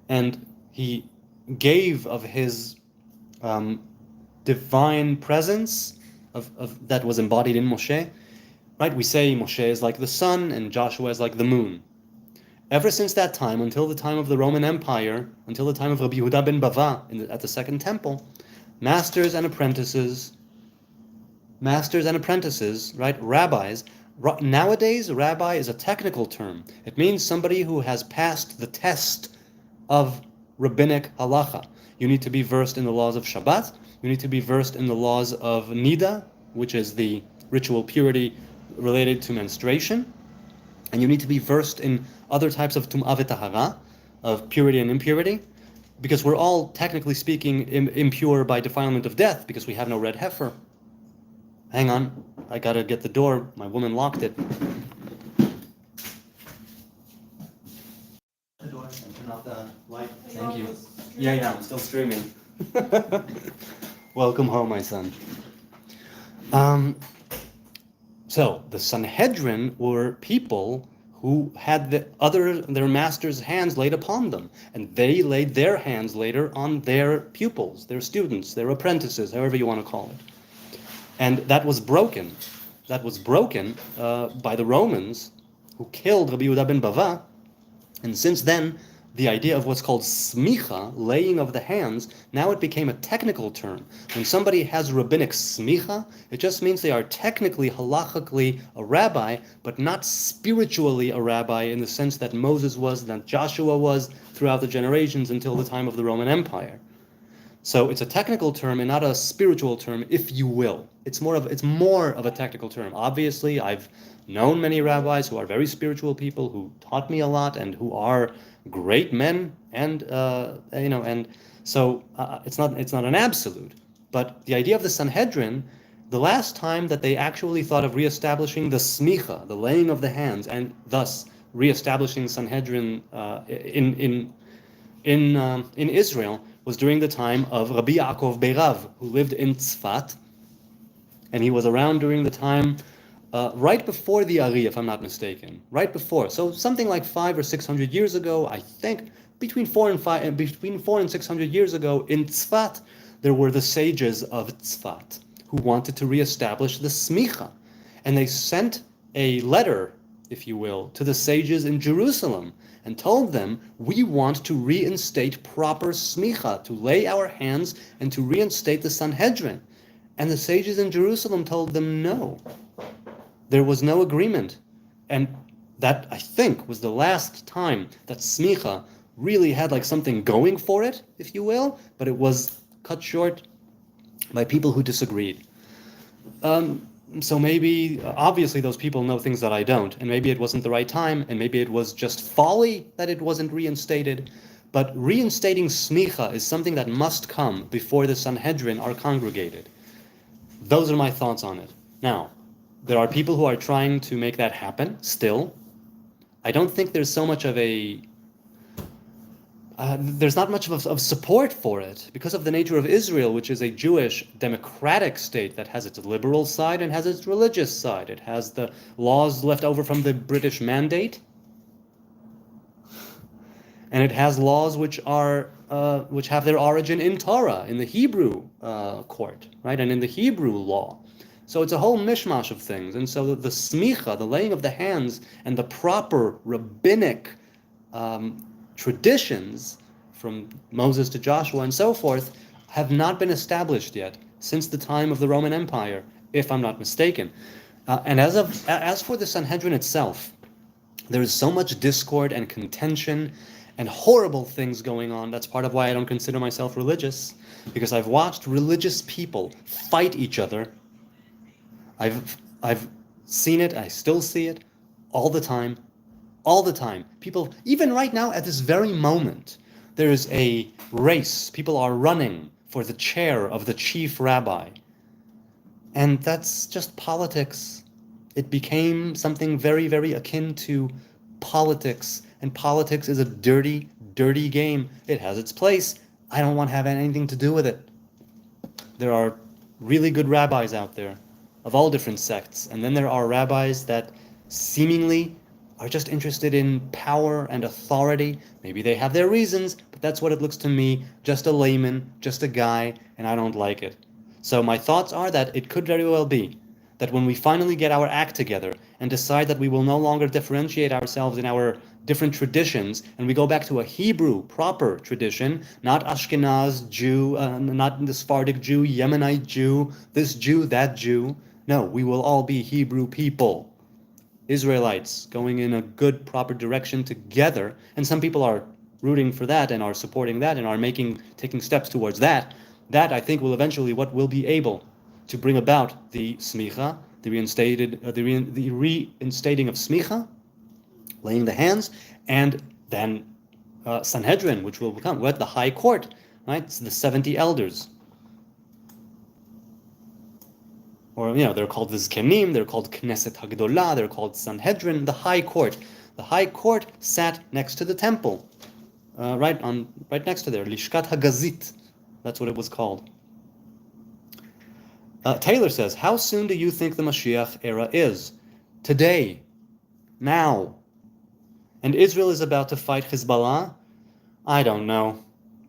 and he gave of his divine presence of that was embodied in Moshe. Right? We say Moshe is like the sun and Joshua is like the moon. Ever since that time, until the time of the Roman Empire, until the time of Rabbi Yehuda ben Bava at the Second Temple, masters and apprentices, right? Rabbis. Nowadays, rabbi is a technical term. It means somebody who has passed the test of rabbinic halacha. You need to be versed in the laws of Shabbat. You need to be versed in the laws of Nida, which is the ritual purity related to menstruation. And you need to be versed in other types of tum'ah v'tahara, of purity and impurity, because we're all, technically speaking, impure by defilement of death, because we have no red heifer. Hang on, I gotta get the door. My woman locked it. The door and turn off the light. Thank you. Yeah, I'm still streaming. Welcome home, my son. So the Sanhedrin were people who had their master's hands laid upon them, and they laid their hands later on their pupils, their students, their apprentices, however you want to call it. And that was broken. That was broken by the Romans, who killed Rabbi Yehuda ben Bava. And since then, the idea of what's called smicha, laying of the hands, now it became a technical term. When somebody has rabbinic smicha, it just means they are technically, halachically a rabbi, but not spiritually a rabbi in the sense that Moses was, that Joshua was throughout the generations until the time of the Roman Empire. So it's a technical term and not a spiritual term, if you will. It's more of a technical term. Obviously, I've known many rabbis who are very spiritual people who taught me a lot and who are great men, and and so it's not an absolute. But the idea of the Sanhedrin, the last time that they actually thought of reestablishing the smicha, the laying of the hands, and thus reestablishing Sanhedrin in Israel, was during the time of Rabbi Yaakov Beirav, who lived in Tzfat, and he was around during the time right before the Ari, if I'm not mistaken, right before. So something like 500 or 600 years ago, I think, between 400 and 600 years ago in Tzfat, there were the sages of Tzfat who wanted to reestablish the smicha, and they sent a letter, if you will, to the sages in Jerusalem and told them, we want to reinstate proper smicha, to lay our hands and to reinstate the Sanhedrin. And the sages in Jerusalem told them no. There was no agreement. And that, I think, was the last time that smicha really had like something going for it, if you will, but it was cut short by people who disagreed. So maybe, obviously those people know things that I don't, and maybe it wasn't the right time, and maybe it was just folly that it wasn't reinstated, but reinstating smicha is something that must come before the Sanhedrin are congregated. Those are my thoughts on it. Now, there are people who are trying to make that happen, still. I don't think there's so much of there's not much of support for it because of the nature of Israel, which is a Jewish democratic state that has its liberal side and has its religious side. It has the laws left over from the British Mandate, and it has laws which have their origin in Torah, in the Hebrew court, right, and in the Hebrew law. So it's a whole mishmash of things, and so the smicha, the laying of the hands, and the proper rabbinic traditions from Moses to Joshua and so forth have not been established yet since the time of the Roman Empire, if I'm not mistaken. And as for the Sanhedrin itself, there is so much discord and contention and horrible things going on. That's part of why I don't consider myself religious, because I've watched religious people fight each other. I've seen it, I still see it all the time. All the time. People, even right now at this very moment, there is a race. People are running for the chair of the chief rabbi. And that's just politics. It became something very, very akin to politics. And politics is a dirty, dirty game. It has its place. I don't want to have anything to do with it. There are really good rabbis out there of all different sects. And then there are rabbis that seemingly are just interested in power and authority. Maybe they have their reasons, but that's what it looks to me, just a layman, just a guy, and I don't like it. So my thoughts are that it could very well be that when we finally get our act together and decide that we will no longer differentiate ourselves in our different traditions, and we go back to a Hebrew proper tradition, not Ashkenaz Jew, not the Sephardic Jew, Yemenite Jew, this Jew, that Jew. No, we will all be Hebrew people. Israelites going in a good, proper direction together, and some people are rooting for that and are supporting that and are taking steps towards that. That, I think, will eventually what will be able to bring about the smicha, the reinstating of smicha, laying the hands, and then Sanhedrin, which will become the high court, right? It's the 70 elders. Or, they're called the Zkenim, they're called Knesset Hagdolah, they're called Sanhedrin, the High Court. The High Court sat next to the temple. right next to there, Lishkat Hagazit. That's what it was called. Taylor says, how soon do you think the Mashiach era is? Today. Now. And Israel is about to fight Hezbollah? I don't know.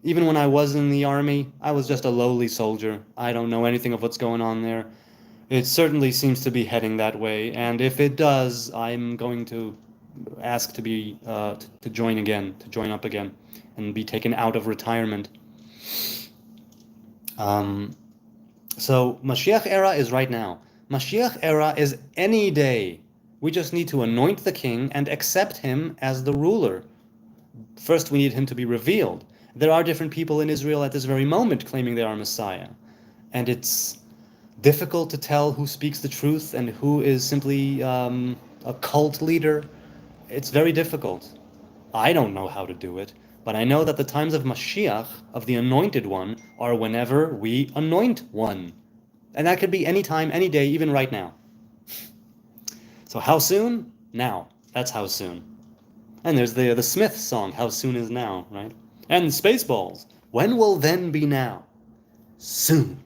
Even when I was in the army, I was just a lowly soldier. I don't know anything of what's going on there. It certainly seems to be heading that way, and if it does, I'm going to ask to be to join up again, and be taken out of retirement. So Mashiach era is right now. Mashiach era is any day. We just need to anoint the king and accept him as the ruler. First, we need him to be revealed. There are different people in Israel at this very moment claiming they are Messiah, and it's difficult to tell who speaks the truth and who is simply a cult leader. It's very difficult. I don't know how to do it, but I know that the times of Mashiach, of the anointed one, are whenever we anoint one. And that could be any time, any day, even right now. So how soon? Now. That's how soon. And there's the Smith song, How Soon Is Now, right? And Spaceballs. When will then be now? Soon.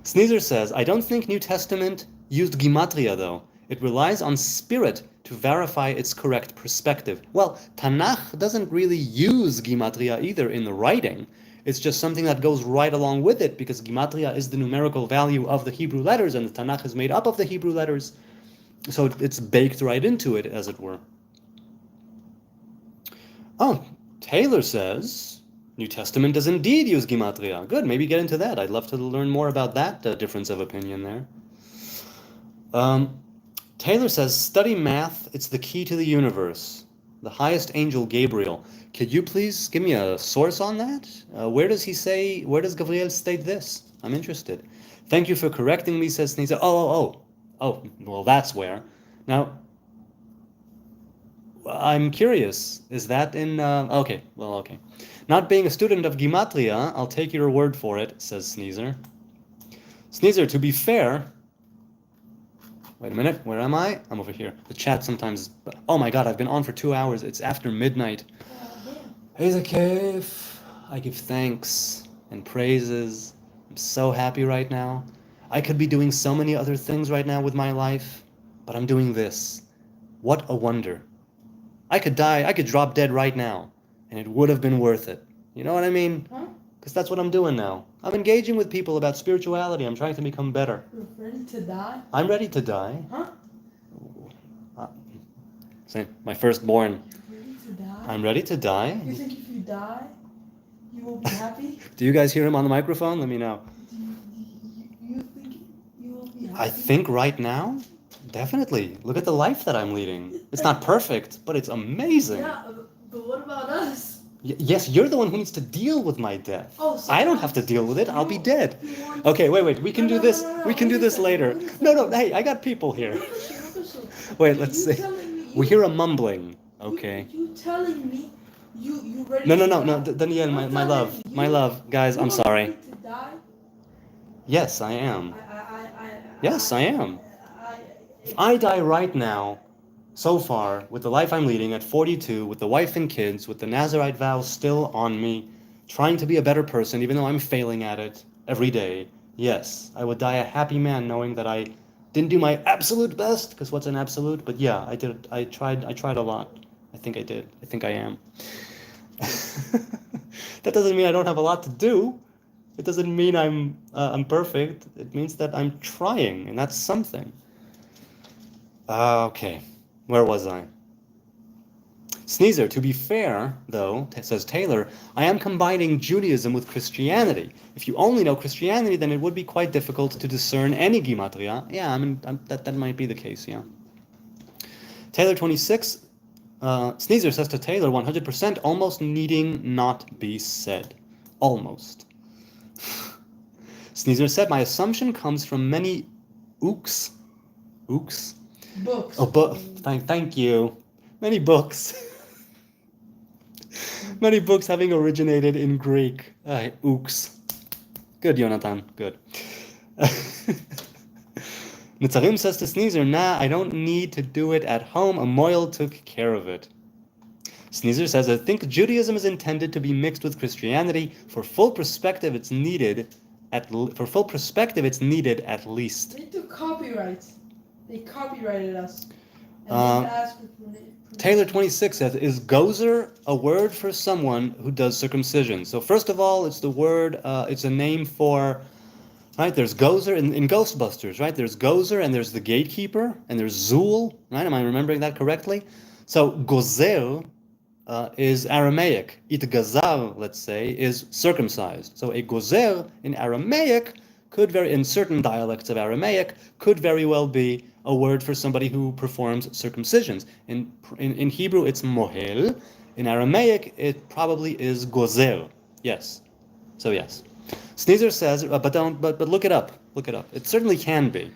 Sneezer says, I don't think New Testament used Gematria, though. It relies on spirit to verify its correct perspective. Well, Tanakh doesn't really use Gematria either in the writing. It's just something that goes right along with it, because Gematria is the numerical value of the Hebrew letters, and the Tanakh is made up of the Hebrew letters. So it's baked right into it, as it were. Oh, Taylor says, New Testament does indeed use Gematria. Good, maybe get into that. I'd love to learn more about that difference of opinion there. Taylor says, study math, it's the key to the universe. The highest angel, Gabriel. Could you please give me a source on that? Where does Gabriel state this? I'm interested. Thank you for correcting me, says Sneezer. Oh, well, that's where. Now, I'm curious. Is that in... Okay. Not being a student of Gematria, I'll take your word for it, says Sneezer. Sneezer, to be fair... Wait a minute, where am I? I'm over here. The chat sometimes... Oh my god, I've been on for 2 hours. It's after midnight. Hey, Zakif. I give thanks and praises. I'm so happy right now. I could be doing so many other things right now with my life, but I'm doing this. What a wonder. I could die, I could drop dead right now, and it would have been worth it. You know what I mean? Because that's what I'm doing now. I'm engaging with people about spirituality. I'm trying to become better. You're ready to die? I'm ready to die. Huh? Say, my firstborn. You're ready to die? I'm ready to die. You think if you die, you will be happy? Do you guys hear him on the microphone? Let me know. You think you will be happy? I think right now, definitely. Look at the life that I'm leading. It's not perfect, but it's amazing. Yeah, but what about us? Yes, you're the one who needs to deal with my death. Oh, so I don't have to deal with it. I'll be dead. you want- Okay, wait. We can do this. We can do this later. No. Hey, I got people here. Wait, let's see. We hear a mumbling. Okay. You telling me you ready? No. to die? Danielle, You're my love. telling My me love. Guys, you I'm are sorry. ready to die? Yes, I am. Yes, I am. I If I die right now, so far, with the life I'm leading at 42, with the wife and kids, with the Nazarite vow still on me, trying to be a better person, even though I'm failing at it every day, yes, I would die a happy man knowing that I didn't do my absolute best, because what's an absolute? But yeah, I did. I tried a lot. I think I did. I think I am. That doesn't mean I don't have a lot to do. It doesn't mean I'm perfect. It means that I'm trying, and that's something. Okay. Where was I? Sneezer, to be fair, though, says Taylor, I am combining Judaism with Christianity. If you only know Christianity, then it would be quite difficult to discern any Gematria. Yeah, that might be the case, yeah. Taylor 26, Sneezer says to Taylor, 100%, almost needing not be said. Almost. Sneezer said, my assumption comes from many ooks. Books. Oh, thank you. Many books. Many books having originated in Greek. Ooks. Good, Jonathan. Good. Nitzarim says to Sneezer, nah, I don't need to do it at home. A moil took care of it. Sneezer says, I think Judaism is intended to be mixed with Christianity. For full perspective, it's needed at least. They took copyright. They copyrighted us. And Uh, they asked for permission. Taylor 26 says, is gozer a word for someone who does circumcision? So first of all, it's the word, it's a name for, right, there's gozer in Ghostbusters, right? There's gozer and there's the gatekeeper and there's zul, right? Am I remembering that correctly? So gozer is Aramaic. Itgazar, let's say, is circumcised. So a gozer in Aramaic in certain dialects of Aramaic, could very well be a word for somebody who performs circumcisions. In Hebrew, it's mohel. In Aramaic, it probably is gozer. Yes. So yes. Sneezer says, but look it up. Look it up. It certainly can be.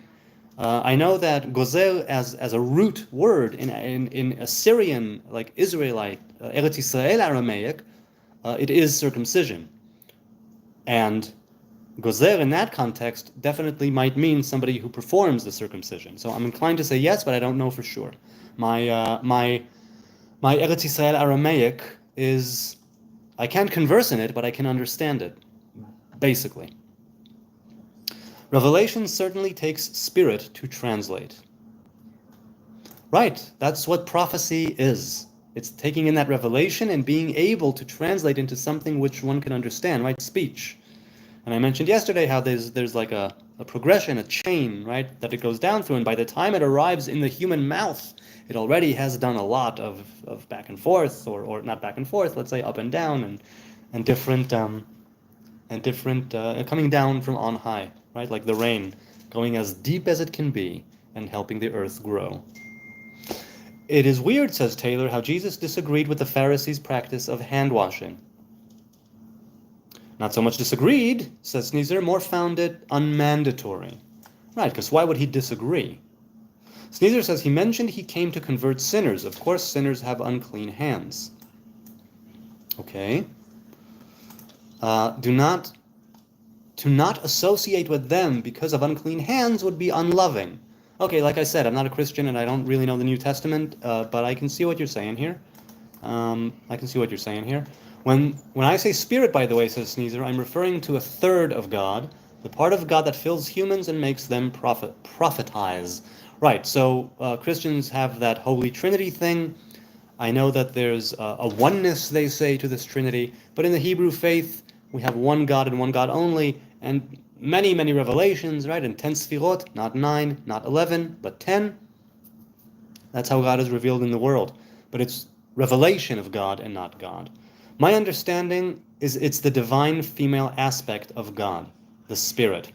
I know that gozer as a root word in Assyrian, like Israelite, Eretz Yisrael Aramaic, it is circumcision. And gozer in that context definitely might mean somebody who performs the circumcision. So I'm inclined to say yes, but I don't know for sure. My Eretz Yisrael Aramaic is, I can't converse in it, but I can understand it, basically. Revelation certainly takes spirit to translate. Right, that's what prophecy is. It's taking in that revelation and being able to translate into something which one can understand, right? Speech. And I mentioned yesterday how there's like a progression, a chain, right, that it goes down through, and by the time it arrives in the human mouth, it already has done a lot of back and forth, or not back and forth, let's say up and down, and different coming down from on high, right, like the rain, going as deep as it can be and helping the earth grow. It is weird, says Taylor, how Jesus disagreed with the Pharisees' practice of hand washing. Not so much disagreed, says Sneezer, more found it unmandatory. Right, because why would he disagree? Sneezer says he mentioned he came to convert sinners. Of course, sinners have unclean hands. Okay. To not associate with them because of unclean hands would be unloving. Okay, like I said, I'm not a Christian and I don't really know the New Testament, but I can see what you're saying here. When I say spirit, by the way, says Sneezer, I'm referring to a third of God, the part of God that fills humans and makes them prophetize. Right, so Christians have that Holy Trinity thing. I know that there's a oneness, they say, to this Trinity, but in the Hebrew faith, we have one God and one God only, and many, many revelations, right, and 10 sfirot, not 9, not 11, but 10. That's how God is revealed in the world. But it's revelation of God and not God. My understanding is it's the divine female aspect of God, the Spirit.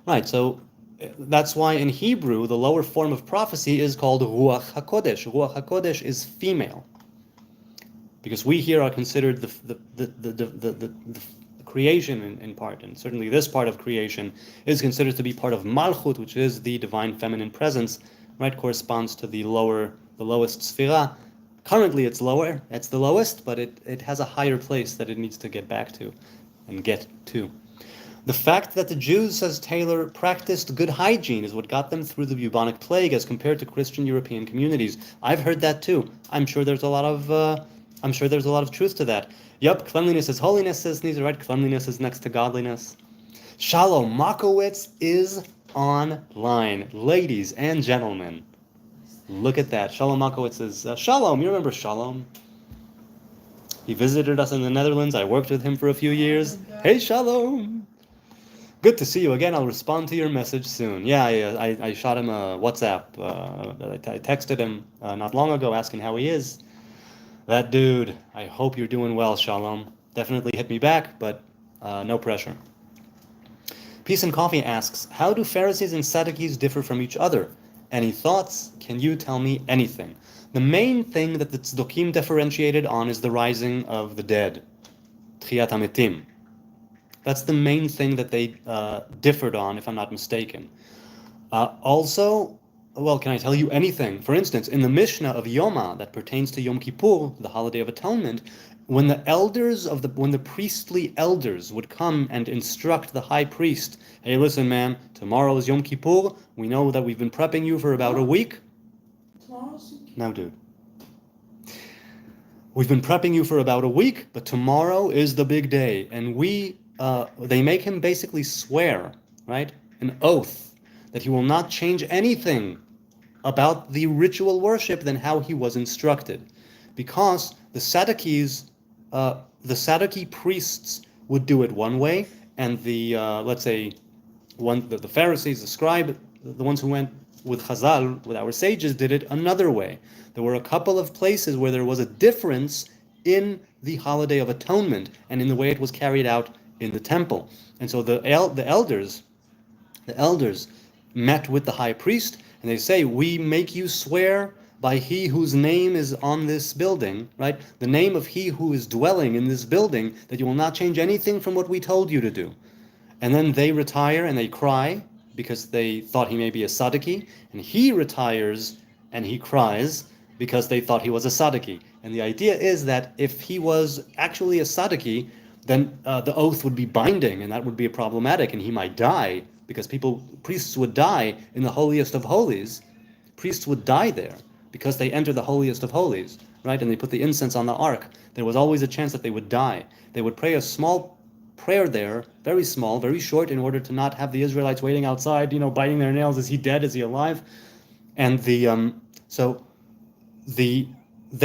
Right, so that's why in Hebrew, the lower form of prophecy is called Ruach HaKodesh. Ruach HaKodesh is female. Because we here are considered the creation in part, and certainly this part of creation is considered to be part of Malchut, which is the divine feminine presence, right, corresponds to the lowest sphira. Currently it's lower, it's the lowest, but it has a higher place that it needs to get back to and get to. The fact that the Jews, says Taylor, practiced good hygiene is what got them through the bubonic plague as compared to Christian European communities. I've heard that too. I'm sure there's a lot of truth to that. Yup, cleanliness is holiness, says Sneezer, right? Cleanliness is next to godliness. Shalom Makowitz is online. Ladies and gentlemen, look at that. Shalom Makowitz is... Shalom, you remember Shalom? He visited us in the Netherlands. I worked with him for a few years. Hey, Shalom! Good to see you again. I'll respond to your message soon. Yeah, I shot him a WhatsApp. I texted him not long ago asking how he is. That dude, I hope you're doing well, Shalom. Definitely hit me back, but no pressure. Peace and Coffee asks, how do Pharisees and Sadducees differ from each other? Any thoughts? Can you tell me anything? The main thing that the Tzdukim differentiated on is the rising of the dead. Tchiyat HaMetim. That's the main thing that they differed on, if I'm not mistaken. Also, well, can I tell you anything? For instance, in the Mishnah of Yoma that pertains to Yom Kippur, the holiday of atonement, when the priestly elders would come and instruct the high priest, hey, listen, man, tomorrow is Yom Kippur. We know that we've been prepping you for about a week. Tomorrow's Now, dude. we've been prepping you for about a week, but tomorrow is the big day. And they make him basically swear, right? An oath that he will not change anything about the ritual worship than how he was instructed. Because the Sadducee priests would do it one way, and the Pharisees, the scribe, the ones who went with Chazal, with our sages, did it another way. There were a couple of places where there was a difference in the Holiday of Atonement and in the way it was carried out in the temple. And so the elders met with the high priest, and they say, we make you swear by he whose name is on this building, right? The name of he who is dwelling in this building, that you will not change anything from what we told you to do. And then they retire and they cry because they thought he may be a Sadducee, and he retires and he cries because they thought he was a Sadducee. And the idea is that if he was actually a Sadducee, then the oath would be binding, and that would be problematic, and he might die, because priests would die in the holiest of holies. Priests would die there because they enter the holiest of holies, right? And they put the incense on the ark. There was always a chance that they would die. They would pray a small prayer there, very small, very short, in order to not have the Israelites waiting outside, biting their nails. Is he dead? Is he alive? And they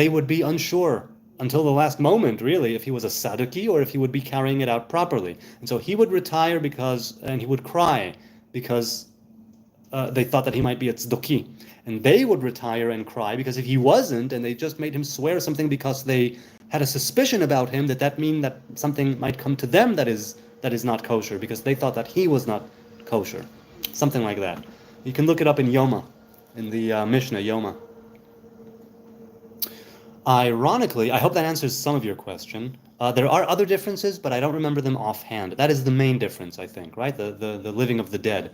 would be unsure until the last moment, really, if he was a Sadducee or if he would be carrying it out properly. And so he would retire and he would cry because they thought that he might be a Tzduki. And they would retire and cry because if he wasn't, and they just made him swear something because they had a suspicion about him, that mean that something might come to them that is not kosher, because they thought that he was not kosher. Something like that. You can look it up in Yoma, in the Mishnah, Yoma. Ironically, I hope that answers some of your question. There are other differences, but I don't remember them offhand. That is the main difference, I think, right? The living of the dead.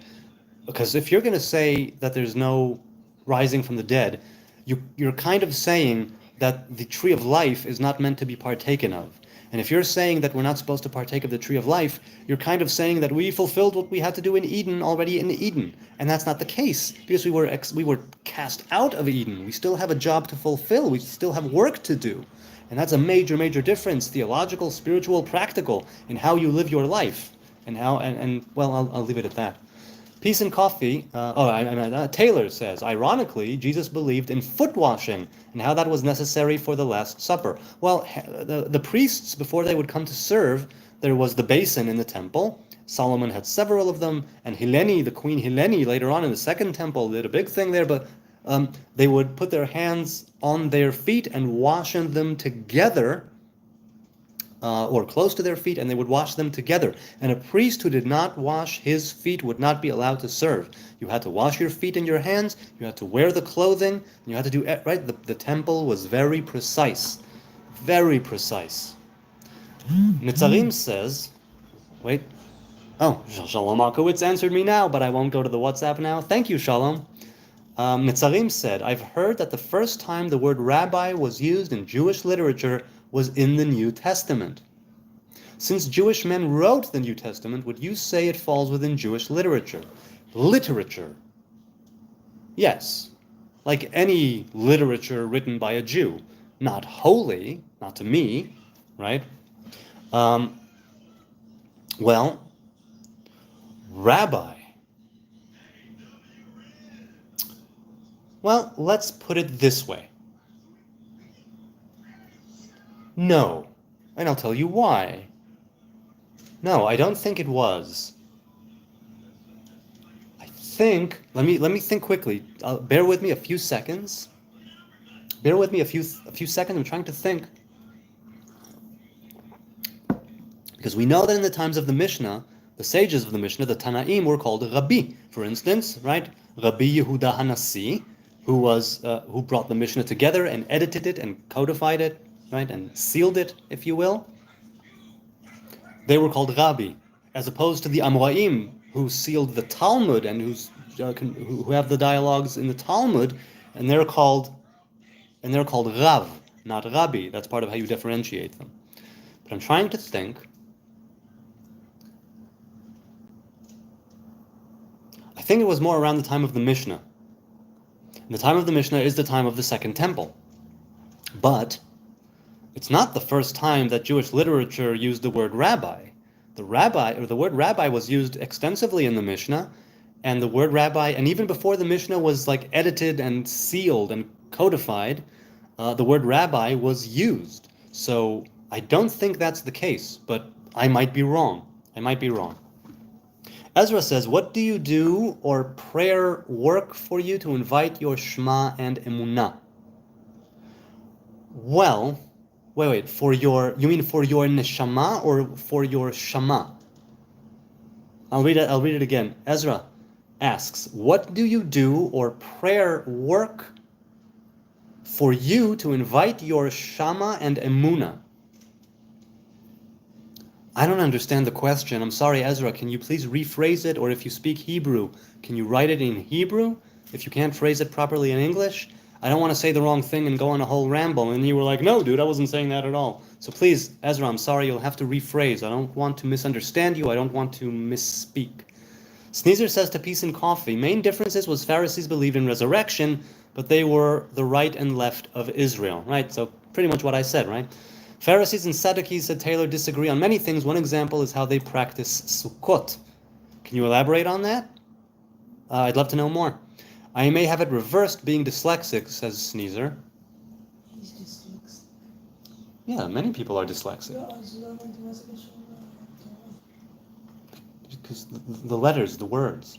Because if you're going to say that there's no rising from the dead, you're kind of saying that the tree of life is not meant to be partaken of. And if you're saying that we're not supposed to partake of the tree of life, you're kind of saying that we fulfilled what we had to do in Eden already in Eden. And that's not the case, because we were cast out of Eden. We still have a job to fulfill. We still have work to do. And that's a major, major difference, theological, spiritual, practical, in how you live your life. I'll leave it at that. Peace and Coffee, Taylor says, ironically, Jesus believed in foot washing and how that was necessary for the Last Supper. Well, the priests, before they would come to serve, there was the basin in the temple. Solomon had several of them, and the Queen Helene, later on in the Second Temple, did a big thing there, but they would put their hands on their feet and wash them together, or close to their feet, and they would wash them together. And a priest who did not wash his feet would not be allowed to serve. You had to wash your feet and your hands, you had to wear the clothing, you had to do, right? The temple was very precise. Very precise. Netzarim says, wait. Oh, Shalom Akowitz answered me now, but I won't go to the WhatsApp now. Thank you, Shalom. Netzarim said, I've heard that the first time the word rabbi was used in Jewish literature was in the New Testament. Since Jewish men wrote the New Testament, would you say it falls within Jewish literature? Literature. Yes. Like any literature written by a Jew. Not holy, not to me, right? Rabbi. Well, let's put it this way. No, and I'll tell you why. No, I don't think it was. Let me think quickly. Bear with me a few seconds. I'm trying to think. Because we know that in the times of the Mishnah, the sages of the Mishnah, the Tanaim, were called Rabbi. For instance, right? Rabbi Yehuda Hanassi, who brought the Mishnah together and edited it and codified it, right, and sealed it, if you will. They were called Rabbi, as opposed to the Amoraim, who sealed the Talmud and who have the dialogues in the Talmud, and they're called Rav, not Rabbi. That's part of how you differentiate them. But I'm trying to think. I think it was more around the time of the Mishnah. And the time of the Mishnah is the time of the Second Temple. But it's not the first time that Jewish literature used the word rabbi. The word rabbi was used extensively in the Mishnah, and the word rabbi, and even before the Mishnah was like edited and sealed and codified, the word rabbi was used. So I don't think that's the case, but I might be wrong. I might be wrong. Ezra says, what do you do or prayer work for you to invite your Shema and Emunah? Well, wait, you mean for your neshama or for your shama? I'll read it again. Ezra asks, what do you do or prayer work for you to invite your shama and emuna? I don't understand the question. I'm sorry, Ezra. Can you please rephrase it? Or if you speak Hebrew, can you write it in Hebrew? If you can't phrase it properly in English? I don't want to say the wrong thing and go on a whole ramble. And you were like, no, dude, I wasn't saying that at all. So please, Ezra, I'm sorry. You'll have to rephrase. I don't want to misunderstand you. I don't want to misspeak. Sneezer says to Peace and Coffee, main differences was Pharisees believed in resurrection, but they were the right and left of Israel, right? So pretty much what I said, right? Pharisees and Sadducees, said Taylor, disagree on many things. One example is how they practice Sukkot. Can you elaborate on that? I'd love to know more. I may have it reversed, being dyslexic, says Sneezer. He's dyslexic. Yeah, many people are dyslexic. Because the letters, the words.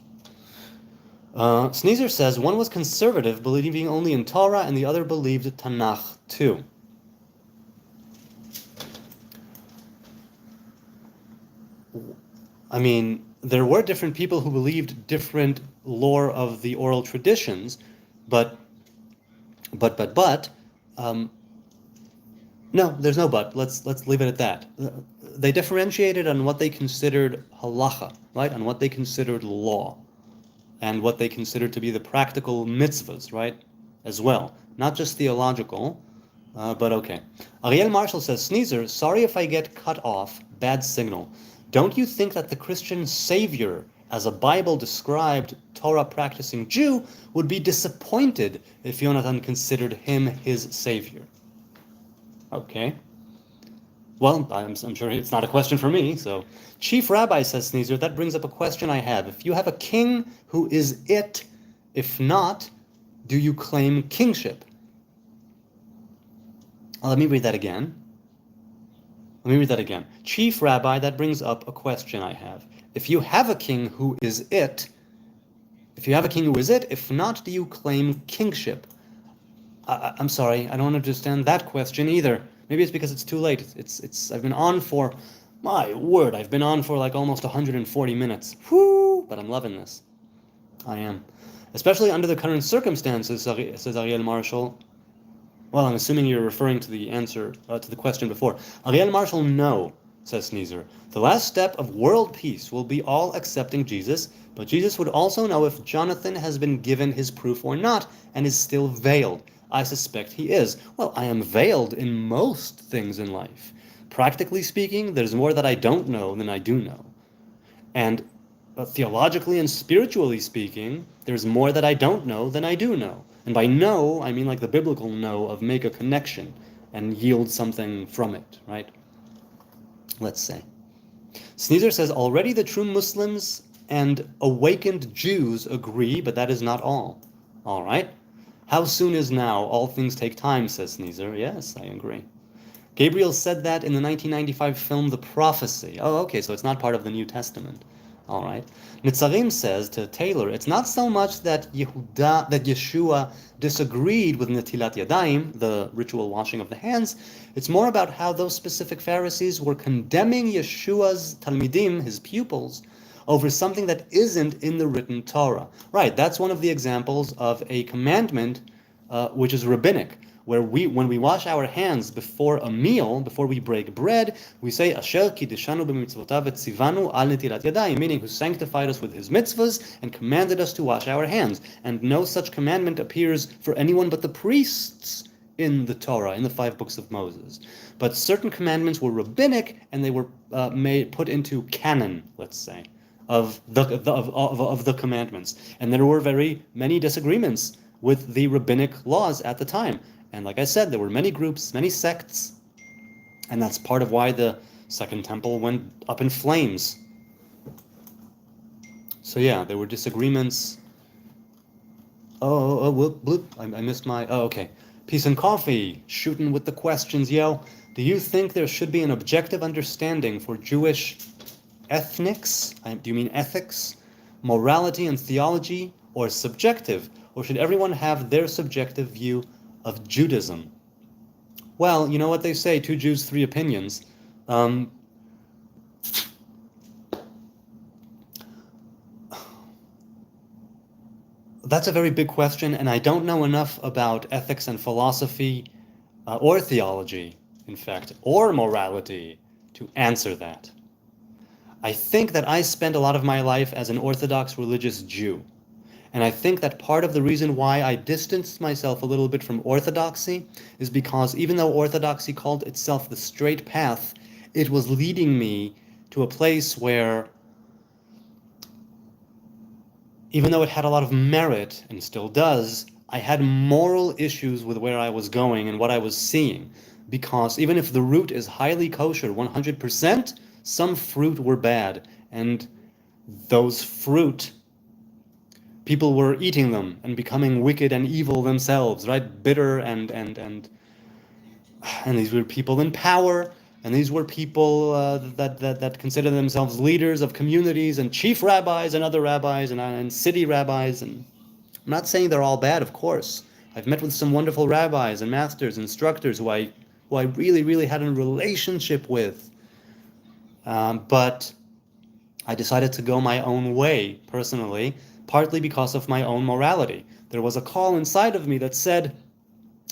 Sneezer says, one was conservative, believing only in Torah, and the other believed Tanakh too. I mean, there were different people who believed different lore of the oral traditions, but, no, there's no but. Let's leave it at that. They differentiated on what they considered halacha, right? On what they considered law, and what they considered to be the practical mitzvahs, right? As well, not just theological, but okay. Ariel Marshall says, Sneezer, sorry if I get cut off, bad signal. Don't you think that the Christian Savior, as a Bible-described Torah-practicing Jew, would be disappointed if Jonathan considered him his Savior? Okay. Well, I'm sure it's not a question for me, so... Chief Rabbi, says Sneezer, that brings up a question I have. If you have a king, who is it? If not, do you claim kingship? Let me read that again. Chief Rabbi, that brings up a question I have. If you have a king, who is it? If you have a king, who is it? If not, do you claim kingship? I'm sorry, I don't understand that question either. Maybe it's because it's too late. I've been on for, my word, I've been on for like almost 140 minutes. Whoo! But I'm loving this. I am. Especially under the current circumstances, says Ariel Marshall. Well, I'm assuming you're referring to the answer to the question before. Ariel Marshall, no, says Sneezer. The last step of world peace will be all accepting Jesus, but Jesus would also know if Jonathan has been given his proof or not, and is still veiled. I suspect he is. Well, I am veiled in most things in life. Practically speaking, there's more that I don't know than I do know. And theologically and spiritually speaking, there's more that I don't know than I do know. And by know, I mean like the biblical know of make a connection and yield something from it, right? Let's say. Sneezer says, already the true Muslims and awakened Jews agree, but that is not all. All right. How soon is now? All things take time, says Sneezer. Yes, I agree. Gabriel said that in the 1995 film The Prophecy. Oh, okay, so it's not part of the New Testament. All right. Nitzarim says to Taylor, it's not so much that Yeshua disagreed with Netilat Yadayim, the ritual washing of the hands. It's more about how those specific Pharisees were condemning Yeshua's Talmidim, his pupils, over something that isn't in the written Torah. Right, that's one of the examples of a commandment which is rabbinic, where when we wash our hands before a meal, before we break bread, we say, Asher kiddeshanu b'mitzvotav etzivanu al netilat yadayim, meaning who sanctified us with his mitzvahs and commanded us to wash our hands. And no such commandment appears for anyone but the priests in the Torah, in the 5 books of Moses. But certain commandments were rabbinic, and they were put into canon, let's say, of the commandments. And there were very many disagreements with the rabbinic laws at the time. And like I said, there were many groups, many sects, And that's part of why the Second Temple went up in flames. So yeah, there were disagreements. Whoop, bloop. I missed my... Oh, okay. Peace and Coffee, shooting with the questions, yo. Do you think there should be an objective understanding for Jewish ethnics? Do you mean ethics, morality, and theology, or subjective? Or should everyone have their subjective view of Judaism? Well, you know what they say, 2 Jews, 3 opinions. That's a very big question, and I don't know enough about ethics and philosophy, or theology, in fact, or morality to answer that. I think that I spent a lot of my life as an Orthodox religious Jew. And I think that part of the reason why I distanced myself a little bit from Orthodoxy is because even though Orthodoxy called itself the straight path, it was leading me to a place where, even though it had a lot of merit, and still does, I had moral issues with where I was going and what I was seeing. Because even if the root is highly kosher, 100%, some fruit were bad. And those fruit, people were eating them and becoming wicked and evil themselves, right? Bitter and these were people in power, and these were people that consider themselves leaders of communities and chief rabbis and other rabbis and city rabbis. And I'm not saying they're all bad, of course. I've met with some wonderful rabbis and masters, instructors who I really, really had a relationship with. But I decided to go my own way, personally, partly because of my own morality. There was a call inside of me that said,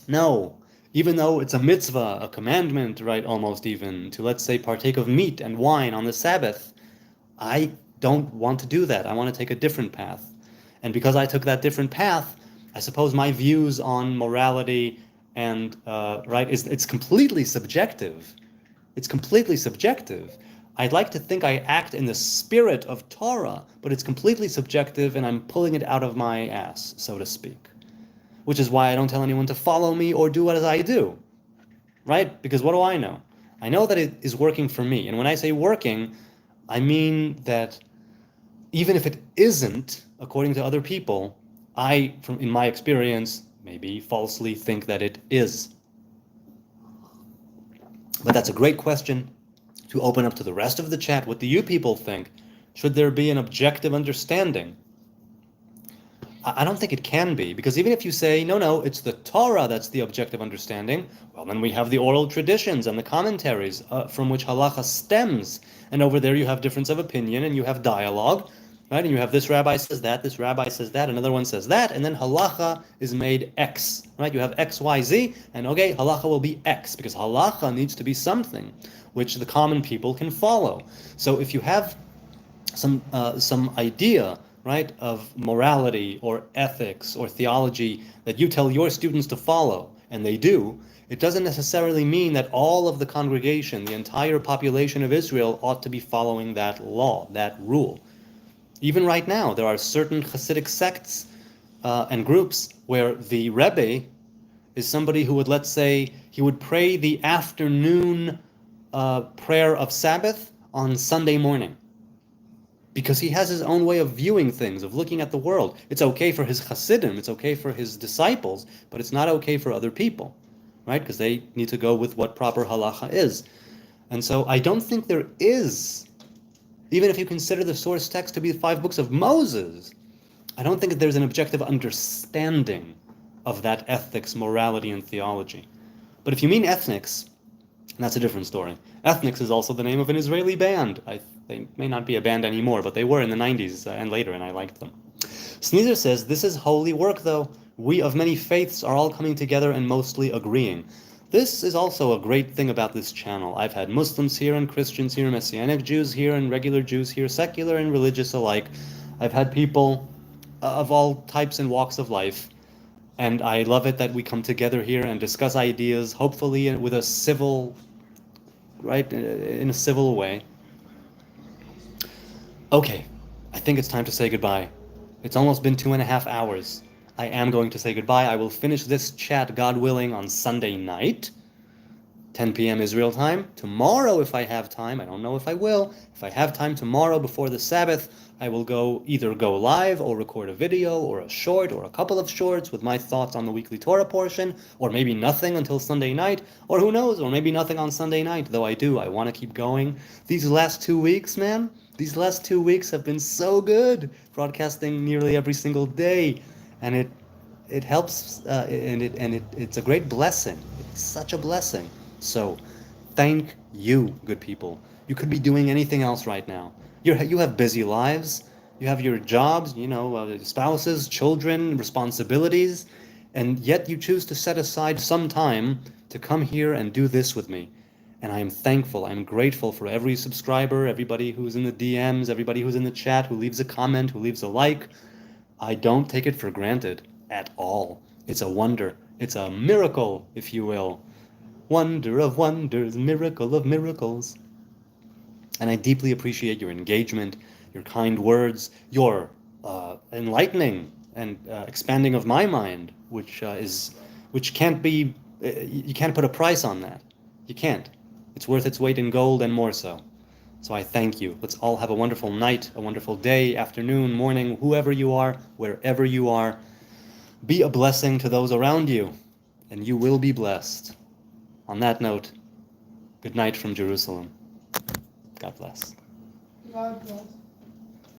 no, even though it's a mitzvah, a commandment, right, almost even, to, let's say, partake of meat and wine on the Sabbath, I don't want to do that. I want to take a different path. And because I took that different path, I suppose my views on morality and, it's completely subjective. It's completely subjective. I'd like to think I act in the spirit of Torah, but it's completely subjective and I'm pulling it out of my ass, so to speak. Which is why I don't tell anyone to follow me or do what I do, right? Because what do I know? I know that it is working for me. And when I say working, I mean that even if it isn't, according to other people, in my experience, maybe falsely think that it is. But that's a great question to open up to the rest of the chat. What do you people think? Should there be an objective understanding? I don't think it can be, because even if you say, no, it's the Torah that's the objective understanding, well, then we have the oral traditions and the commentaries from which halacha stems. And over there you have difference of opinion and you have dialogue, right? And you have this rabbi says that, this rabbi says that, another one says that, and then halacha is made X, right? You have X, Y, Z, and okay, halacha will be X, because halacha needs to be something which the common people can follow. So if you have some idea, right, of morality or ethics or theology that you tell your students to follow, and they do, it doesn't necessarily mean that all of the congregation, the entire population of Israel, ought to be following that law, that rule. Even right now, there are certain Hasidic sects and groups where the Rebbe is somebody who would, let's say, he would pray the afternoon prayer of Sabbath on Sunday morning. Because he has his own way of viewing things, of looking at the world. It's okay for his Hasidim, it's okay for his disciples, but it's not okay for other people, right? Because they need to go with what proper halacha is. And so I don't think there is, even if you consider the source text to be the 5 books of Moses, I don't think that there's an objective understanding of that ethics, morality, and theology. But if you mean ethnics, that's a different story. Ethnics is also the name of an Israeli band. They may not be a band anymore, but they were in the 90s and later, and I liked them. Sneezer says, this is holy work, though. We of many faiths are all coming together and mostly agreeing. This is also a great thing about this channel. I've had Muslims here and Christians here, Messianic Jews here and regular Jews here, secular and religious alike. I've had people of all types and walks of life. And I love it that we come together here and discuss ideas, hopefully with a civil, right, in a civil way. Okay, I think it's time to say goodbye. It's almost been 2.5 hours. I am going to say goodbye. I will finish this chat, God willing, on Sunday night, 10 p.m. Israel time. Tomorrow, if I have time, I don't know if I will. If I have time tomorrow before the Sabbath, I will either go live or record a video or a short or a couple of shorts with my thoughts on the weekly Torah portion, or maybe nothing until Sunday night, or who knows, or maybe nothing on Sunday night, though I want to keep going. These last 2 weeks, man, these last 2 weeks have been so good, broadcasting nearly every single day, and it helps, it's a great blessing. It's such a blessing. So, thank you, good people. You could be doing anything else right now. You have busy lives. You have your jobs, spouses, children, responsibilities, and yet you choose to set aside some time to come here and do this with me. And I am thankful. I am grateful for every subscriber, everybody who's in the DMs, everybody who's in the chat, who leaves a comment, who leaves a like. I don't take it for granted at all. It's a wonder. It's a miracle, if you will. Wonder of wonders, miracle of miracles. And I deeply appreciate your engagement, your kind words, your enlightening and expanding of my mind, which can't be, you can't put a price on that. You can't. It's worth its weight in gold and more so. So I thank you. Let's all have a wonderful night, a wonderful day, afternoon, morning, whoever you are, wherever you are. Be a blessing to those around you, and you will be blessed. On that note, good night from Jerusalem. God bless. God bless.